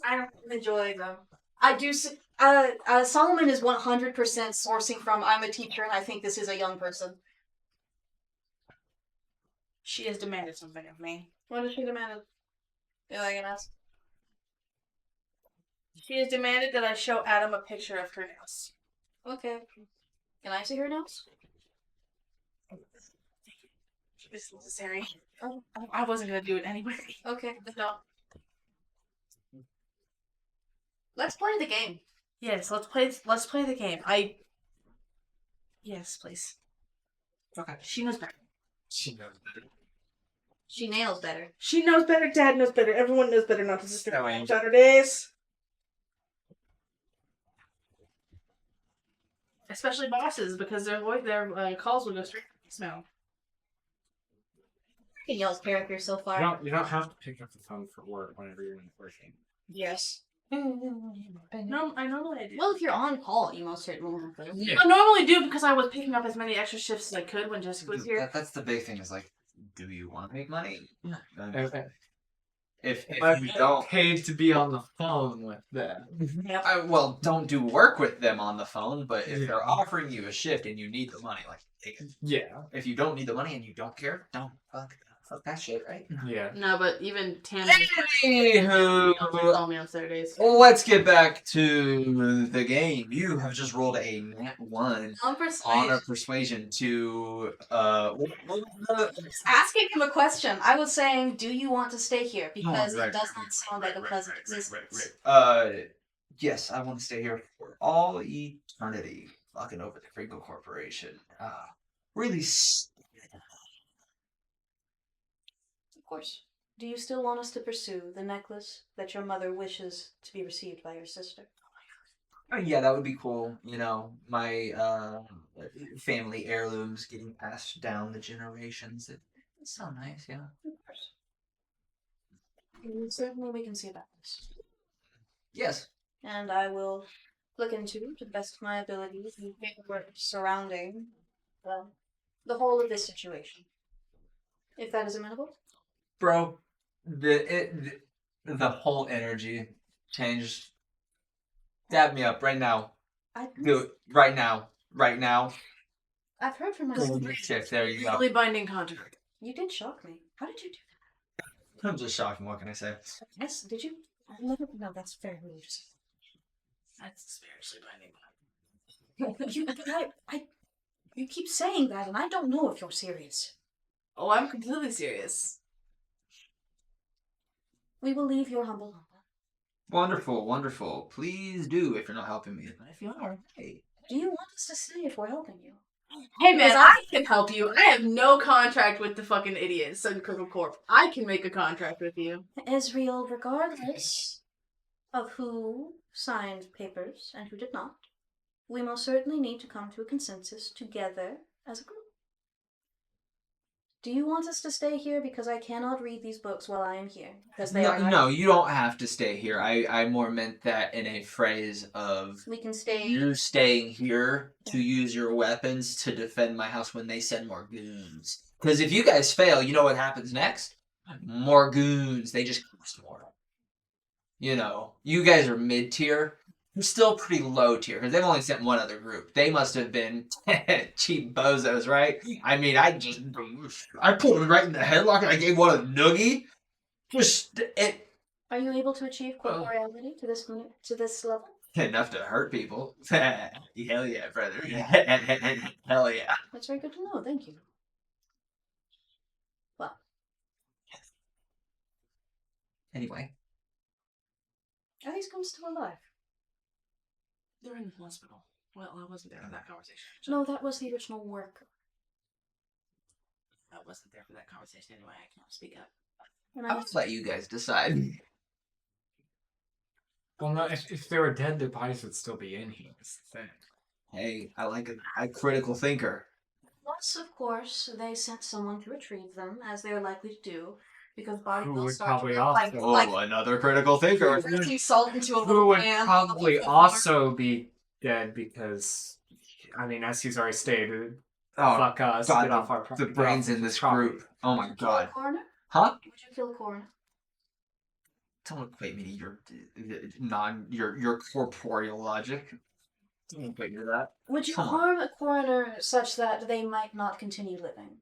I enjoy them. I do. Solomon is 100% sourcing from I'm a teacher and I think this is a young person. She has demanded something of me. What did she demand? Yeah, I can ask. She has demanded that I show Adam a picture of her nails. Okay. Can I see her nails? It's necessary. I wasn't gonna do it anyway. Okay. No. Let's play the game. Yes, let's play the game. Yes, please. Okay. She knows better. She knows better. She nails better. She knows better, Dad knows better, everyone knows better not to disturb No, me on Angel. Saturdays. Especially bosses, because their calls will go straight to voicemail. You can yell's character so far. You don't have to pick up the phone for work whenever you're not working. Yes. No, I normally do. Well, if you're on call, you most certainly have to. Yeah. I normally do because I was picking up as many extra shifts as I could when Jessica was here. That's the big thing. Is like, do you want to make money? Okay. If I'm you don't, paid to be on the phone with them. well, don't do work with them on the phone. But if Yeah. they're offering you a shift and you need the money, like take it. Yeah. If you don't need the money and you don't care, don't fuck them. Fuck that shit, right? Yeah. No, but even Tammy Anywho, call me on Saturdays. let's get back to the game. You have just rolled a nat 1 On on persuasion. a persuasion to Asking him a question. I was saying, do you want to stay here? Because right, it does not sound like a pleasant existence. yes, I want to stay here for all eternity. Fucking over the Kringle Corporation. Really Of course. Do you still want us to pursue the necklace that your mother wishes to be received by your sister? yeah, that would be cool. You know, my family heirlooms getting passed down the generations. It's so nice, yeah. Of course. Certainly we can see about this. Yes. And I will look into, to the best of my ability, the paperwork surrounding the whole of this situation. If that is amenable? Bro, the whole energy changed. Dab me up right now. Do it right now. Right now. I've heard from my Check, there you go. Legally binding contract. You did shock me. How did you do I'm just shocking. What can I say? that? Yes, did you? I never. No, that's very rude. That's spiritually binding. You keep saying that, and I don't know if you're serious. Oh, I'm completely serious. We will leave your humble home. Wonderful, wonderful. Please do if you're not helping me. But if you are, hey. Do you want us to stay if we're helping you? Hey man, Because I can help you. I have no contract with the fucking idiot Sun Criminal Corp. I can make a contract with you. Ezreal, regardless of who signed papers and who did not, we most certainly need to come to a consensus together as a group. Do you want us to stay here because I cannot read these books while I am here? Because they are No, you don't have to stay here. I more meant that in a phrase of We can stay. you staying here to use your weapons to defend my house when they send more goons. Because if you guys fail, you know what happens next? More goons. They just cost more. You know, you guys are mid tier. You're still pretty low tier because they've only sent one other group. They must have been cheap bozos, right? I mean, I put him right in the headlock and I gave one a noogie. Just it Are you able to achieve corporeality to this level? enough to hurt people. Hell yeah, brother. Hell yeah. That's very good to know. Thank you. Well, Anyway, are these ghosts still alive? They're in the hospital. Well, I wasn't there for that conversation. No, that was the original worker. I wasn't there for that conversation anyway. I can't speak up. And I'll just let you guys decide. Well, no, if they were dead, their bodies would still be in here. That's the thing. Hey, I like a critical thinker. Once, of course, they sent someone to retrieve them, as they are likely to do, because body Who will would start probably to also- Oh, another critical thinker. Pressing salt into a Who little would pan. probably also be dead because, I mean, as he's already stated, Oh, fuck us, God, get off the, our the brains in this property. group. Oh my Kill a god. coroner? Huh? Would you kill a coroner? Don't equate me to your corporeal logic. Don't equate me to that. Would you Come on. harm a coroner such that they might not continue living?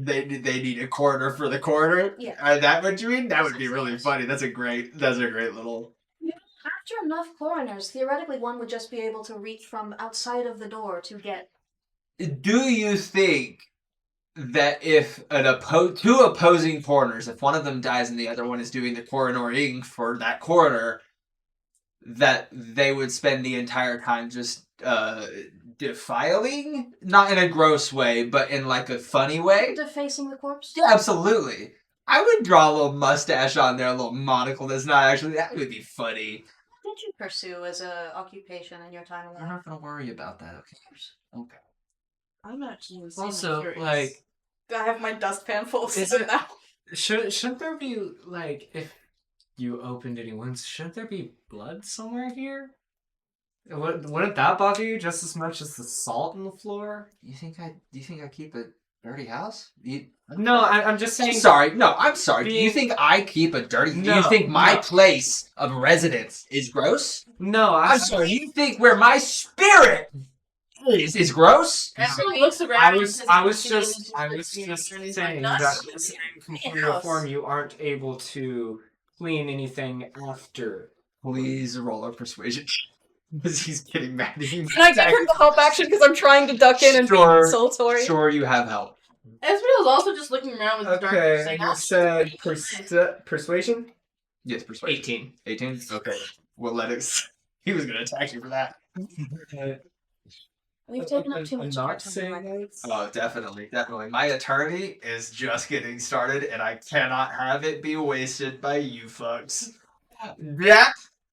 They need a coroner for the coroner. Yeah. That what you mean? That would be really funny. That's a great little. After enough coroners, theoretically one would just be able to reach from outside of the door to get... Do you think that if two opposing coroners, if one of them dies and the other one is doing the coronaring for that coroner, that they would spend the entire time just defiling? Not in a gross way, but in like a funny way? Defacing the corpse? Yeah, absolutely. I would draw a little mustache on there, a little monocle that's not actually... That would be funny. What did you pursue as a occupation in your time I'm alive? not going to worry about that, okay? Okay. I'm actually Also, curious. like, I have my dustpan full of Is stuff it- now. shouldn't there be, like, if you opened any wounds, shouldn't there be blood somewhere here? Wouldn't that bother you just as much as the salt on the floor? Do you think I keep a dirty house? No, I'm just I'm saying. sorry. No, I'm sorry. Do you Being- think I keep a dirty... do No, you think my no. place of residence is gross? No, I'm sorry. You think where my spirit It's gross. Everyone looks around. I was because just he's saying like, that "Nuts?" in completed form you aren't able to clean anything after. Please roll a persuasion. Because he's getting mad at you. Can I give her the help action because I'm trying to duck in and be Sure, consolatory? Sure, you have help. Ezreal's also just looking around with his dark Okay, saying, you said persuasion? Yes, persuasion. 18. 18? Okay. We'll let it. He was going to attack you for that. We've taken up too I'm much of your not time. saying Mike. that. Oh, definitely. My eternity is just getting started, and I cannot have it be wasted by you fucks. Yeah.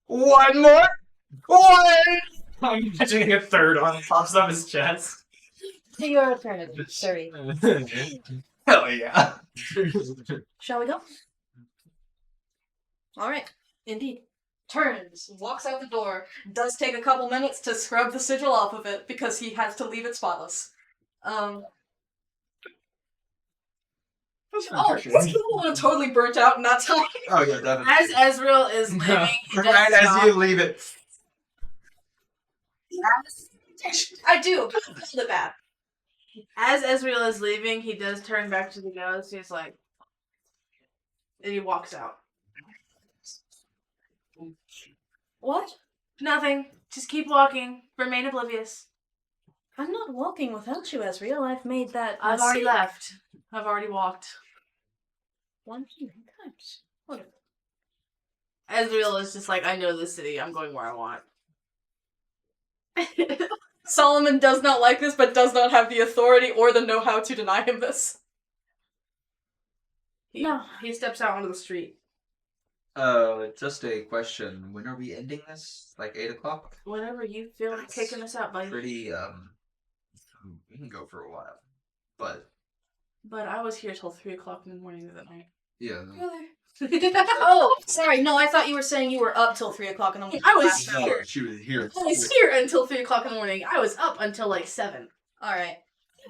One more. One. I'm imagining a third one pops up his chest. To your eternity, 30. Hell yeah. Shall we go? Alright. Indeed. Turns, walks out the door, does take a couple minutes to scrub the sigil off of it because he has to leave it spotless. Oh, this people would have totally burnt out in that time. Oh yeah, definitely. As Ezreal is leaving, he does Right as stop. you leave it. I do. The bad. As Ezreal is leaving, he does turn back to the ghost. He's like, and he walks out. What? Nothing. Just keep walking. Remain oblivious. I'm not walking without you, Ezreal. I've made that. I've already mistake left. I've already walked. 1 too many times. Whatever. Ezreal is just like, I know this city. I'm going where I want. Solomon does not like this, but does not have the authority or the know-how to deny him this. He steps out onto the street. Just a question. When are we ending this? Like 8 o'clock? Whenever you feel like kicking us out, buddy. Pretty, we can go for a while. But, But I was here till 3 o'clock in the morning that night. yeah. Oh, sorry. No, I thought you were saying you were up till 3 o'clock in the morning. I was No, here. she was here. I was here until 3 o'clock in the morning. I was up until like 7. Alright.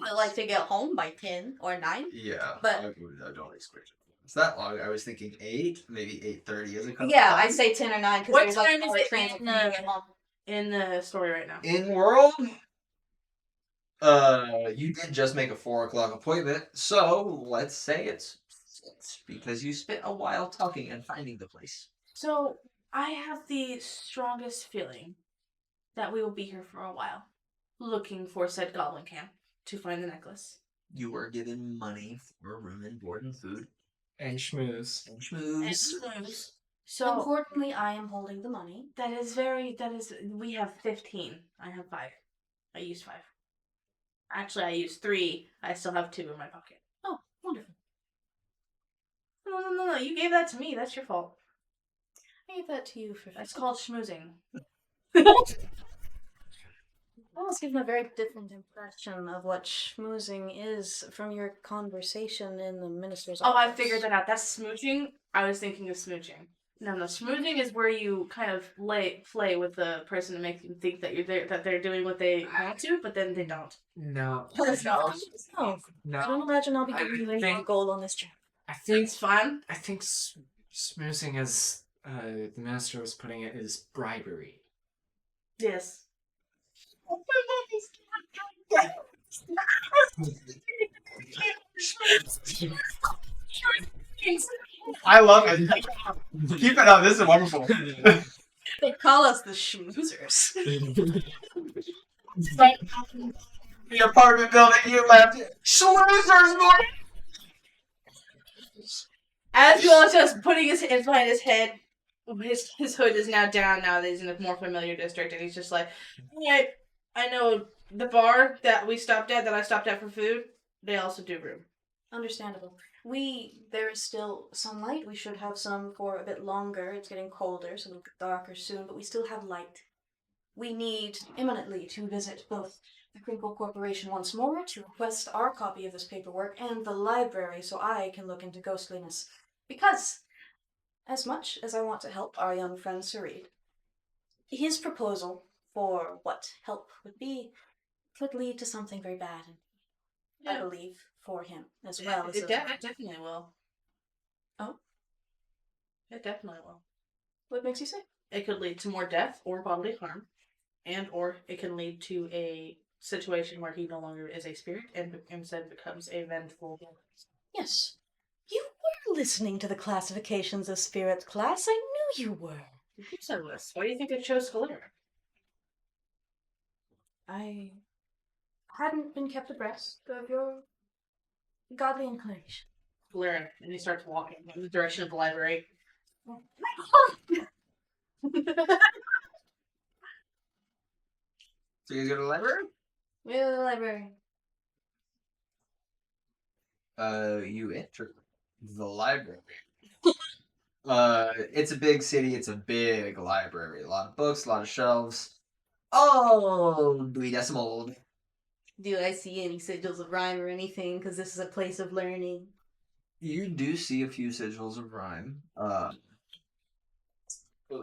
I like to get home by 10 or 9. Yeah, But- I don't expect it. It's that long. I was thinking 8, maybe 8:30 as a cut. Yeah, I say 10 or 9 because What there's like time is hour it transit in for me to get home. In the story right now. In world, you did just make a 4 o'clock appointment, so let's say it's 6 because you spent a while talking and finding the place. So, I have the strongest feeling that we will be here for a while, looking for said goblin camp to find the necklace. You were given money for room and board and food And schmooze. and schmooze. So, Importantly, I am holding the money. we have 15. I have 5. I used 5. Actually, I used 3. I still have 2 in my pocket. Oh, wonderful. No, you gave that to me. That's your fault. I gave that to you for. That's called schmoozing. I was given a very different impression of what schmoozing is from your conversation in the minister's Oh, I office. figured that out. That's smooching. I was thinking of smooching. No, smooching is where you kind of play with the person to make them think that you're there, that they're doing what they want to, but then they don't. No. No, No. I don't imagine I'll be I giving you any think- more gold on this trip. I think It's fun. I think smoozing, as the master was putting it, is bribery. Yes. I love it. Keep it up. This is wonderful. They call us the schmoozers. The apartment building you left. Schmoozers, boy. As you all just putting his hands behind his head, his hood is now down now that he's in a more familiar district, and he's just like, alright, I know the bar that we stopped at, that I stopped at for food, they also do room. Understandable. There is still sunlight. We should have some for a bit longer. It's getting colder, so it'll get darker soon, but we still have light. We need imminently to visit both the Crinkle Corporation once more to request our copy of this paperwork and the library so I can look into ghostliness. Because, as much as I want to help our young friend Sarid, his proposal for what help would be could lead to something very bad, I believe, for him as well as It definitely will. Oh? It definitely will. What makes you say? It could lead to more death or bodily harm, and or it can lead to a situation where he no longer is a spirit and instead becomes a vengeful. Yes. You were listening to the classifications of spirits class. I knew you were. Of course I was. Why do you think I chose Cleric? I hadn't been kept abreast of your godly inclination. Cleric, and he starts walking in the direction of the library. So you go to the library? We're the library. You enter the library. It's a big city. It's a big library. A lot of books, a lot of shelves. Oh, Dewey Decimal. Do I see any sigils of rhyme or anything? Because this is a place of learning. You do see a few sigils of rhyme.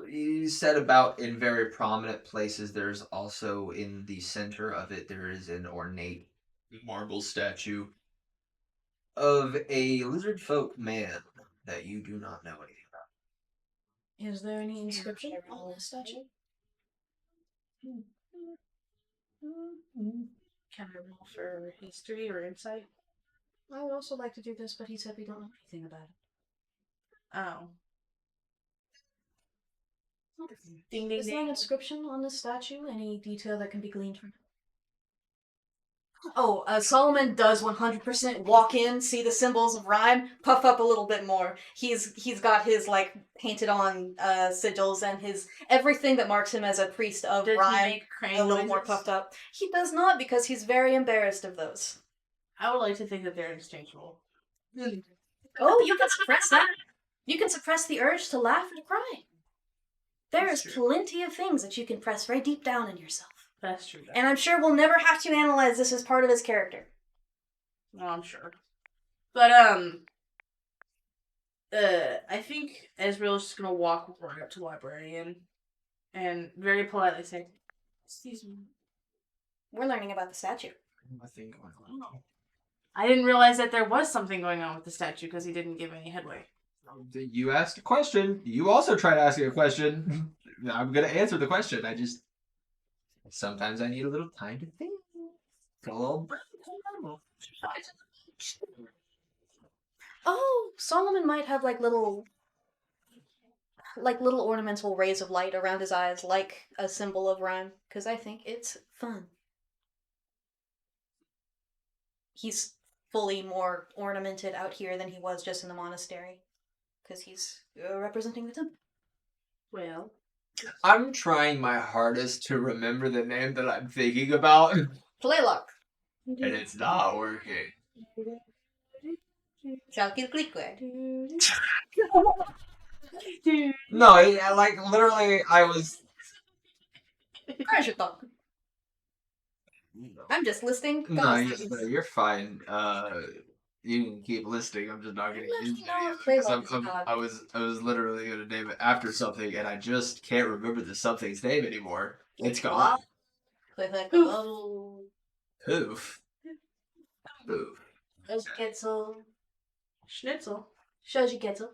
You said about in very prominent places. There's also in the center of it. There is an ornate marble statue of a lizard folk man that you do not know anything about. Is there any inscription on the statue? Can I roll for history or insight? I would also like to do this, but he said we don't know anything about it. Oh. Ding ding Is there an ding. inscription on the statue? Any detail that can be gleaned from it? Oh, Solomon does 100% walk in, see the symbols of rhyme, puff up a little bit more. He's got his like painted on sigils and his everything that marks him as a priest of Does he rhyme make crane a little more noises? puffed up. He does not because he's very embarrassed of those. I would like to think that they're instinctual. Oh, you can suppress that. You can suppress the urge to laugh and cry. There is That's true. plenty of things that you can press very deep down in yourself. That's true. And I'm sure we'll never have to analyze this as part of his character. No, I'm sure. But I think Ezreal's just gonna walk right up to the librarian and very politely say, "Excuse me." We're learning about the statue. Nothing going on. I didn't realize that there was something going on with the statue because he didn't give any headway. You asked a question. You also tried asking a question. I'm gonna answer the question. Sometimes I need a little time to think. A little. Oh, Solomon might have like little ornamental rays of light around his eyes, like a symbol of rhyme, because I think it's fun. He's fully more ornamented out here than he was just in the monastery, because he's representing the temple. Well, I'm trying my hardest to remember the name that I'm thinking about, and Playlock. it's not working. No, like literally, I was. Where's your thought? I'm just listening. No, you're fine. You can keep listening. I'm just not gonna use any of it because I was literally gonna name it after something, and I just can't remember the something's name anymore. It's gone. Poof. Poof. Schnitzel. Schnitzel. Schnitzel.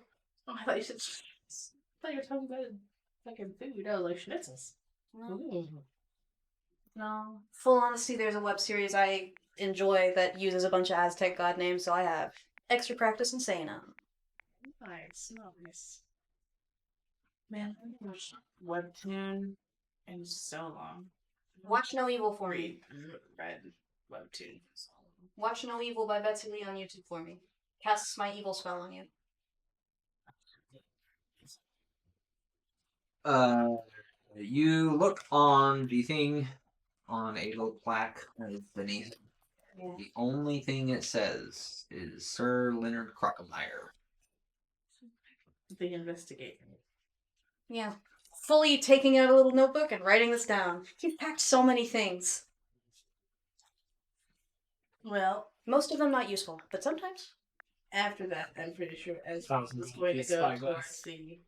Oh, I thought you said. I thought you were talking about fucking food. I was like schnitzels. No. Full honesty, there's a web series I enjoy that uses a bunch of Aztec god names, so I have extra practice in saying them. Nice, nice. Man, I haven't watched Webtoon in so long. Watch No Evil for me. Read Webtoon. Watch No Evil by Betsy Lee on YouTube for me. Casts my evil spell on you. You look on the thing on a little plaque beneath. Yeah. The only thing it says is Sir Leonard Crockemeyer. The investigator. Yeah. Fully taking out a little notebook and writing this down. He's packed so many things. Well, Most of them not useful, but sometimes. after that, I'm pretty sure Ezra Sounds is like going to he's go spyglass. towards the.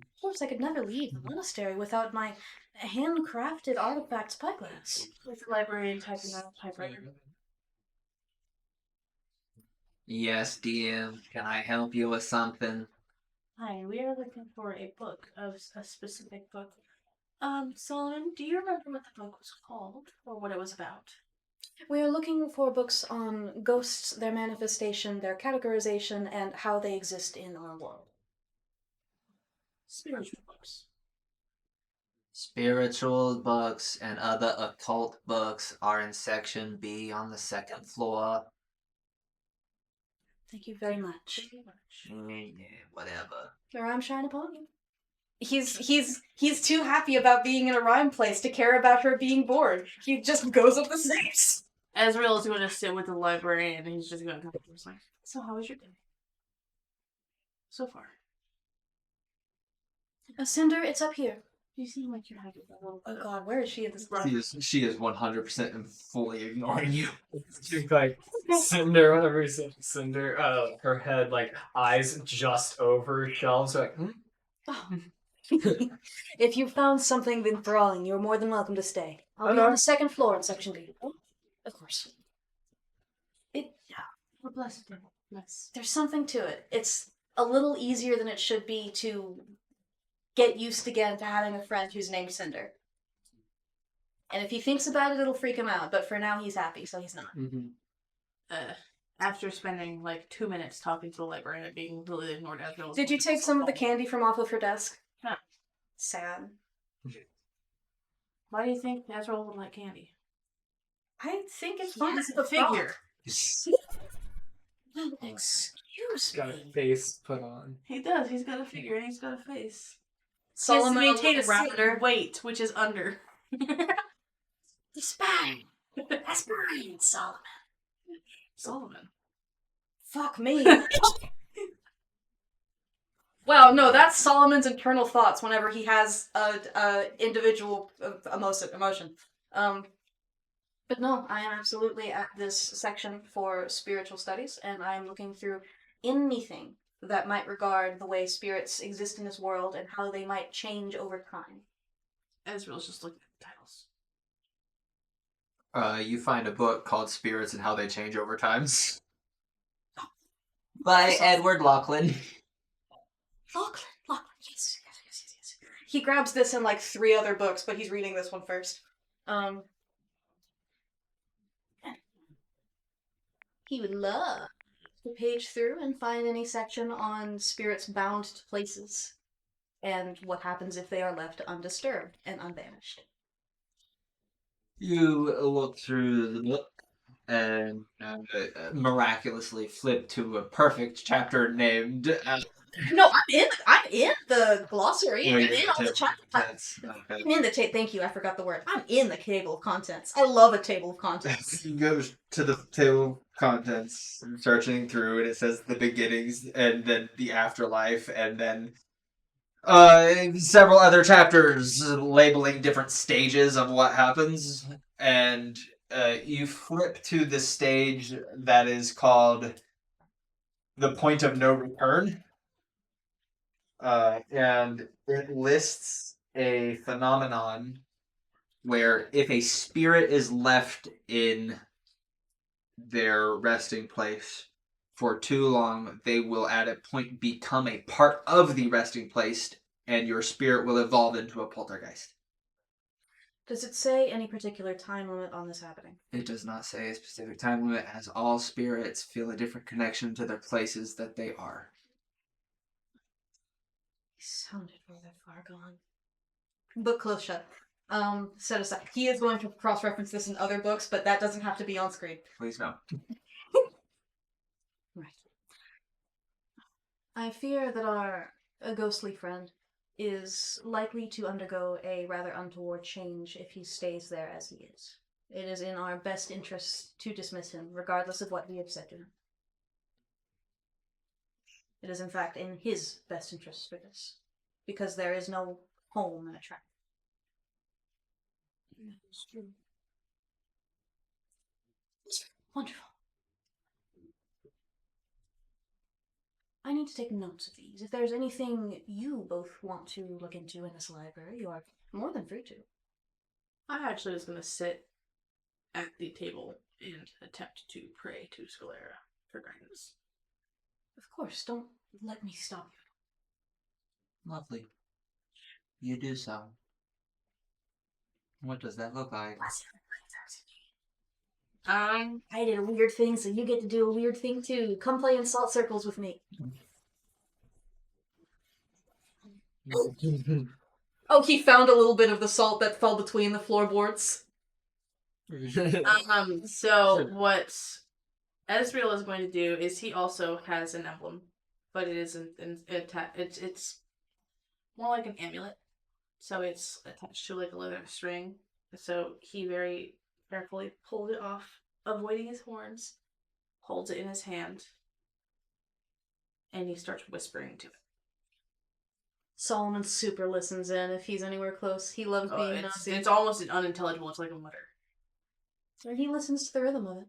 Of course, I could never leave the monastery without my handcrafted artifact spyglass. With the librarian typing on a typewriter. Yes, DM. Can I help you with something? Hi, we are looking for a book of a specific book. Solomon, do you remember what the book was called or what it was about? We are looking for books on ghosts, their manifestation, their categorization, and how they exist in our world. Spiritual books. Spiritual books and other occult books are in section B on the second floor. Thank you very much. Yeah, whatever. The rhyme shine upon you. He's too happy about being in a rhyme place to care about her being bored. He just goes up the stairs. Ezreal is going to sit with the librarian and he's just going to come up and like, so how was your day? So far. Cinder, it's up here. You seem like you're having a little Oh God, where is she at this point? She is 100% and fully ignoring you. She's like Cinder, whatever you said. Cinder, her head, like eyes just over shelves, like, Oh. If you found something enthralling, you're more than welcome to stay. I'll be Okay. on the second floor in section B. Of course. We're blessed. Yes. There's something to it. It's a little easier than it should be to get used again to having a friend who's named Cinder. And if he thinks about it, it'll freak him out. But for now, he's happy, so he's not. After spending like 2 minutes talking to the librarian and being completely ignored, Ezreal. Did you take some of the candy from off of her desk? No. Sad. Why do you think Ezreal would like candy? I think it's He fun has as a figure. Excuse got a me. face put on. He does. He's got a figure and he's got a face. Solomon he has to maintain a raptor. certain weight, which is under. He's fine. That's fine, Solomon. Solomon. Fuck me. Wow, no, that's Solomon's internal thoughts whenever he has a individual emotion. But no, I am absolutely at this section for spiritual studies, and I am looking through anything that might regard the way spirits exist in this world and how they might change over time. Ezreal's just looking at the titles. You find a book called Spirits and How They Change Over Times by Edward Lachlan. Lachlan, yes. He grabs this and like 3 other books, but he's reading this one first. He would love to page through and find any section on spirits bound to places and what happens if they are left undisturbed and unbanished. You look through the book and miraculously flip to a perfect chapter named. No, I'm in the glossary. I'm in all the chapter titles. Okay. I'm in the thank you, I forgot the word. I'm in the table of contents. I love a table of contents. He goes to the table of contents, searching through, and it says the beginnings, and then the afterlife, and then several other chapters labeling different stages of what happens. And you flip to the stage that is called the point of no return. And it lists a phenomenon where if a spirit is left in their resting place for too long, they will at a point become a part of the resting place, and your spirit will evolve into a poltergeist. Does it say any particular time limit on this happening? It does not say a specific time limit, as all spirits feel a different connection to their places that they are. He sounded rather far gone. Book close shut. Set aside. He is going to cross-reference this in other books, but that doesn't have to be on screen. Please no. Right. I fear that a ghostly friend is likely to undergo a rather untoward change if he stays there as he is. It is in our best interest to dismiss him, regardless of what we have said to him. It is in fact in his best interest for this, because there is no home in a trap. That's true. Wonderful. I need to take notes of these. If there's anything you both want to look into in this library, you are more than free to. I actually was going to sit at the table and attempt to pray to Scalera for guidance. Of course, don't let me stop you. Lovely. You do so. What does that look like? Um, I did a weird thing, so you get to do a weird thing too. Come play in salt circles with me. Oh, he found a little bit of the salt that fell between the floorboards. so what Ezreal is going to do is he also has an emblem, but it isn't. It's more like an amulet, so it's attached to like a leather string. So he very carefully pulled it off, avoiding his horns, holds it in his hand, and he starts whispering to it. Solomon super listens in if he's anywhere close. He loves being nosy. It's almost unintelligible. It's like a mutter. So he listens to the rhythm of it.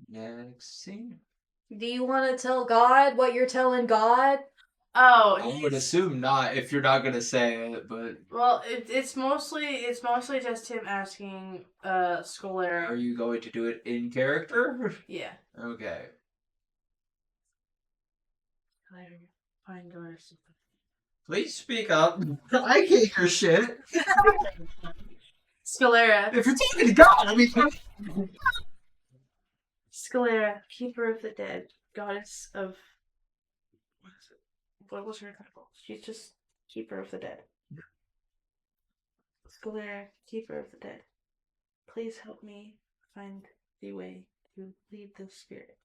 Next scene. Do you want to tell God what you're telling God? Oh, I would assume not if you're not gonna say it, but well, it's mostly just him asking Scholar. are you going to do it in character? Yeah. Okay. Fine, doors. Please speak up. I can't hear shit. Scalera. If you're talking to God, I mean. Scalera, keeper of the dead, goddess of. What is it? What was her title? She's just keeper of the dead. Scalera, keeper of the dead, please help me find the way to lead the spirit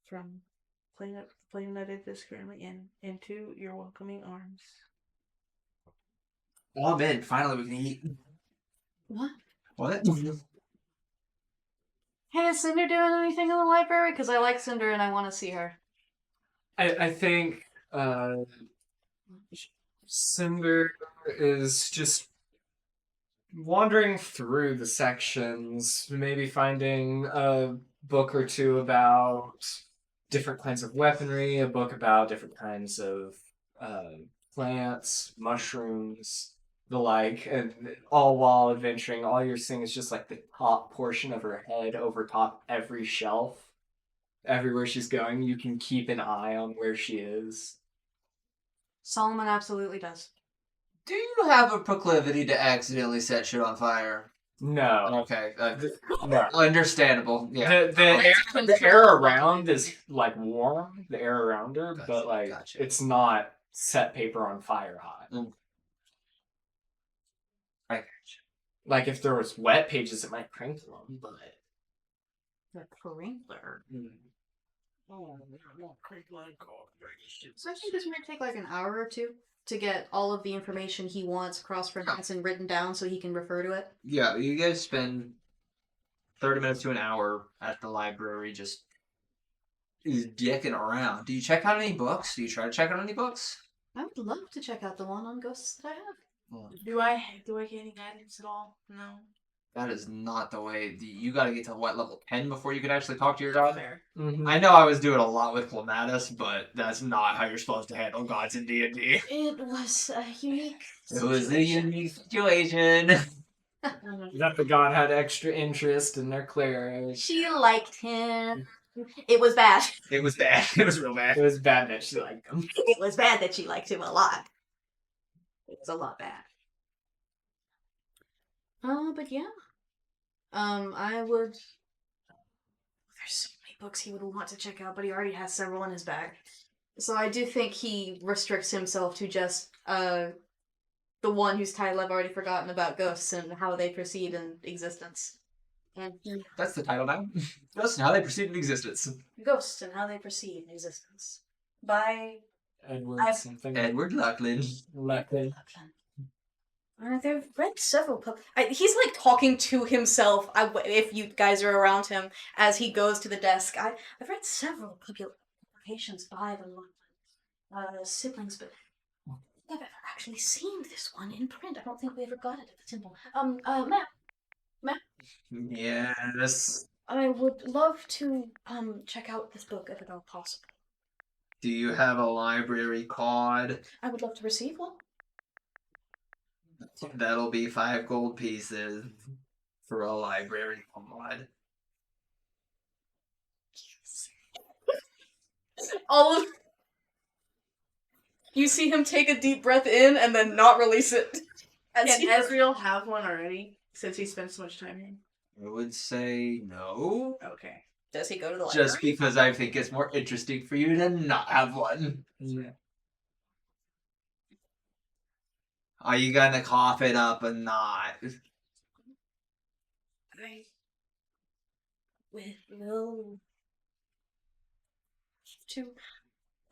from plane that it is currently in into your welcoming arms. Oh man, finally we can eat. What? What? Hey, is Cinder doing anything in the library? Because I like Cinder and I want to see her. I think Cinder is just wandering through the sections, maybe finding a book or two about different kinds of weaponry, a book about different kinds of plants, mushrooms, the like, and all while adventuring, all you're seeing is just like the top portion of her head over top every shelf. Everywhere she's going, you can keep an eye on where she is. Solomon absolutely does. Do you have a proclivity to accidentally set shit on fire? No. Okay. No. Understandable. Yeah. The air around is like warm, the air around her, Gotcha, but like gotcha. it's not set paper on fire hot. I gotcha. Like if there was wet pages, it might crinkle them, but The Crinkler. So I think this might take like an hour or two to get all of the information he wants cross-referenced and written down so he can refer to it. Yeah, you guys spend 30 minutes to an hour at the library just dicking around. Do you check out any books? Do you try to check out any books? I would love to check out the one on ghosts that I have. Do I get any guidance at all? No. That is not the way. You got to get to what, level 10 before you can actually talk to your god? Fair. I know I was doing a lot with Clematis, but that's not how you're supposed to handle gods in D&D. It was a unique It was a unique situation. that the god had extra interest in their clerics. She liked him. It was bad. It was bad. It was real bad. It was bad that she liked them. It was bad that she liked him a lot. It was a lot bad. But yeah. I would. There's so many books he would want to check out, but he already has several in his bag. So I do think he restricts himself to just the one whose title I've already forgotten about ghosts and how they proceed in existence. And That's the title now. That's how they proceed in existence. Ghosts and how they proceed in existence. By Edward something. Edward Lachlan. Lachlan. I've read several he's like talking to himself. If you guys are around him as he goes to the desk. I've read several publications by the siblings, but I've never actually seen this one in print. I don't think we ever got it at the temple. Matt, Yes. I would love to check out this book if at all possible. Do you have a library card? I would love to receive one. That'll be 5 gold pieces for a library card. All of You see him take a deep breath in and then not release it. Can Ezreal have one already, since he spent so much time here? I would say no. Okay. Does he go to the Just library? because I think it's more interesting for you to not have one. Are you gonna cough it up or not? I will to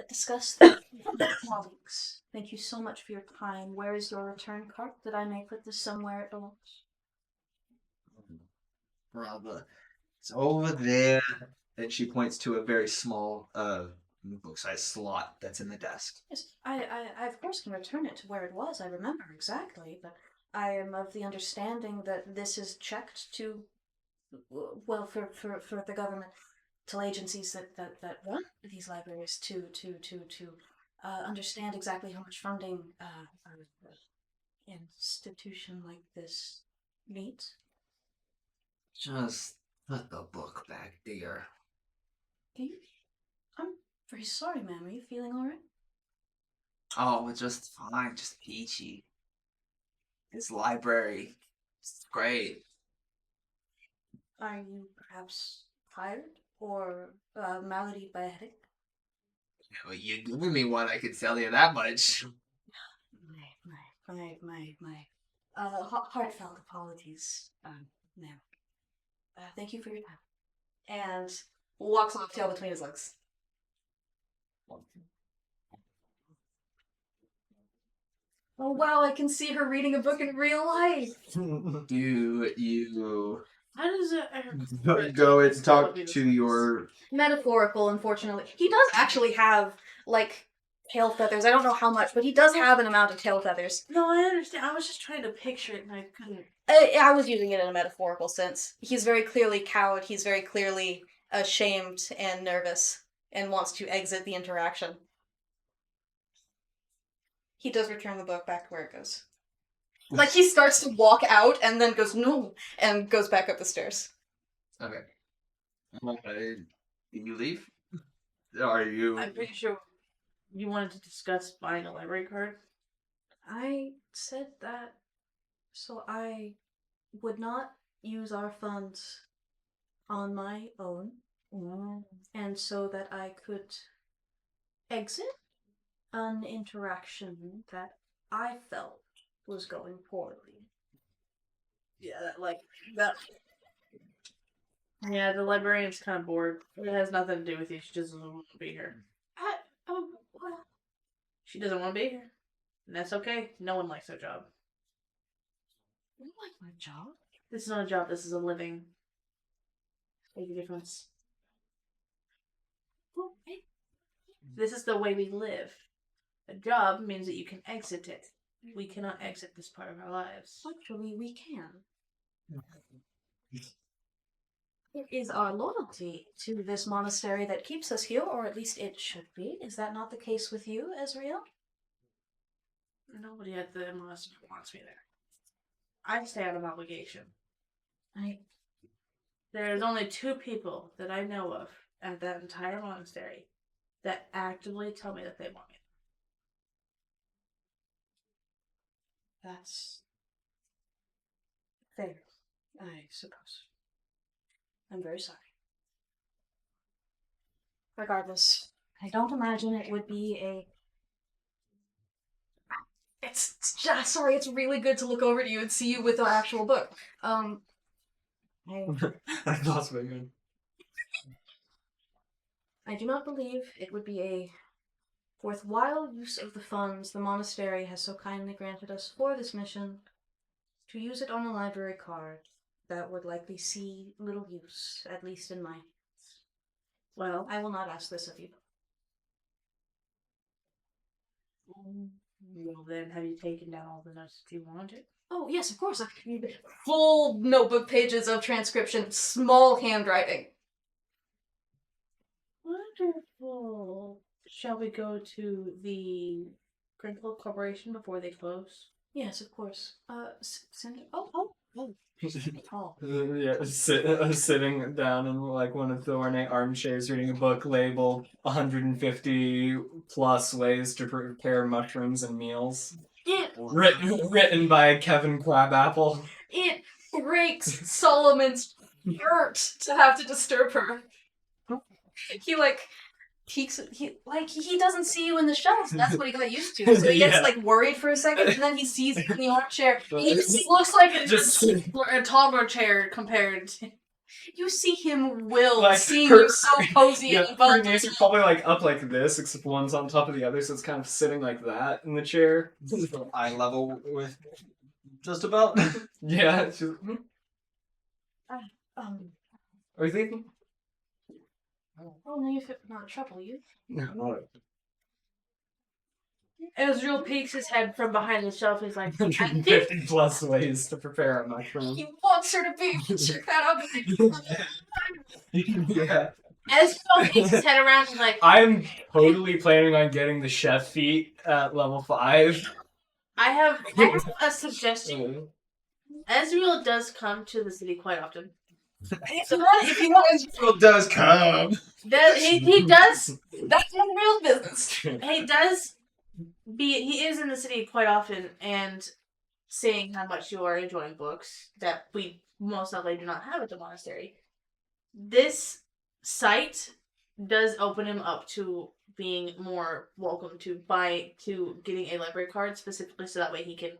discuss that with my colleagues. Thank you so much for your time. Where is your return cart that I may put this somewhere it belongs? Brother, it's over there. And she points to a very small, book-sized slot that's in the desk. Yes, I of course can return it to where it was. I remember exactly, but I am of the understanding that this is checked to, well, for the governmental agencies that run these libraries to understand exactly how much funding an institution like this needs. Just put the book back, dear. Okay. I'm very sorry, ma'am. Are you feeling all right? Oh, it's just fine, just peachy. This library, it's great. Are you perhaps tired or maladied by a headache? Yeah, well, you're giving me one, I can tell you that much. My heartfelt apologies, ma'am. Thank you for your time. And walks off, tail between his legs. Oh wow, I can see her reading a book in real life. Do you How does it go and talk to your... Metaphorical, unfortunately. He does actually have, like, tail feathers. I don't know how much, but he does have an amount of tail feathers. No, I understand. I was just trying to picture it and I couldn't. I was using it in a metaphorical sense. He's very clearly cowed. He's very clearly ashamed and nervous and wants to exit the interaction. He does return the book back to where it goes. Like, he starts to walk out and then goes, no, and goes back up the stairs. Okay. Did you leave? Are you... I'm pretty sure you wanted to discuss buying a library card. I said that so I would not use our funds on my own, and so that I could exit an interaction that I felt was going poorly. Yeah, that. Yeah, the librarian's kind of bored. It has nothing to do with you. She just doesn't want to be here. Well, She doesn't want to be here. And that's okay. No one likes their job. I like my job. This is not a job, this is a living. Make a difference. Well, hey, This is the way we live. A job means that you can exit it. We cannot exit this part of our lives. actually, we can. It is our loyalty to this monastery that keeps us here, or at least it should be. Is that not the case with you, Ezreal? Nobody at the monastery wants me there. I stay out of obligation. There's only 2 people that I know of at that entire monastery that actively tell me that they want me. That's fair, I suppose. I'm very sorry. Regardless, I don't imagine it would be a... It's just, sorry, it's really good to look over to you and see you with the actual book. I That's very good. I do not believe it would be a worthwhile use of the funds the monastery has so kindly granted us for this mission to use it on a library card that would likely see little use, at least in my hands. Well, I will not ask this of you. well then, have you taken down all the notes that you wanted? Oh, yes, of course. Full notebook pages of transcription, small handwriting. Wonderful. Shall we go to the Crinkle Corporation before they close? Yes, of course. Cinder. Oh, Oh. Sitting down in like one of the ornate armchairs, reading a book labeled 150 plus ways to prepare mushrooms and meals. Written by Kevin Crabapple. It breaks Solomon's heart to have to disturb her. He like peeks. He doesn't see you in the shelves. That's what he got used to. So he gets Yeah. like worried for a second, and then he sees you in the armchair. He just looks like Just- a toddler chair compared to. You see him will Like, seeing her- you so cozy Yeah, and her involved. knees are probably like up like this, except one's on top of the other, so it's kind of sitting like that in the chair. Eye level with just about. Yeah, she's. Um. Are you thinking? Oh no, you're not trouble, you. No. Ezreal peeks his head from behind the shelf. He's like, I think 150 plus ways to prepare a mushroom. He wants her to be able to check that out. Yeah. Ezreal peeks his head around. He's like, I'm totally planning on getting the chef feat at level 5. I have a suggestion. Ezreal does come to the city quite often. If you want, It does come. He does. that's real business. He does. He is in the city quite often, and seeing how much you are enjoying books that we most likely do not have at the monastery, this site does open him up to being more welcome to getting a library card specifically so that way he can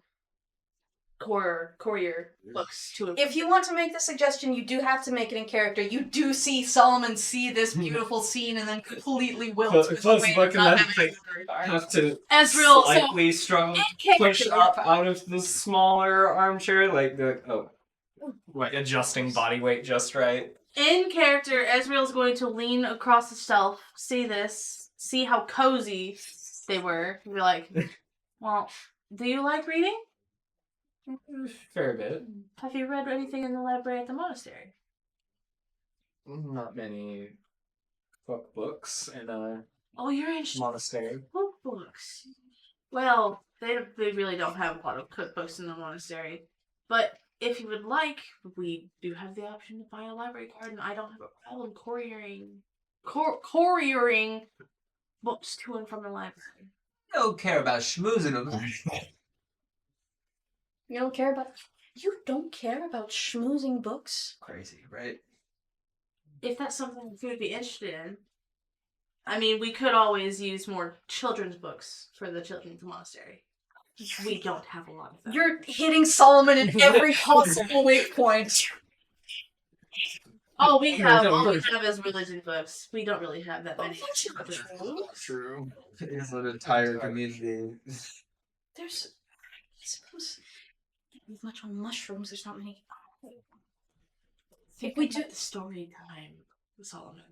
courier books to him. If you want to make the suggestion, you do have to make it in character. You do see Solomon see this beautiful scene and then completely wilt Close with the the way book to and not then have a like, library card. have to Ezreal, so slightly struggle in push character, up out of the smaller armchair, like like adjusting body weight just right. in character, Ezreal's going to lean across the shelf, see this, see how cozy they were, and be like, well, do you like reading? Fair bit. Have you read anything in the library at the monastery? Not many books in a Oh, you're interested monastery. in cookbooks. Well, they really don't have a lot of cookbooks in the monastery. But if you would like, we do have the option to buy a library card, and I don't have a problem couriering books to and from the library. I don't care about schmoozing them. You don't care about. You don't care about schmoozing books. Crazy, right? If that's something you would be interested in. I mean, we could always use more children's books for the children of the monastery. We don't have a lot of them. You're hitting Solomon in every possible weak point. All we have is religion books. We don't really have that many. True. It's an entire community. There's, I suppose, with much on mushrooms, there's not many. If we do the story time, Solomon.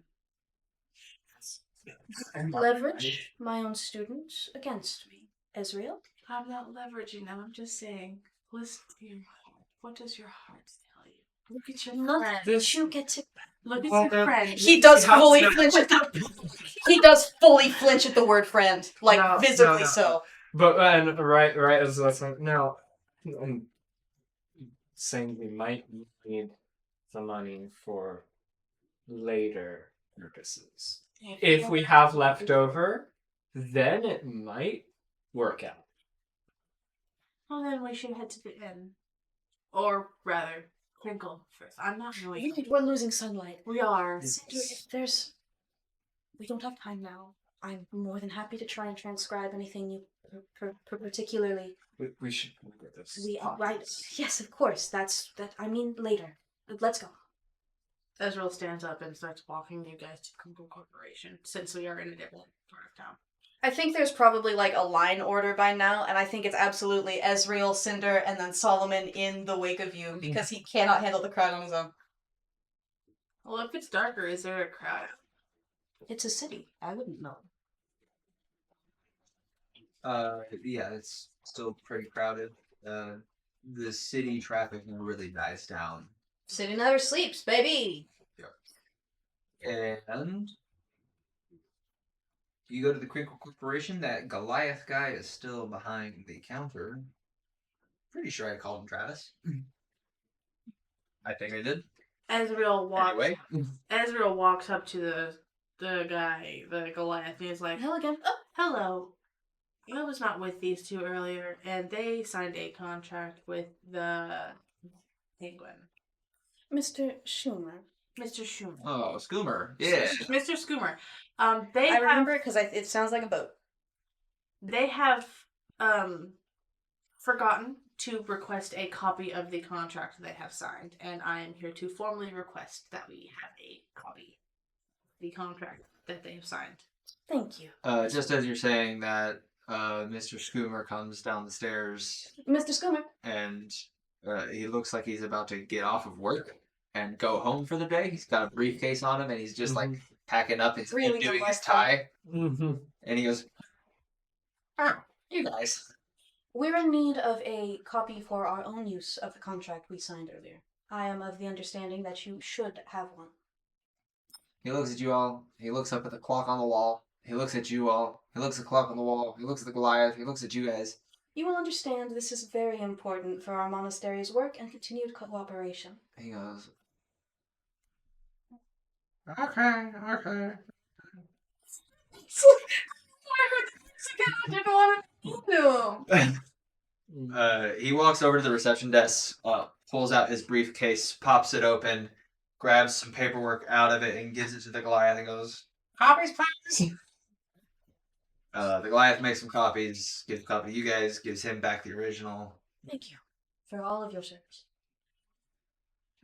Leverage my own students against me. Ezreal? I'm not leveraging them. I'm just saying, listen to your heart. What does your heart tell you? Look at your friend. Not you get to. Look at Well, your friend. He does You have fully to- flinch at the. He does fully flinch at the word friend, like No, visibly no. so. But right as that's like now, I'm saying we might need the money for later purposes. If we have leftover, then it might work out. Well, then we should head to the inn. Or rather, Crinkle first. I'm not really. We're losing sunlight. We are. If there's. We don't have time now. I'm more than happy to try and transcribe anything you particularly. We should look at this. Right. Yes, of course. That's that. I mean, later. Let's go. Ezreal stands up and starts walking you guys to Crinkle Corporation, since we are in a different part of town. I think there's probably like a line order by now, and I think it's absolutely Ezreal, Cinder, and then Solomon in the wake of you because he cannot handle the crowd on his own. Well, if it's darker, is there a crowd? It's a city. I wouldn't know. Yeah, it's still pretty crowded. The city traffic really dies down. City never sleeps, baby. And you go to the Crinkle Corporation. That Goliath guy is still behind the counter. Pretty sure I called him Travis. I think I did. Ezreal walks. Anyway. Ezreal walks up to the guy, the Goliath, and he's like, Hello again. "Oh, hello. I was not with these two earlier, and they signed a contract with the Penguin, Mr. Schumer. Mr. Schumer. Oh, Scoomer. Yeah. Mr. Scoomer. I remember it because it sounds like a boat. They have forgotten to request a copy of the contract they have signed, and I am here to formally request that we have a copy of the contract that they have signed. Thank you. Just as you're saying that, Mr. Scoomer comes down the stairs Mr. Scoomer. and he looks like he's about to get off of work and go home for the day. He's got a briefcase on him and he's just like packing up his Really doing his delightful. tie. Mm-hmm. And he goes, "Oh, you guys." We're in need of a copy for our own use of the contract we signed earlier. I am of the understanding that you should have one. He looks at you all. He looks up at the clock on the wall. He looks at you all. He looks at the clock on the wall. He looks at the Goliath. He looks at you guys. You will understand this is very important for our monastery's work and continued cooperation. He goes, Okay. I didn't want to do. he walks over to the reception desk, pulls out his briefcase, pops it open, grabs some paperwork out of it, and gives it to the Goliath and goes, "Copies, please." The Goliath makes some copies, gives a copy to you guys, gives him back the original. Thank you for all of your service.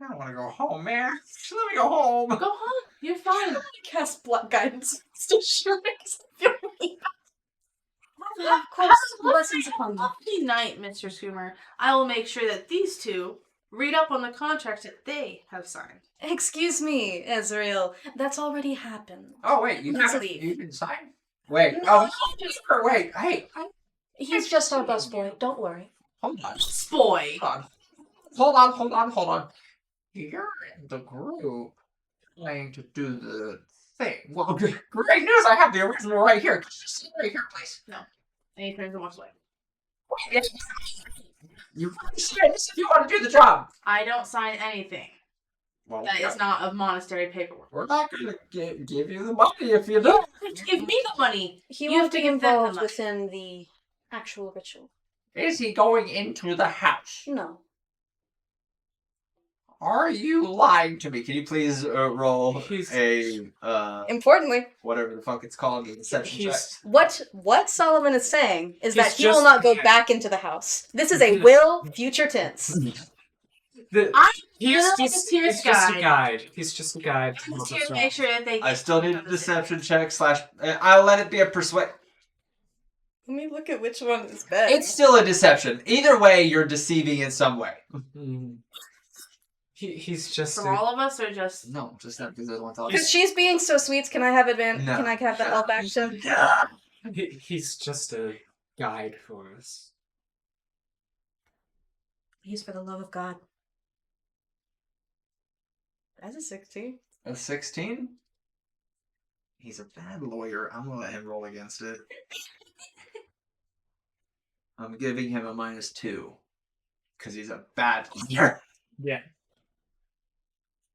I don't want to go home, man. Just let me go home. Go home. You're fine. Cast blood guidance. Still sure makes me feel Of course, blessings upon you. Lovely night, Mr. Scoomer. I will make sure that these two read up on the contract that they have signed. Excuse me, Ezreal. That's already happened. Oh, wait, you Let's haven't leave. you didn't sign? Wait, No. wait, hey, He's just our busboy. Don't worry. hold on. Spoy. Hold on. You're in the group trying to do the thing. Well, great news, I have the original right here. Just sit right here, please. And he turns and walks away. You really said this if you want to do the job. I don't sign anything Well, that is not of monastery paperwork. we're not going to give you the money if you don't. Give me the money. He You won't have to be give them the involved money. within the actual ritual. Is he going into the house? No. Are you lying to me? Can you please roll He's- Importantly, whatever the fuck it's called, the deception check? what Solomon is saying is that He's he will just- not go back into the house. This is a will future tense. I'm He's just here just a guide. He's just a guide. I'm just here to make sure that they. I still need a deception check / I'll let it be a persuade. Let me look at which one is best. It's still a deception. Either way, you're deceiving in some way. He's just From all of us, or just. No, just not because I want to Because she's being so sweet, can I have advantage? No. Can I have the help action? he's just a guide for us. He's for the love of God. That's a 16. A 16? He's a bad lawyer. I'm gonna let him roll against it. I'm giving him a -2. Because he's a bad lawyer. Yeah.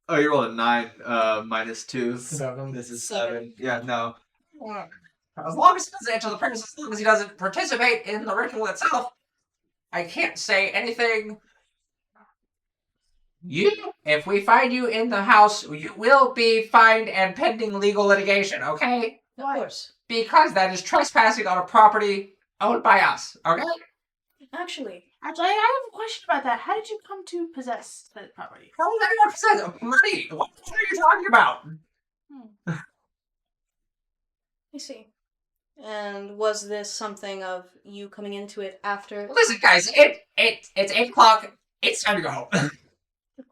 Oh, you rolled a 9, -2. 7. This is 7. Yeah, no. As long as he doesn't enter the premises, as long as he doesn't participate in the ritual itself, I can't say anything. If we find you in the house, you will be fined and pending legal litigation, okay? Of course. Because that is trespassing on a property owned by us, okay? Actually, I have a question about that. How did you come to possess that property? How is anyone says money? What are you talking about? I see. And was this something of you coming into it after? Listen, guys, it's 8 o'clock. It's time to go home.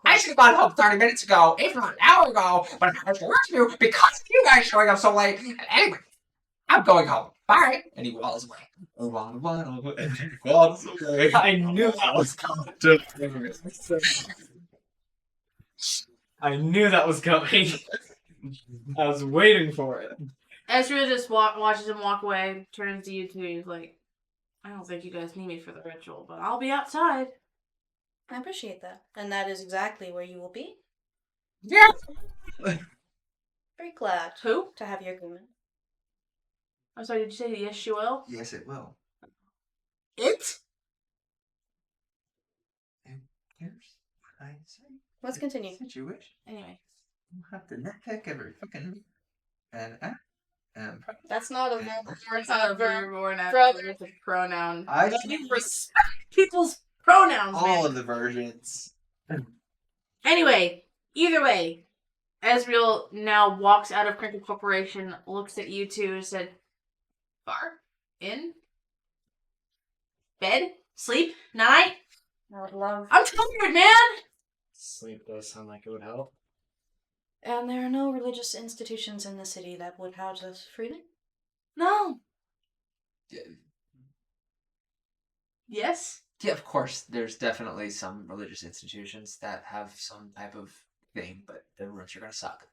I should have gone home 30 minutes ago, if not an hour ago, but I have to work to do because of you guys showing up so late. Anyway, I'm going home. Bye. And he waddles away. Waddles away. I knew that was coming. I knew that was coming. I was waiting for it. Ezra just watches him walk away, turns to you two, he's like, I don't think you guys need me for the ritual, but I'll be outside. I appreciate that. And that is exactly where you will be. Yeah. Very glad Who? to have your agreement. I'm sorry, did you say yes, she will? Yes, it will. It? Who cares? I say. Let's continue. Since you wish. Anyway. You have to nitpick every fucking and That's not a verb. It's not a verb or an Brother. adverb, it's a pronoun. I But you respect people's pronouns, all man. of the versions. Anyway, either way, Ezreal now walks out of Cricket Corporation, looks at you two, and said, "Bar? In? Bed? Sleep? Night? I would love. I'm tired, man!" Sleep does sound like it would help. And there are no religious institutions in the city that would house us freely? No. Yes? Yeah, of course. There's definitely some religious institutions that have some type of thing, but the rooms are gonna suck.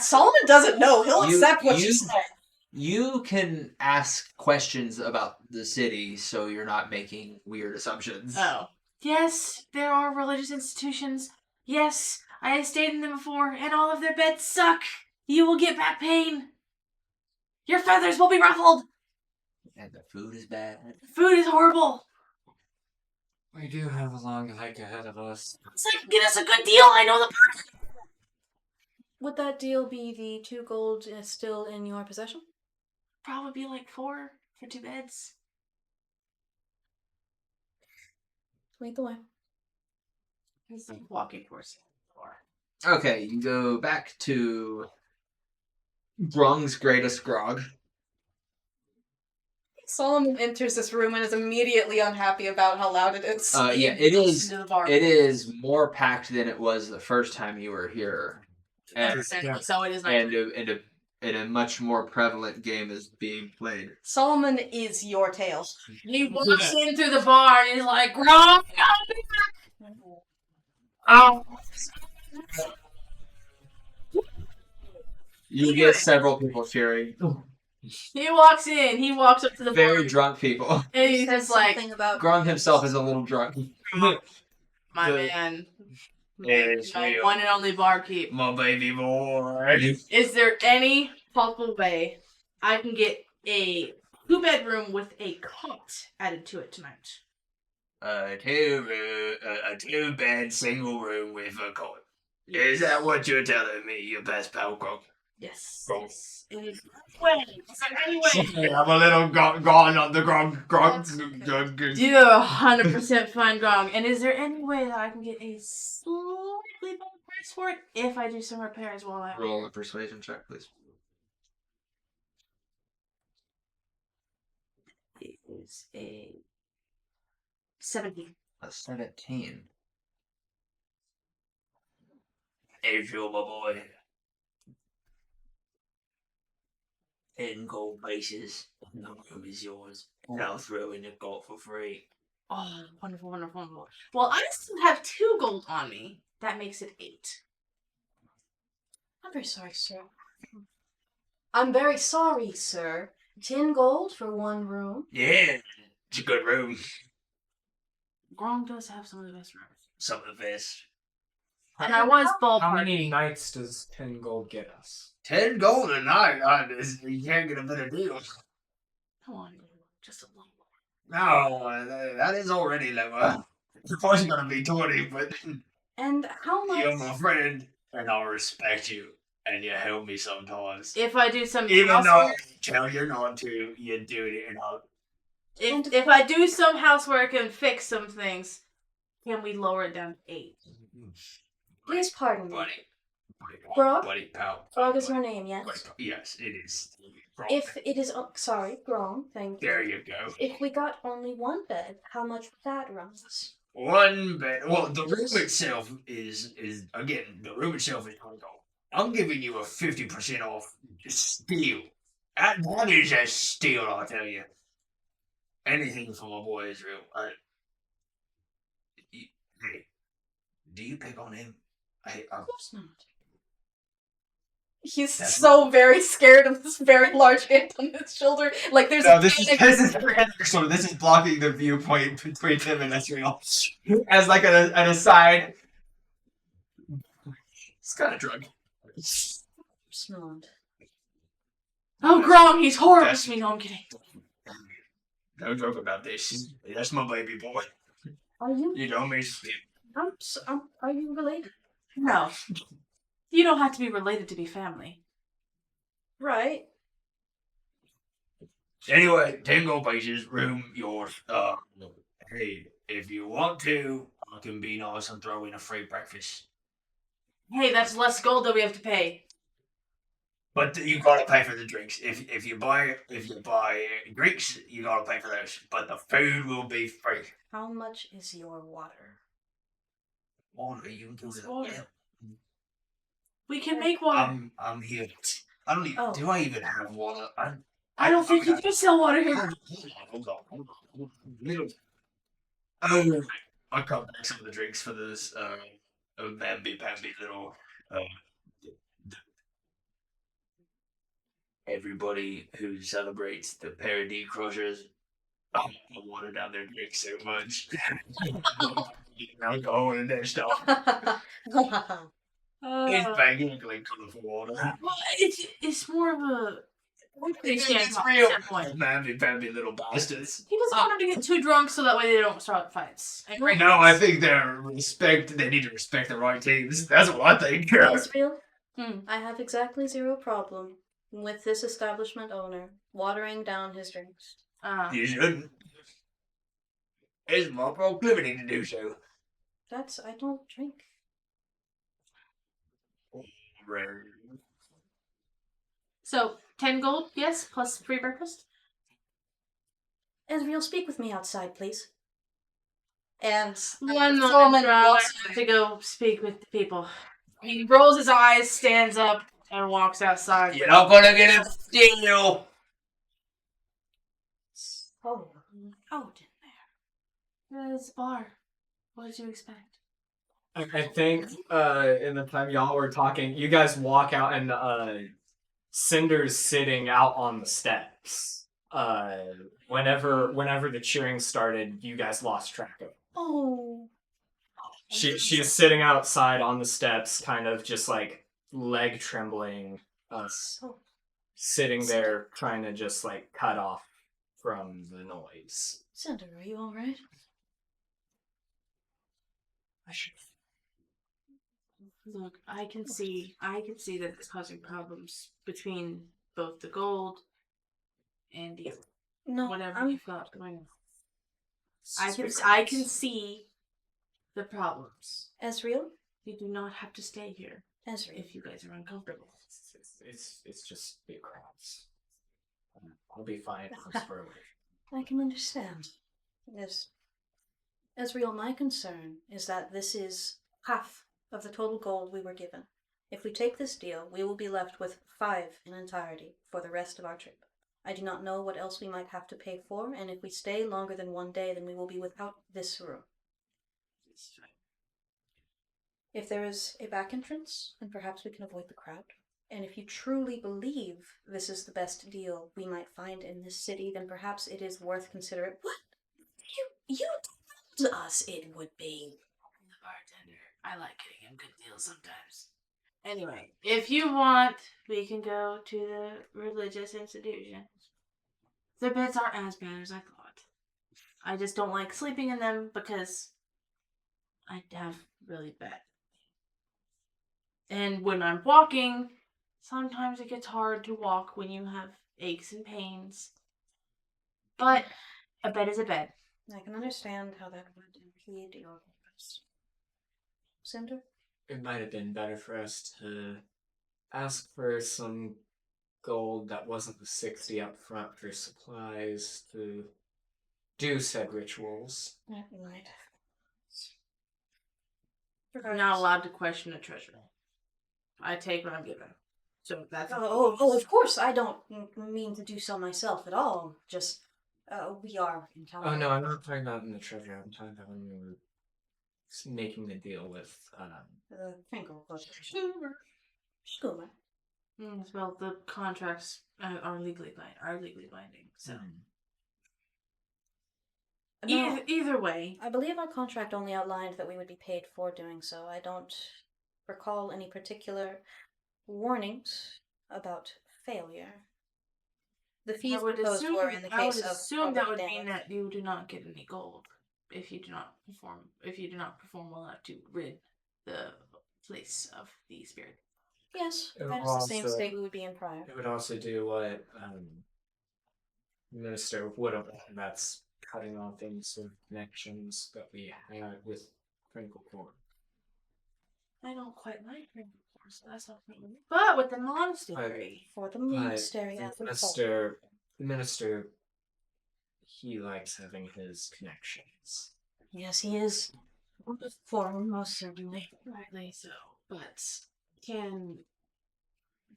Solomon doesn't know. He'll You- accept what you- you say. You can ask questions about the city, so you're not making weird assumptions. Oh. Yes, there are religious institutions. Yes, I have stayed in them before, and all of their beds suck. You will get back pain. Your feathers will be ruffled. And the food is bad. Food is horrible. We do have a long hike ahead of us. It's like, get us a good deal. I know the Would that deal be the 2 gold still in your possession? probably be like 4 for 2 beds. Lead the way. He's like walking towards the door. Okay, you go back to Grong's greatest grog. Solomon enters this room and is immediately unhappy about how loud it is. Yeah, He it goes is. into the bar. It is more packed than it was the first time you were here, and Understandably so, it is not. and a much more prevalent game is being played. Solomon is your tail. He walks in through the bar and he's like, "Grom, I'll be back." Oh. You get several people cheering. He walks in. He walks up to the Very bar drunk people. and he's Says just like, something about Grong himself is a little drunk. "My The- man, Yes, my we one are. and only barkeep. My baby boy. Is there any possible way I can get a 2-bedroom with a cot added to it tonight?" A 2-bed single room with a cot. Is that what you're telling me, your best pal, Grog? Yes. Grog. Yes. It is. Way. Is there any way? I'm a little gone on the Grog. You're 100% fine, Grong. And is there any way that I can get a slightly better price for it if I do some repairs while I'm Roll a persuasion check, please. It is a 17. A 17. Adriel, my boy. 10 gold pieces. The room is yours. And I'll throw in the gold for free. Oh, wonderful, wonderful, wonderful. Well, I still have 2 gold on me. That makes it 8. I'm very sorry, sir. I'm very sorry, sir. 10 gold for 1 room. Yeah, it's a good room. Grong does have some of the best rooms. Some of the best. And I was How ballpark. many nights does 10 gold get us? 10 gold a night. You can't get a better deal. Come on, just a little more. No, that is already lower. Of course, you're gonna be 20, but And how much? you're my friend, and I respect you, and you help me sometimes. If I do some Even though housework, I tell you not to, you do it, and I'll... if I do some housework and fix some things, can we lower it down to 8? Please pardon me. Buddy. Grog? Buddy, pal. Grog is your name, yes? Buddy, pal. Yes, it is. Grog. If it is, sorry, Grong, thank you. There you go. If we got only 1 bed, how much would that run us? 1 bed. Well, the room itself is again, the room itself is $20. I'm giving you a 50% off steal. That is a steal, I'll tell you. Anything for my boy Israel. Hey, do you pick on him? Of course not. He's so very scared of this very large hand on his shoulder. Like there's No, this is blocking the viewpoint between him and Ezreal. As like an aside. He's got a drug. Snod. Oh, Grom, he's horrible That's- to me. No, I'm kidding. No joke about this. That's my baby boy. Are you? You know me. Are you related? No. You don't have to be related to be family. right. Anyway, 10 gold pieces, room yours. Hey, if you want to, I can be nice and throw in a free breakfast. Hey, that's less gold that we have to pay. But you gotta pay for the drinks. If you buy drinks, you gotta pay for those. But the food will be free. How much is your water? Water, you can do it. Water. We can make water. I'm here. I don't even. Oh. Do I even have water? I don't think you can sell water here. Hold on. Oh, I cut back some of the drinks for this mamby-pamby little everybody who celebrates the Parody Crushers. Oh, I water down their drinks so much. Alcohol and their stuff. It's banging like colourful water. Well, it's more of a. It's real. Mamby-pamby little bastards. He doesn't want them to get too drunk so that way they don't start fights. And break No, I things. think they need to respect the right teams. That's what I think. Israel, Hmm. I have exactly zero problem with this establishment owner watering down his drinks. You shouldn't. It's my proclivity to do so. I don't drink. Rare. So, 10 gold, yes, plus free breakfast? Israel, speak with me outside, please. And One Solomon moment, I walks have to go speak with the people. He rolls his eyes, stands up, and walks outside. You're not gonna get a deal. Oh, out in there. It's a bar. What did you expect? I think in the time y'all were talking, you guys walk out and Cinder's sitting out on the steps. Whenever the cheering started, you guys lost track of her. Oh. She's sitting outside on the steps, kind of just like leg trembling, So, sitting there trying to just like cut off from the noise. Cinder, are you alright? I should. Look, I can see that it's causing problems between both the gold and the No, whatever I'm you've got going on. I can see the problems. Ezreal? You do not have to stay here Ezreal. if you guys are uncomfortable. It's just big crowds. I'll be fine. I'll spur away. I can understand. Yes. Ezreal, my concern is that this is half of the total gold we were given. If we take this deal, we will be left with 5 in entirety for the rest of our trip. I do not know what else we might have to pay for, and if we stay longer than 1 day, then we will be without this room. If there is a back entrance, then perhaps we can avoid the crowd. And if you truly believe this is the best deal we might find in this city, then perhaps it is worth considering. What? You told us it would be. I'm the bartender. I like getting him good deals sometimes. Anyway, if you want, we can go to the religious institutions. The beds aren't as bad as I thought. I just don't like sleeping in them because I have really bad. And when I'm walking, sometimes it gets hard to walk when you have aches and pains. But a bed is a bed. I can understand how that would impede your purpose. Cinder? It might have been better for us to ask for some gold that wasn't the 60 up front for supplies to do said rituals. That might. You're not allowed to question a treasure. I take what I'm given. So that's Of course, I don't mean to do so myself at all. Just, we are in town. Oh no, I'm not talking about in the treasure. I'm talking about when we were making the deal with The Finkel Corporation. Schoomer. Well, the contracts are legally binding. So No, either way, I believe our contract only outlined that we would be paid for doing so. I don't recall any particular warnings about failure. The fees proposed were in the I would case of assume that would property mean damage. that you do not get any gold if you do not perform well enough to rid the place of the spirit. Yes, It that would is the same also- state we would be in prior. It would also do what Minister would have, and that's cutting off any sort of connections that we had with Crinkle Corn. I don't quite like Rainbow Force, so that's not me. But with the monastery, For the But monastery the as a whole. minister, he likes having his connections. Yes, he is. For most certainly. rightly so. But can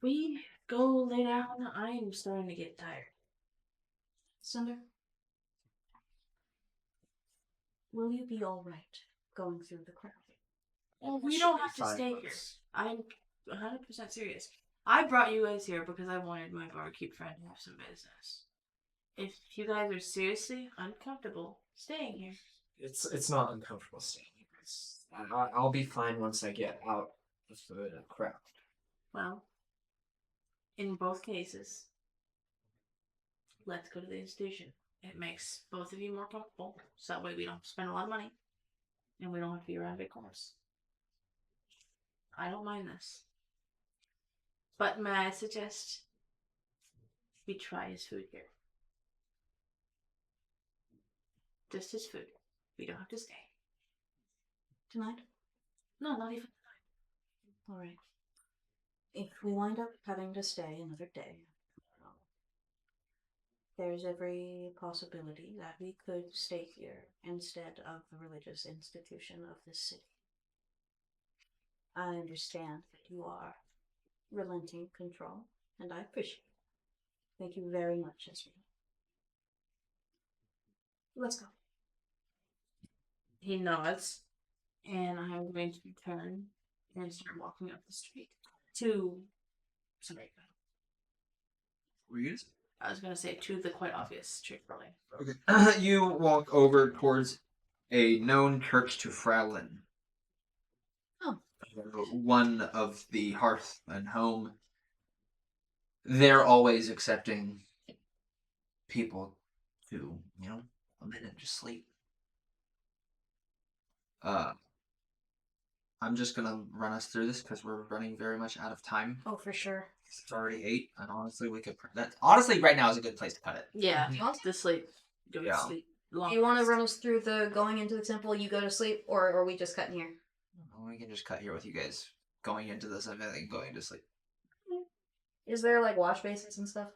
we go lay down? I am starting to get tired. Cinder, will you be all right going through the crowd? Well, we Should don't be have to fine stay with here. us. I'm 100% serious. I brought you guys here because I wanted my barkeep friend to have some business. If you guys are seriously uncomfortable staying here, It's not uncomfortable staying here. I'll be fine once I get out of the crowd. well, in both cases, let's go to the institution. It makes both of you more comfortable, so that way we don't spend a lot of money, and we don't have to be around big corners. I don't mind this. But may I suggest we try his food here? Just his food. We don't have to stay. Tonight? No, not even. All right. If we wind up having to stay another day, there's every possibility that we could stay here instead of the religious institution of this city. I understand that you are relenting control, and I appreciate it. Thank you very much, Ezreal. Let's go. He nods, and I'm going to turn and start walking up the street to. Sorry, Were you guys? I was going to say to the quite obvious street building. Okay. You walk over towards a known church to Fraulein. Oh. One of the hearth and home. They're always accepting people to, come in and just sleep. I'm just gonna run us through this because we're running very much out of time. Oh, for sure. It's already 8, and honestly, we could. Honestly, right now is a good place to cut it. Yeah, You want to sleep. Go Yeah. to sleep. Do you want to run us through the going into the temple, you go to sleep, or are we just cutting here? We can just cut here with you guys going into this event and going to sleep. Is there like wash basins and stuff?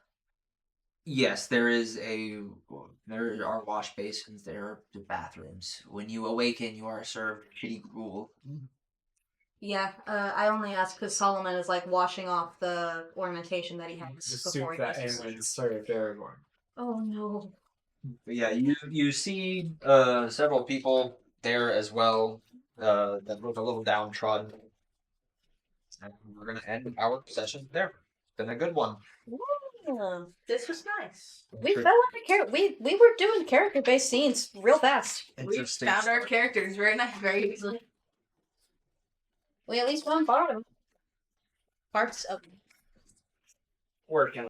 Yes, there are wash basins. There are the bathrooms. When you awaken, you are served shitty gruel. Yeah, I only asked because Solomon is like washing off the ornamentation that he has The before soup he that goes to sleep. Aemon served everyone. Oh no. But yeah, you see several people there as well that look a little downtrodden. And we're gonna end our session there. It's been a good one. Yeah. This was nice. We fell into we were doing character based scenes real fast. We Interesting found our story. characters very nice, very easily. We at least found part of them. Parts of them. Working